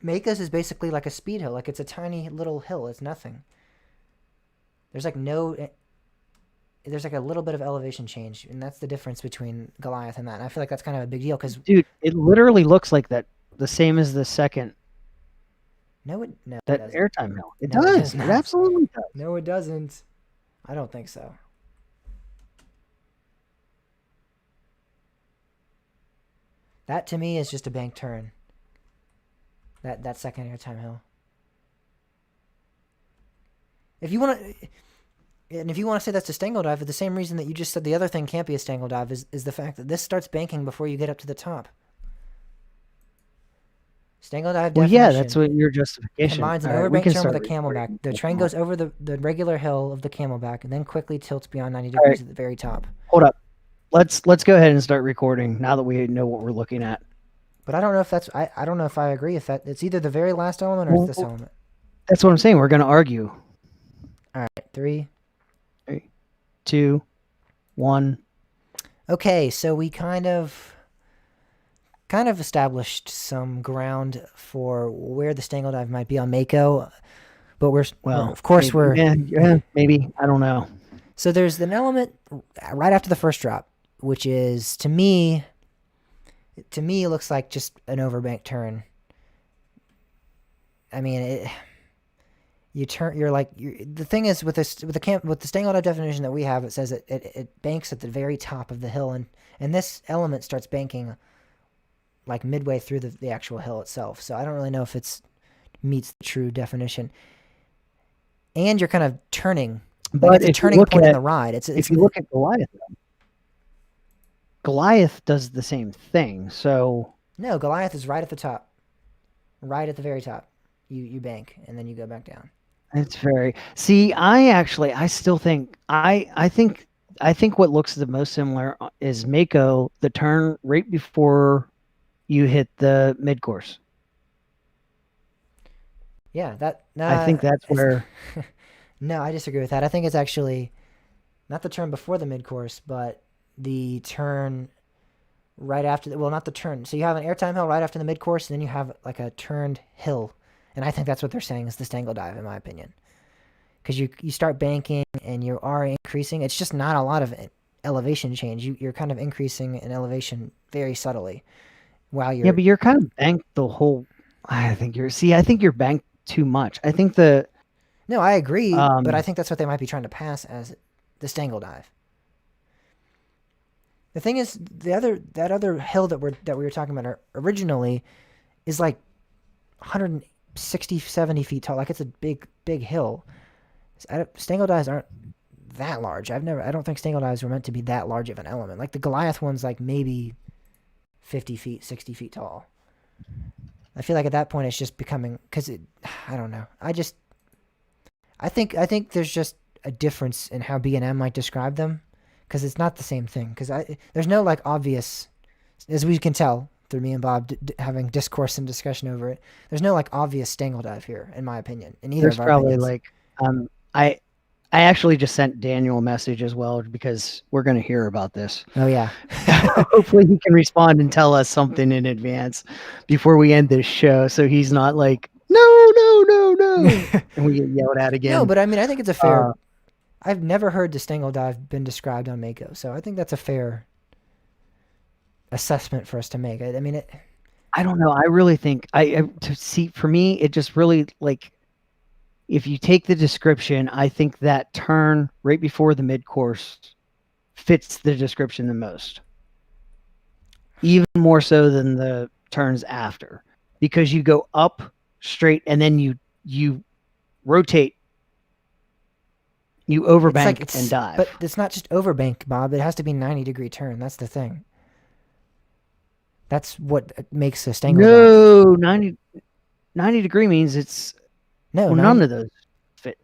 Mako's is basically like a speed hill. Like it's a tiny little hill. It's nothing. There's like no there's like a little bit of elevation change, and that's the difference between Goliath and that. And I feel like that's kind of a big deal because Dude, it literally looks like that the same as the second no it that doesn't. airtime hill. It No, it does. does It not. absolutely does. No, it doesn't. I don't think so. That to me is just a bank turn. That second airtime hill. If you want to, and if you want to say that's a stangle dive, for the same reason that you just said the other thing can't be a stangle dive is the fact that this starts banking before you get up to the top. Stangle dive Well, definition yeah, that's what your justification. combines an All right, we overbank can turn with start a camelback. recording. The train goes over the regular hill of the camelback and then quickly tilts beyond 90 All right, degrees at the very top. hold up. Let's go ahead and start recording now that we know what we're looking at. But I don't know if that's I don't know if I agree if that it's either the very last element or it's this element. That's what I'm saying. We're going to argue. All right, 3, 2, 1. Okay, so we kind of established some ground for where the stangle dive might be on Mako, but of course maybe, yeah, maybe, I don't know. So there's an element right after the first drop, which is to me it looks like just an overbank turn. I mean, the thing is with the stangle dive definition that we have, it says it banks at the very top of the hill, and this element starts banking like midway through the actual hill itself. So I don't really know if it's meets the true definition. And you're kind of turning, but it's a turning point in the ride. If you look at Goliath, Goliath does the same thing. So no, Goliath is right at the top, right at the very top. You bank and then you go back down. It's very. See, I still think I think what looks the most similar is Mako, the turn right before you hit the mid course. Yeah, I think that's where. No, I disagree with that. I think it's actually not the turn before the mid course, but the turn right after well, not the turn. So you have an airtime hill right after the mid course, and then you have like a turned hill, and I think that's what they're saying is the stangle dive, in my opinion, because you start banking and you are increasing. It's just not a lot of elevation change. You're kind of increasing in elevation very subtly while you're. Yeah, but you're kind of banked the whole. I think you're banked too much. I think No, I agree, but I think that's what they might be trying to pass as the stangle dive. The thing is, that other hill that we were talking about originally is like 160, 70 feet tall. Like it's a big hill. Stangle dives aren't that large. I don't think stangle dives were meant to be that large of an element. Like the Goliath one's like maybe 50 feet, 60 feet tall. I feel like at that point it's just becoming I don't know. I think there's just a difference in how B&M might describe them, because it's not the same thing. Because there's no like obvious, as we can tell through me and Bob having discourse and discussion over it. There's no like obvious stangle dive here, in my opinion. In either there's of our probably opinions. like I actually just sent Daniel a message as well because we're going to hear about this. Oh yeah. Hopefully he can respond and tell us something in advance before we end this show, so he's not like no, and we get yelled at again. No, but I mean I think it's a fair. I've never heard the stangle dive been described on Mako, so I think that's a fair assessment for us to make. I mean it. I don't know. I really think for me, it just really like. If you take the description, I think that turn right before the mid course fits the description the most. Even more so than the turns after. Because you go up straight and then you rotate, you overbank and dive. But it's not just overbank, Bob. It has to be 90-degree turn. That's the thing. That's what makes a stangle dive. 90 degree means it's No, none of those fit.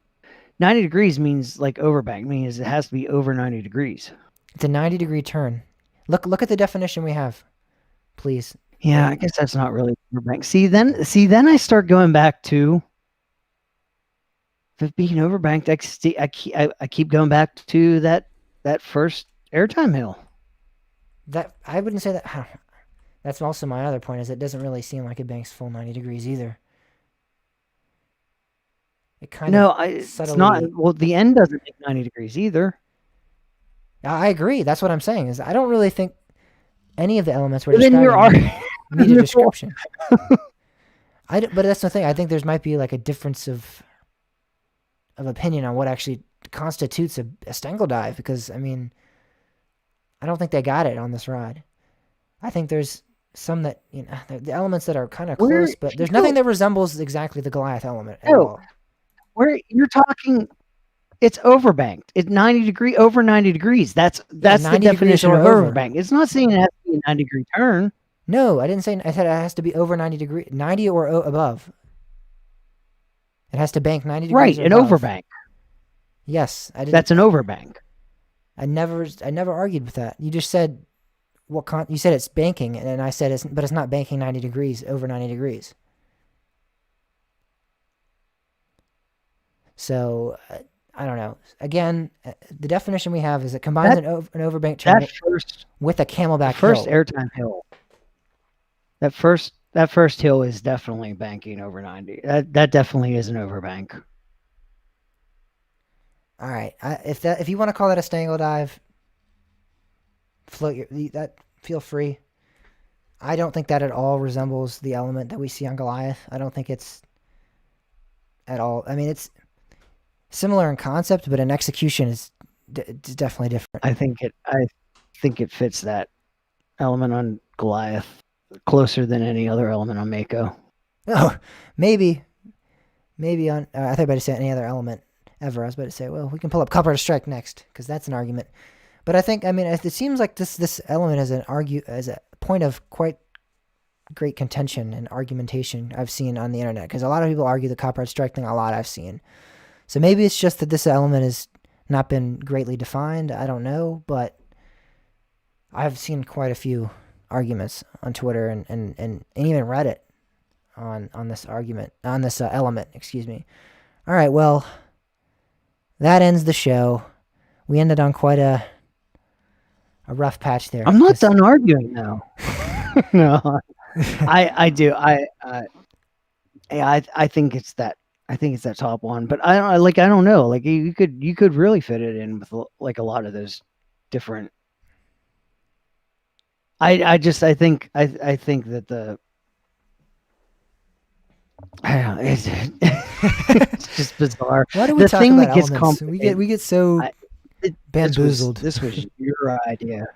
90 degrees means like overbank, means it has to be over 90 degrees. It's a 90-degree turn. Look at the definition we have, please. Yeah, I guess that's not really overbank. See, then I start going back to if being overbanked. I keep going back to that first airtime hill. That I wouldn't say that. That's also my other point, is it doesn't really seem like it banks full 90 degrees either. It kind No, of it's not. subtly. Well, the end doesn't make 90 degrees either. I agree. That's what I'm saying. Is I don't really think any of the elements we're But then you're describing need a arguing. description. But that's the thing. I think there's might be like a difference of opinion on what actually constitutes a Stengel dive, because I mean, I don't think they got it on this ride. I think there's some that, the elements that are kind of Where close, but there's no, nothing that resembles exactly the Goliath element at no, all. where you're talking, it's overbanked. It's over 90 degrees. That's the 90 degrees definition or of over. overbank. It's not saying it has to be a 90-degree turn. No, I didn't say. I said it has to be over 90 degrees, 90 or above. It has to bank 90 degrees. Right, an above. overbank. Yes, I didn't. That's an overbank. I never argued with that. You just said you said it's banking, and I said but it's not banking 90 degrees over 90 degrees. So I don't know. Again, the definition we have is it combines an overbank turn with a camelback first hill. airtime hill. That first hill is definitely banking over 90. That definitely is an overbank. All right. If you want to call that a Stengel dive, feel free. I don't think that at all resembles the element that we see on Goliath. I don't think it's at all. I mean, it's similar in concept, but in execution is definitely different. I think it fits that element on Goliath closer than any other element on Mako. Oh, maybe on. I thought you were about to say any other element ever. I was about to say, well, we can pull up Copper to Strike next, because that's an argument. But I think, I mean, it seems like this element is as a point of quite great contention and argumentation I've seen on the internet, because a lot of people argue the Copper Strike thing a lot I've seen. So maybe it's just that this element has not been greatly defined. I don't know, but I've seen quite a few arguments on Twitter and even Reddit on this argument, on this element, excuse me. All right, well, that ends the show. We ended on quite a rough patch there. I'm not done arguing now. No, I do. I think it's that. I think it's that top one, but I don't know. Like you could really fit it in with like a lot of those different. I think that the. I don't know. It's just bizarre. Why do we talk thing about that gets elements? We get so bamboozled. This was your idea.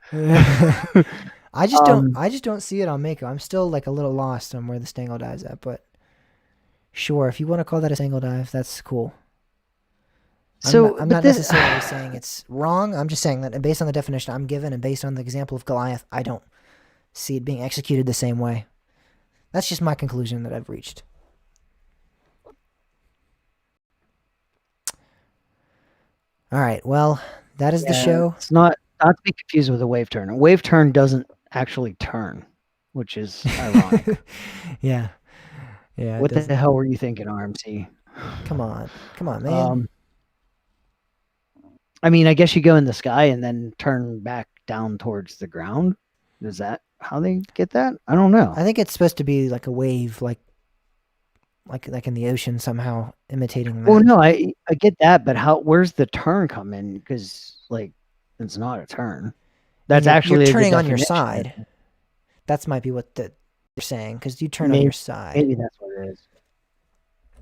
I just don't see it on Mako. I'm still like a little lost on where the Stengel dive's at, but sure, if you want to call that a Stengel dive, that's cool. I'm not necessarily saying it's wrong. I'm just saying that based on the definition I'm given and based on the example of Goliath, I don't see it being executed the same way. That's just my conclusion that I've reached. All right, well, that is the show. It's not to be confused with a wave turn. A wave turn doesn't actually turn, which is ironic. Yeah. What the hell were you thinking, RMC? Come on, man. I mean, I guess you go in the sky and then turn back down towards the ground. Is that how they get that? I don't know. I think it's supposed to be like a wave, like in the ocean, somehow imitating that. Well, no, I get that, but where's the turn come in? Because like it's not a turn. That's actually you're turning on your side. That might be what you're saying, because you turn on your side. Maybe that's what it is.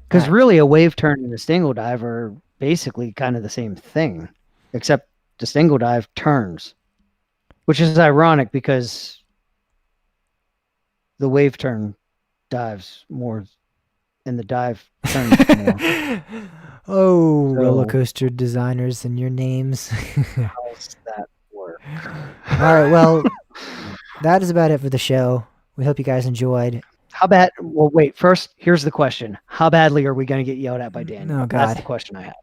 Because really, a wave turn and a Stengel dive are basically kind of the same thing, except the Stengel dive turns, which is ironic because the wave turn dives more and the dive turns more. Oh, so, roller coaster designers and your names. How does that work? All right, well, that is about it for the show. We hope you guys enjoyed. How bad? Well, wait. First, here's the question: how badly are we going to get yelled at by Dan? Oh, God. That's the question I have.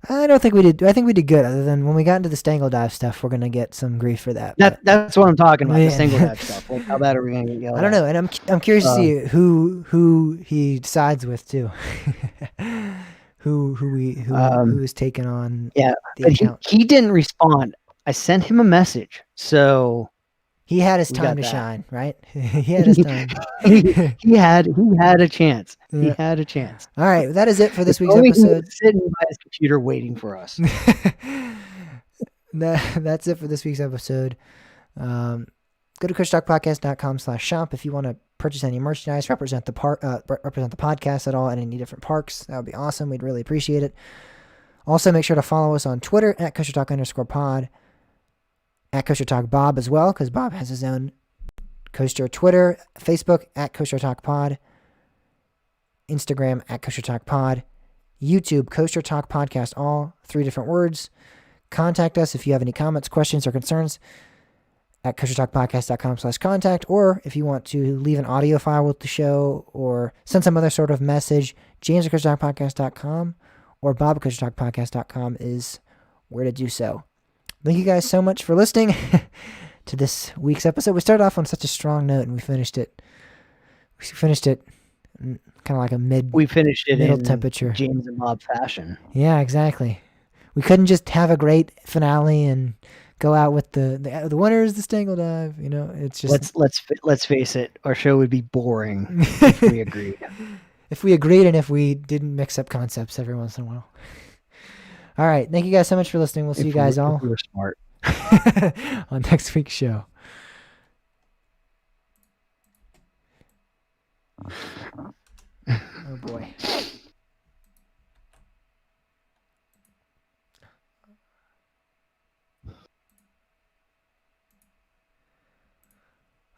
I don't think we did. I think we did good. Other than when we got into the Stengel dive stuff, we're gonna get some grief for that. That's what I'm talking about. The Stengel dive stuff. Like, how bad are we gonna get yelled at? I don't know, and I'm curious to see who he sides with too. who is taking on? Yeah, the account. He didn't respond. I sent him a message, so He had his We time got to that. shine, right? He had his time. he had a chance. He Yeah. had a chance. All right, that is it for this If week's only he episode. was sitting by his computer waiting for us. That's it for this week's episode. Go to cushtalkpodcast.com/shop if you want to purchase any merchandise, represent the podcast at all at any different parks. That would be awesome. We'd really appreciate it. Also, make sure to follow us on Twitter at @CoasterTalk_pod, at CoasterTalkBob as well, because Bob has his own Coaster Twitter, Facebook at CoasterTalkPod, Instagram at CoasterTalkPod, YouTube Coaster Talk Podcast, all 3 different words. Contact us if you have any comments, questions, or concerns at coastertalkpodcast.com/contact, or if you want to leave an audio file with the show or send some other sort of message, James at coastertalkpodcast.com or Bob at coastertalkpodcast.com is where to do so. Thank you guys so much for listening to this week's episode. We started off on such a strong note and we finished it kind of like a We finished it middle in temperature. James and Bob fashion. Yeah, exactly. We couldn't just have a great finale and go out with the winner is the Stangle Dive. You know, it's just let's face it, our show would be boring if we agreed. If we agreed and if we didn't mix up concepts every once in a while. All right, thank you guys so much for listening. We'll see you guys all If we were smart. on next week's show. Oh boy.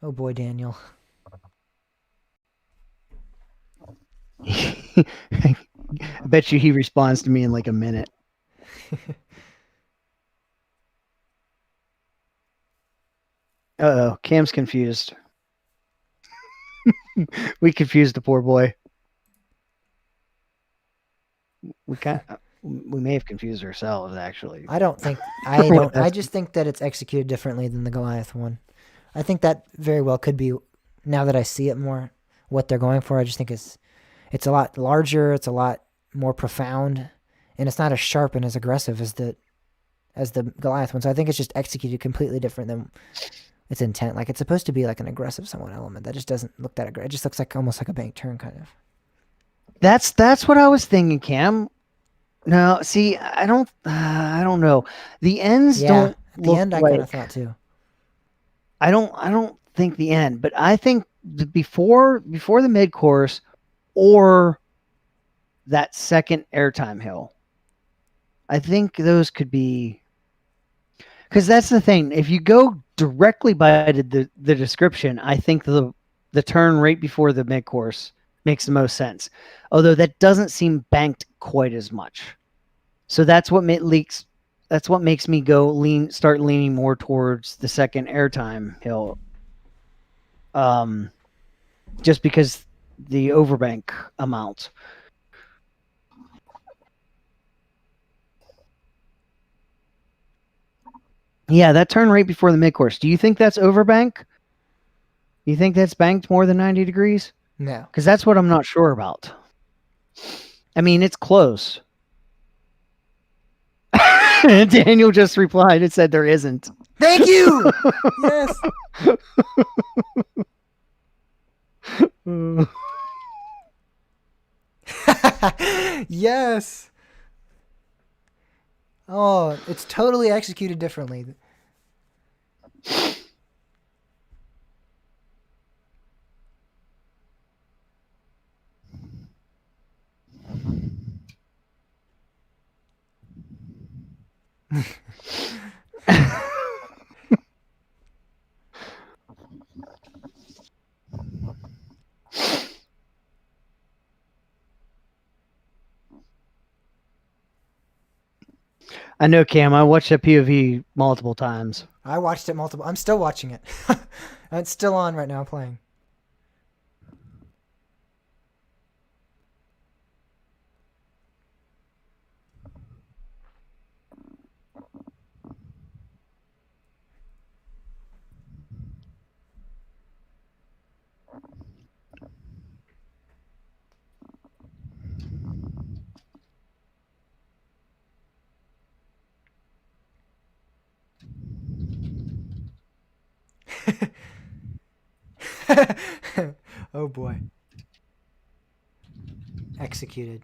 Oh boy, Daniel. I bet you he responds to me in like a minute. Uh-oh, Cam's confused. We confused the poor boy. We may have confused ourselves, actually. I just think that it's executed differently than the Goliath one. I think that very well could be, now that I see it more, what they're going for. I just think it's a lot larger, it's a lot more profound, and it's not as sharp and as aggressive as the Goliath one. So I think it's just executed completely different than its intent. Like, it's supposed to be like an aggressive somewhat element. That just doesn't look that aggressive. It just looks like almost like a bank turn kind of. That's what I was thinking, Cam. No, see, I don't know. The ends don't at the look end I like, kind of thought too. I don't think the end, but I think before the mid course or that second airtime hill, I think those could be, because that's the thing. If you go directly by the description, I think the turn right before the mid course makes the most sense. Although that doesn't seem banked quite as much. So that's what makes me start leaning more towards the second airtime hill. Just because the overbank amount. Yeah, that turn right before the mid course. Do you think that's overbank? You think that's banked more than 90 degrees? No. Because that's what I'm not sure about. I mean, it's close. Daniel just replied and said there isn't. Thank you. Yes. Yes. Oh, it's totally executed differently. I know, Cam. I watched that POV multiple times. I watched it multiple. I'm still watching it. It's still on right now playing. Oh boy. Executed.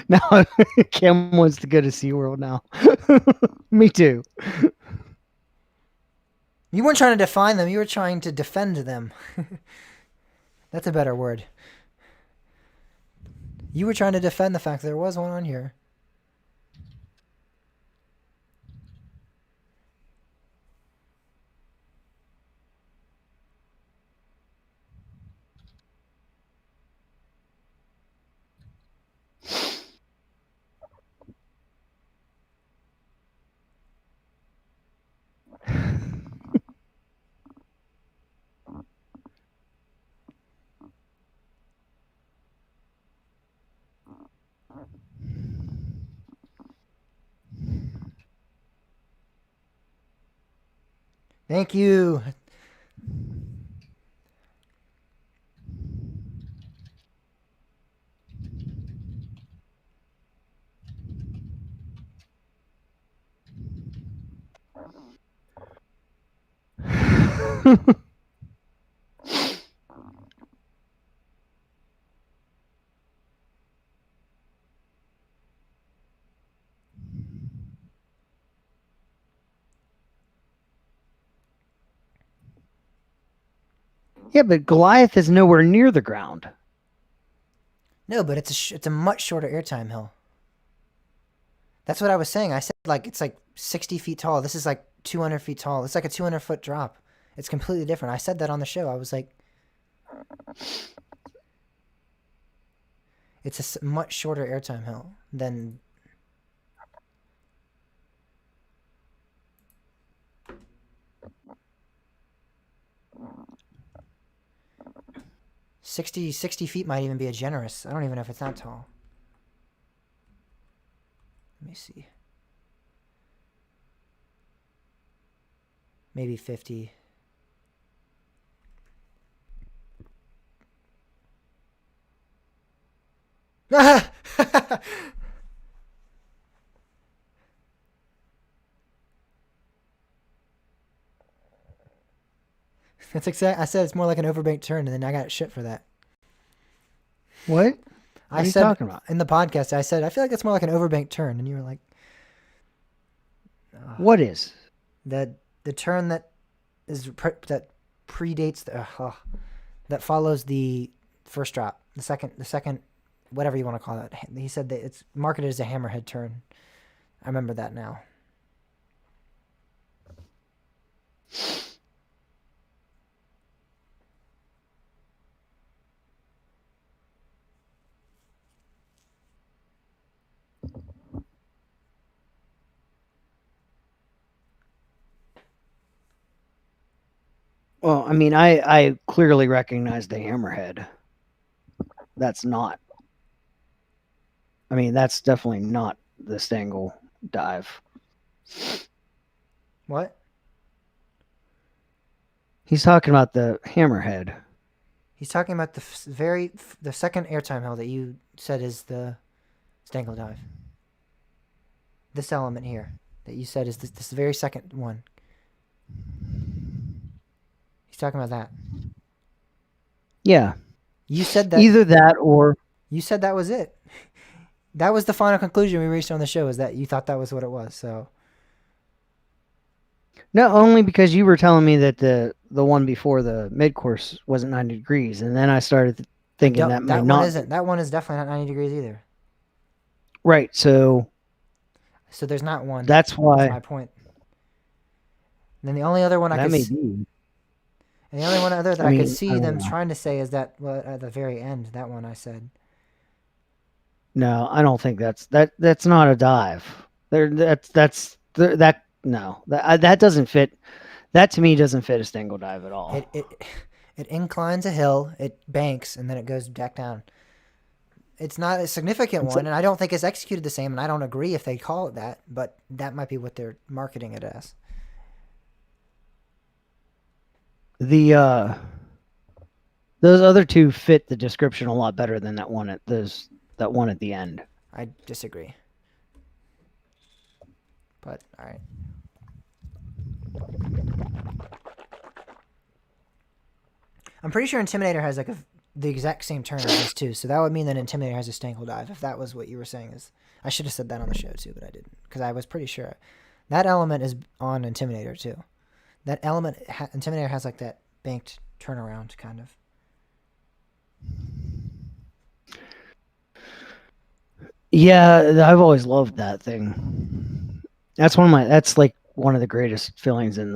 Now Cam wants to go to SeaWorld now. Me too. You weren't trying to define them, you were trying to defend them. That's a better word. You were trying to defend the fact there was one on here. Thank you. Yeah, but Goliath is nowhere near the ground. No, but it's a much shorter airtime hill. That's what I was saying. I said like it's like 60 feet tall. This is like 200 feet tall. It's like a 200-foot drop. It's completely different. I said that on the show. I was like, it's a much shorter airtime hill than. 60 feet might even be a generous. I don't even know if it's that tall. Let me see. Maybe 50. That's exact. I said it's more like an overbanked turn, and then I got shit for that. What? I What are you said talking about? in the podcast, I said I feel like it's more like an overbanked turn, and you were like, What is? the turn that that predates that follows the first drop, the second, whatever you want to call it. He said that it's marketed as a hammerhead turn. I remember that now. Well, I mean, I clearly recognize the hammerhead. That's not. I mean, that's definitely not the Stangle dive. What? He's talking about the hammerhead. He's talking about the second airtime hill that you said is the Stangle dive. This element here that you said is this very second one. He's talking about that. Yeah. You said that. Either that or You said that was it. That was the final conclusion we reached on the show. Is that you thought that was what it was? So no, only because you were telling me that the one before the mid course wasn't 90 degrees, and then I started thinking that might one not. isn't. That one is definitely not 90 degrees either. Right. So there's not one. that's why. That's my point. And then the only other one I That could may s- be. and the only one other that I I could mean, see I don't them know. trying to say is that at the very end, that one I said. No, I don't think that's not a dive. That doesn't fit. That to me doesn't fit a Stangle dive at all. It inclines a hill, it banks, and then it goes back down. It's not a significant It's one, and I don't think it's executed the same, and I don't agree if they call it that, but that might be what they're marketing it as. the those other two fit the description a lot better than that one at the end. I disagree. But all right. I'm pretty sure Intimidator has like the exact same turn as these two, so that would mean that Intimidator has a Stangle Dive. If that was what you were saying, is I should have said that on the show too, but I didn't because I was pretty sure that element is on Intimidator too. That element Intimidator has like that banked turnaround kind of. Yeah, I've always loved that thing. That's that's one of the greatest feelings on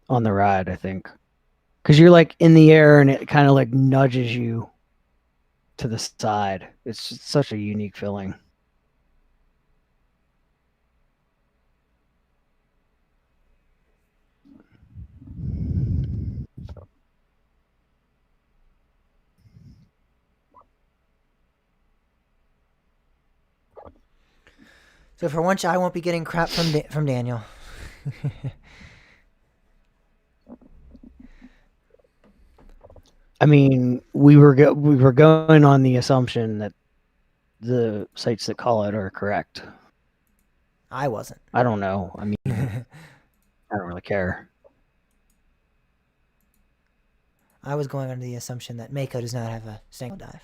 the ride, I think. Cuz you're like in the air and it kind of like nudges you to the side. It's just such a unique feeling. So for once, I won't be getting crap from Daniel. I mean, we were going on the assumption that the sites that call it are correct. I wasn't. I don't know. I mean, I don't really care. I was going under the assumption that Mako does not have a Stangle Dive.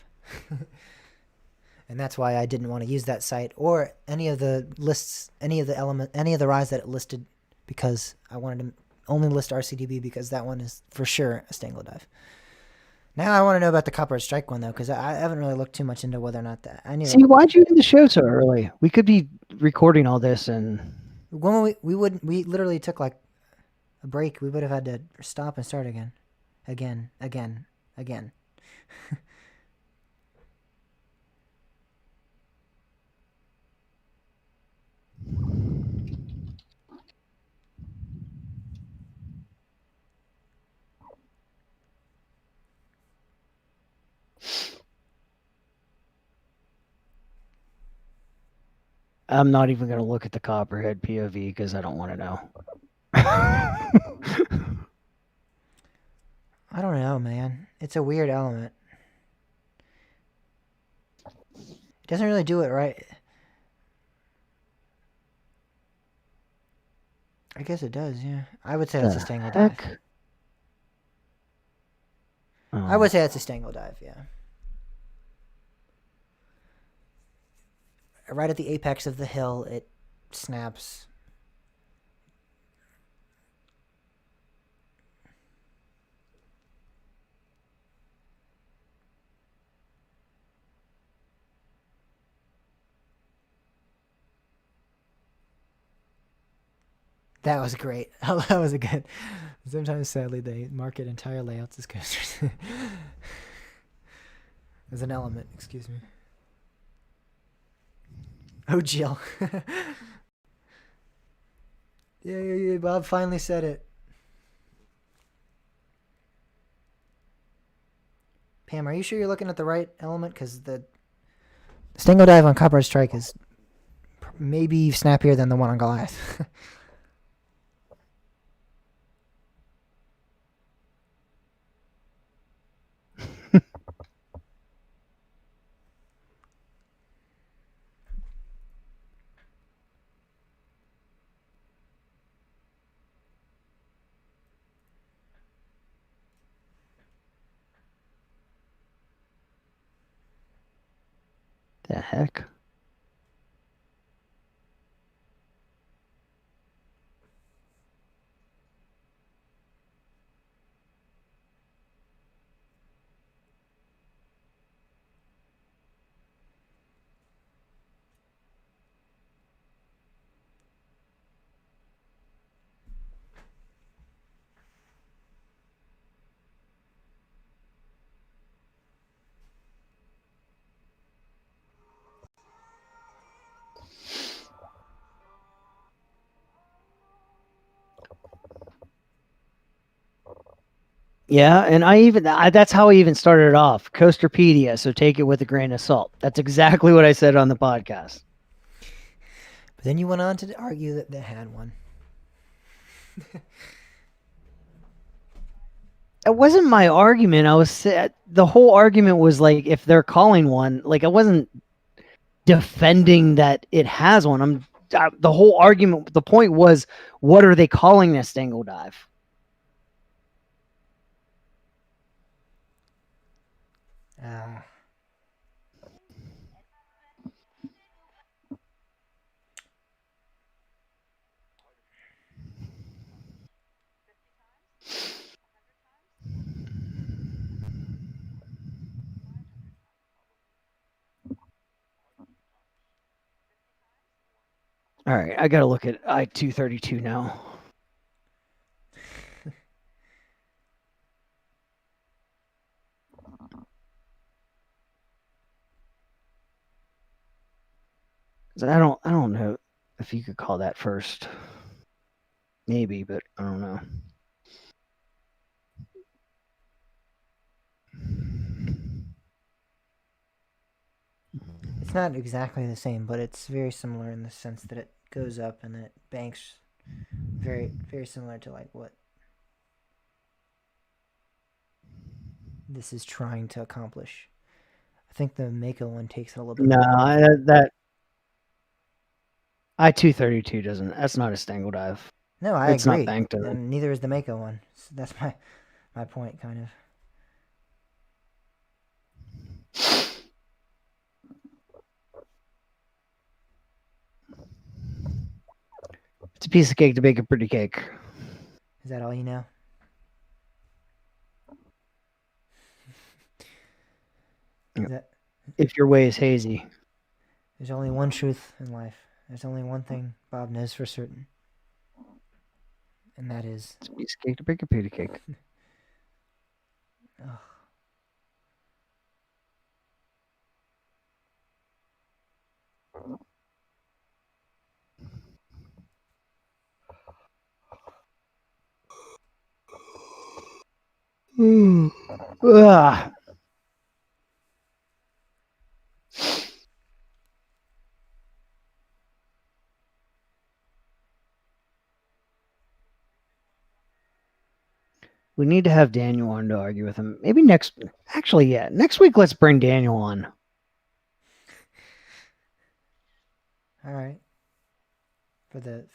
And that's why I didn't want to use that site or any of the lists, any of the rides that it listed, because I wanted to only list RCDB because that one is for sure a Stangle Dive. Now I want to know about the Copperhead Strike one though, because I haven't really looked too much into whether or not that. I knew. See, why'd you do the show so early? We could be recording all this and when we literally took like a break. We would have had to stop and start again. I'm not even going to look at the Copperhead POV because I don't want to know. I don't know, man. It's a weird element. It doesn't really do it right. I guess it does, yeah. I would say that's a Stangle Dive. I would say that's a Stangle Dive, yeah. Right at the apex of the hill, it snaps. That was great. That was a good. Sometimes, sadly, they market entire layouts as coasters. As an element, excuse me. Oh, Jill. Yeah, Bob finally said it. Pam, are you sure you're looking at the right element? Because the Stangle Dive on Copperhead Strike is maybe snappier than the one on Goliath. The heck? Yeah, and that's how I even started off. Coasterpedia, so take it with a grain of salt. That's exactly what I said on the podcast. But then you went on to argue that they had one. It wasn't my argument. The whole argument was like if they're calling one, like I wasn't defending that it has one. The whole argument, the point was, what are they calling this dangle dive? Uh, All right, I got to look at I-232 now. I don't know if you could call that first. Maybe, but I don't know. it's not exactly the same, but it's very similar in the sense that it goes up and it banks very, very similar to like what this is trying to accomplish. I think the Mako one takes it a little bit No, more. that I-232 doesn't. That's not a stangle dive. No, I It's not agree, banked in. and neither is the Mako one. So that's my point, kind of. It's a piece of cake to bake a pretty cake. Is that all you know? If your way is hazy. There's only one truth in life. There's only one thing Bob knows for certain. And that is... It's a piece of cake to bake a pretty cake. Ugh. Ugh. We need to have Daniel on to argue with him. Maybe next week let's bring Daniel on. All right. For the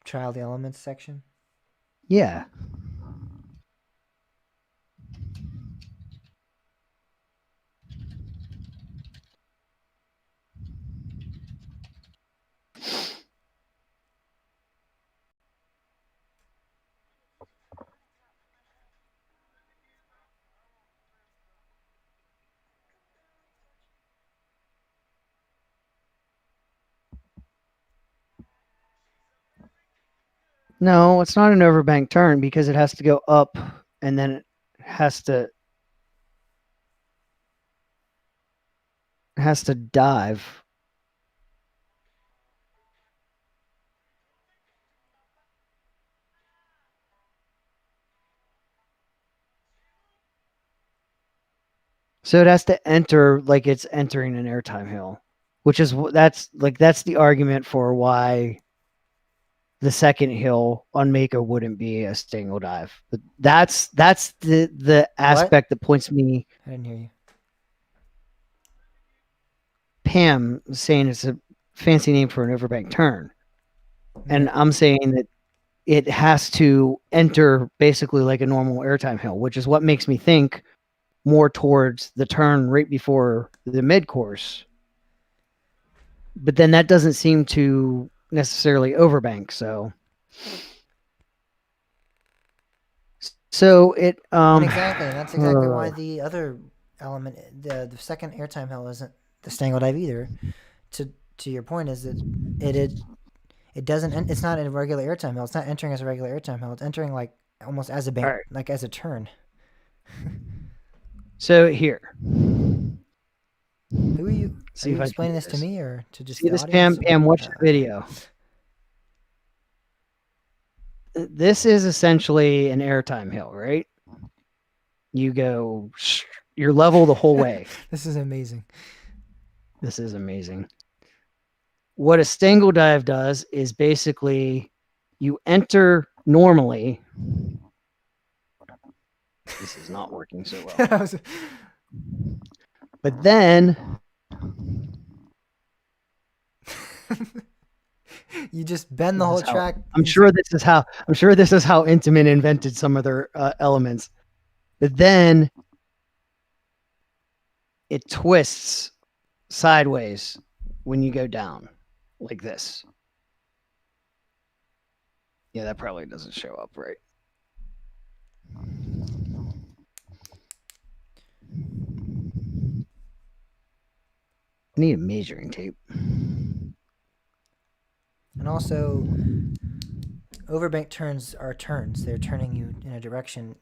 trial the elements section. Yeah. No, it's not an overbank turn because it has to go up and then it has to dive. So it has to enter like it's entering an airtime hill, which is that's the argument for why the second hill on Mako wouldn't be a stangle dive. But that's the aspect that points me. I didn't hear you. Pam saying it's a fancy name for an overbank turn. And I'm saying that it has to enter basically like a normal airtime hill, which is what makes me think more towards the turn right before the mid course. But then that doesn't seem to necessarily overbank. So it exactly, and that's exactly why the other element, the second airtime hill, isn't the stangle dive either. To your point is that it doesn't. It's not a regular airtime hill. It's not entering as a regular airtime hill. It's entering like almost as a bank, right. like as a turn. So here, who are you? See are if you I explaining this to me or to just see the this? audience? Pam, watch the video. this is essentially an airtime hill, right? You go, you're level the whole way. This is amazing. This is amazing. What a stangle dive does is basically you enter normally. This is not working so well. But then you just bend the whole track. I'm sure this is how Intamin invented some of their elements. But then it twists sideways when you go down like this. Yeah, that probably doesn't show up right. I need a measuring tape. And also, overbank turns are turns. They're turning you in a direction.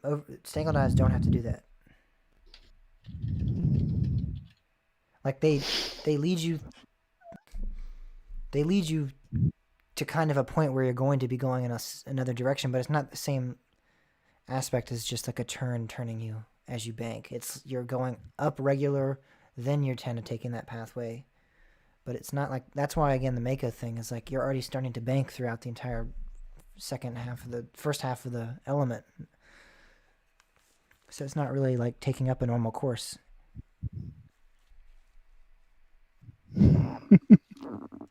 Stangle dives don't have to do that. Like they lead you to kind of a point where you're going to be going in another direction, but it's not the same aspect as just like a turning you as you bank. You're going up regular, then you're kind of taking that pathway. But it's not like, that's why again the Mako thing is like you're already starting to bank throughout the entire first half of the element. So it's not really like taking up a normal course.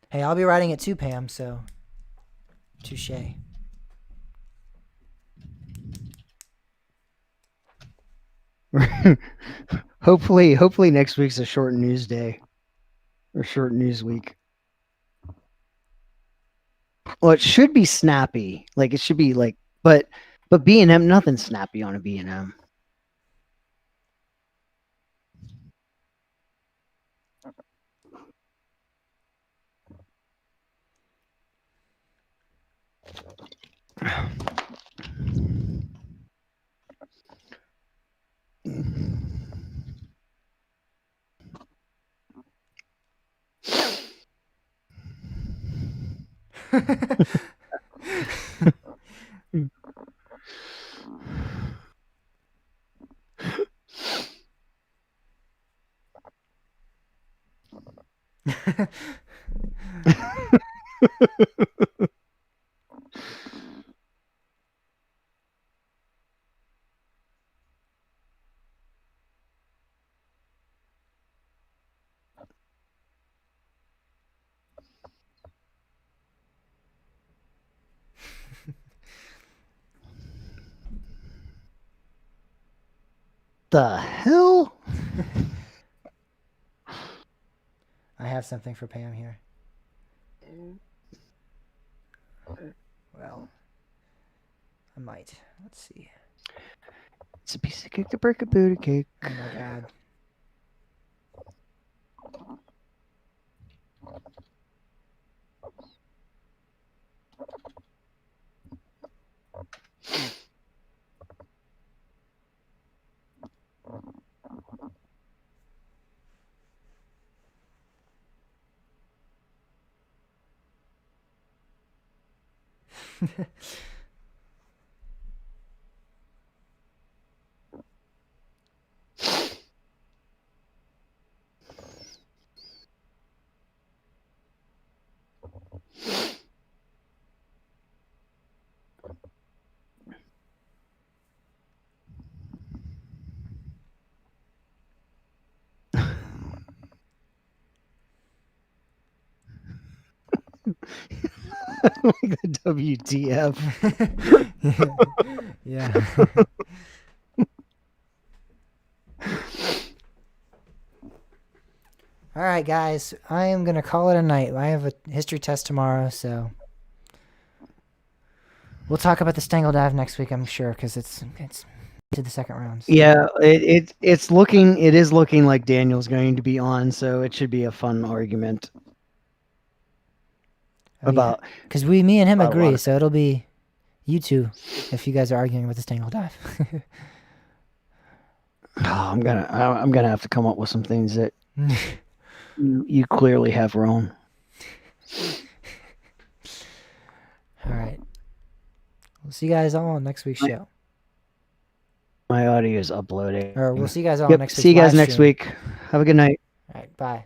Hey, I'll be riding it too, Pam, so touche. Hopefully next week's a short news day or short news week. Well, it should be snappy. Like it should be like, but B&M, nothing snappy on a B&M. The hell? I have something for Pam here. Well, I might. Let's see. It's a piece of cake to break a booty cake. Oh my god. Like the WTF. Yeah. All right, guys. I am going to call it a night. I have a history test tomorrow, so we'll talk about the Stangle Dive next week, I'm sure, because it's to the second round. So. Yeah, it is looking like Daniel's going to be on, so it should be a fun argument. About because me and him agree, so it'll be you two if you guys are arguing with the Stangle Dive. I'm gonna have to come up with some things that you clearly have wrong. All right. We'll see you guys all on next week's Right. show. My audio is uploading. Or we'll see you guys all Yep. next week's See you guys live next stream. week. Have a good night. All right. Bye.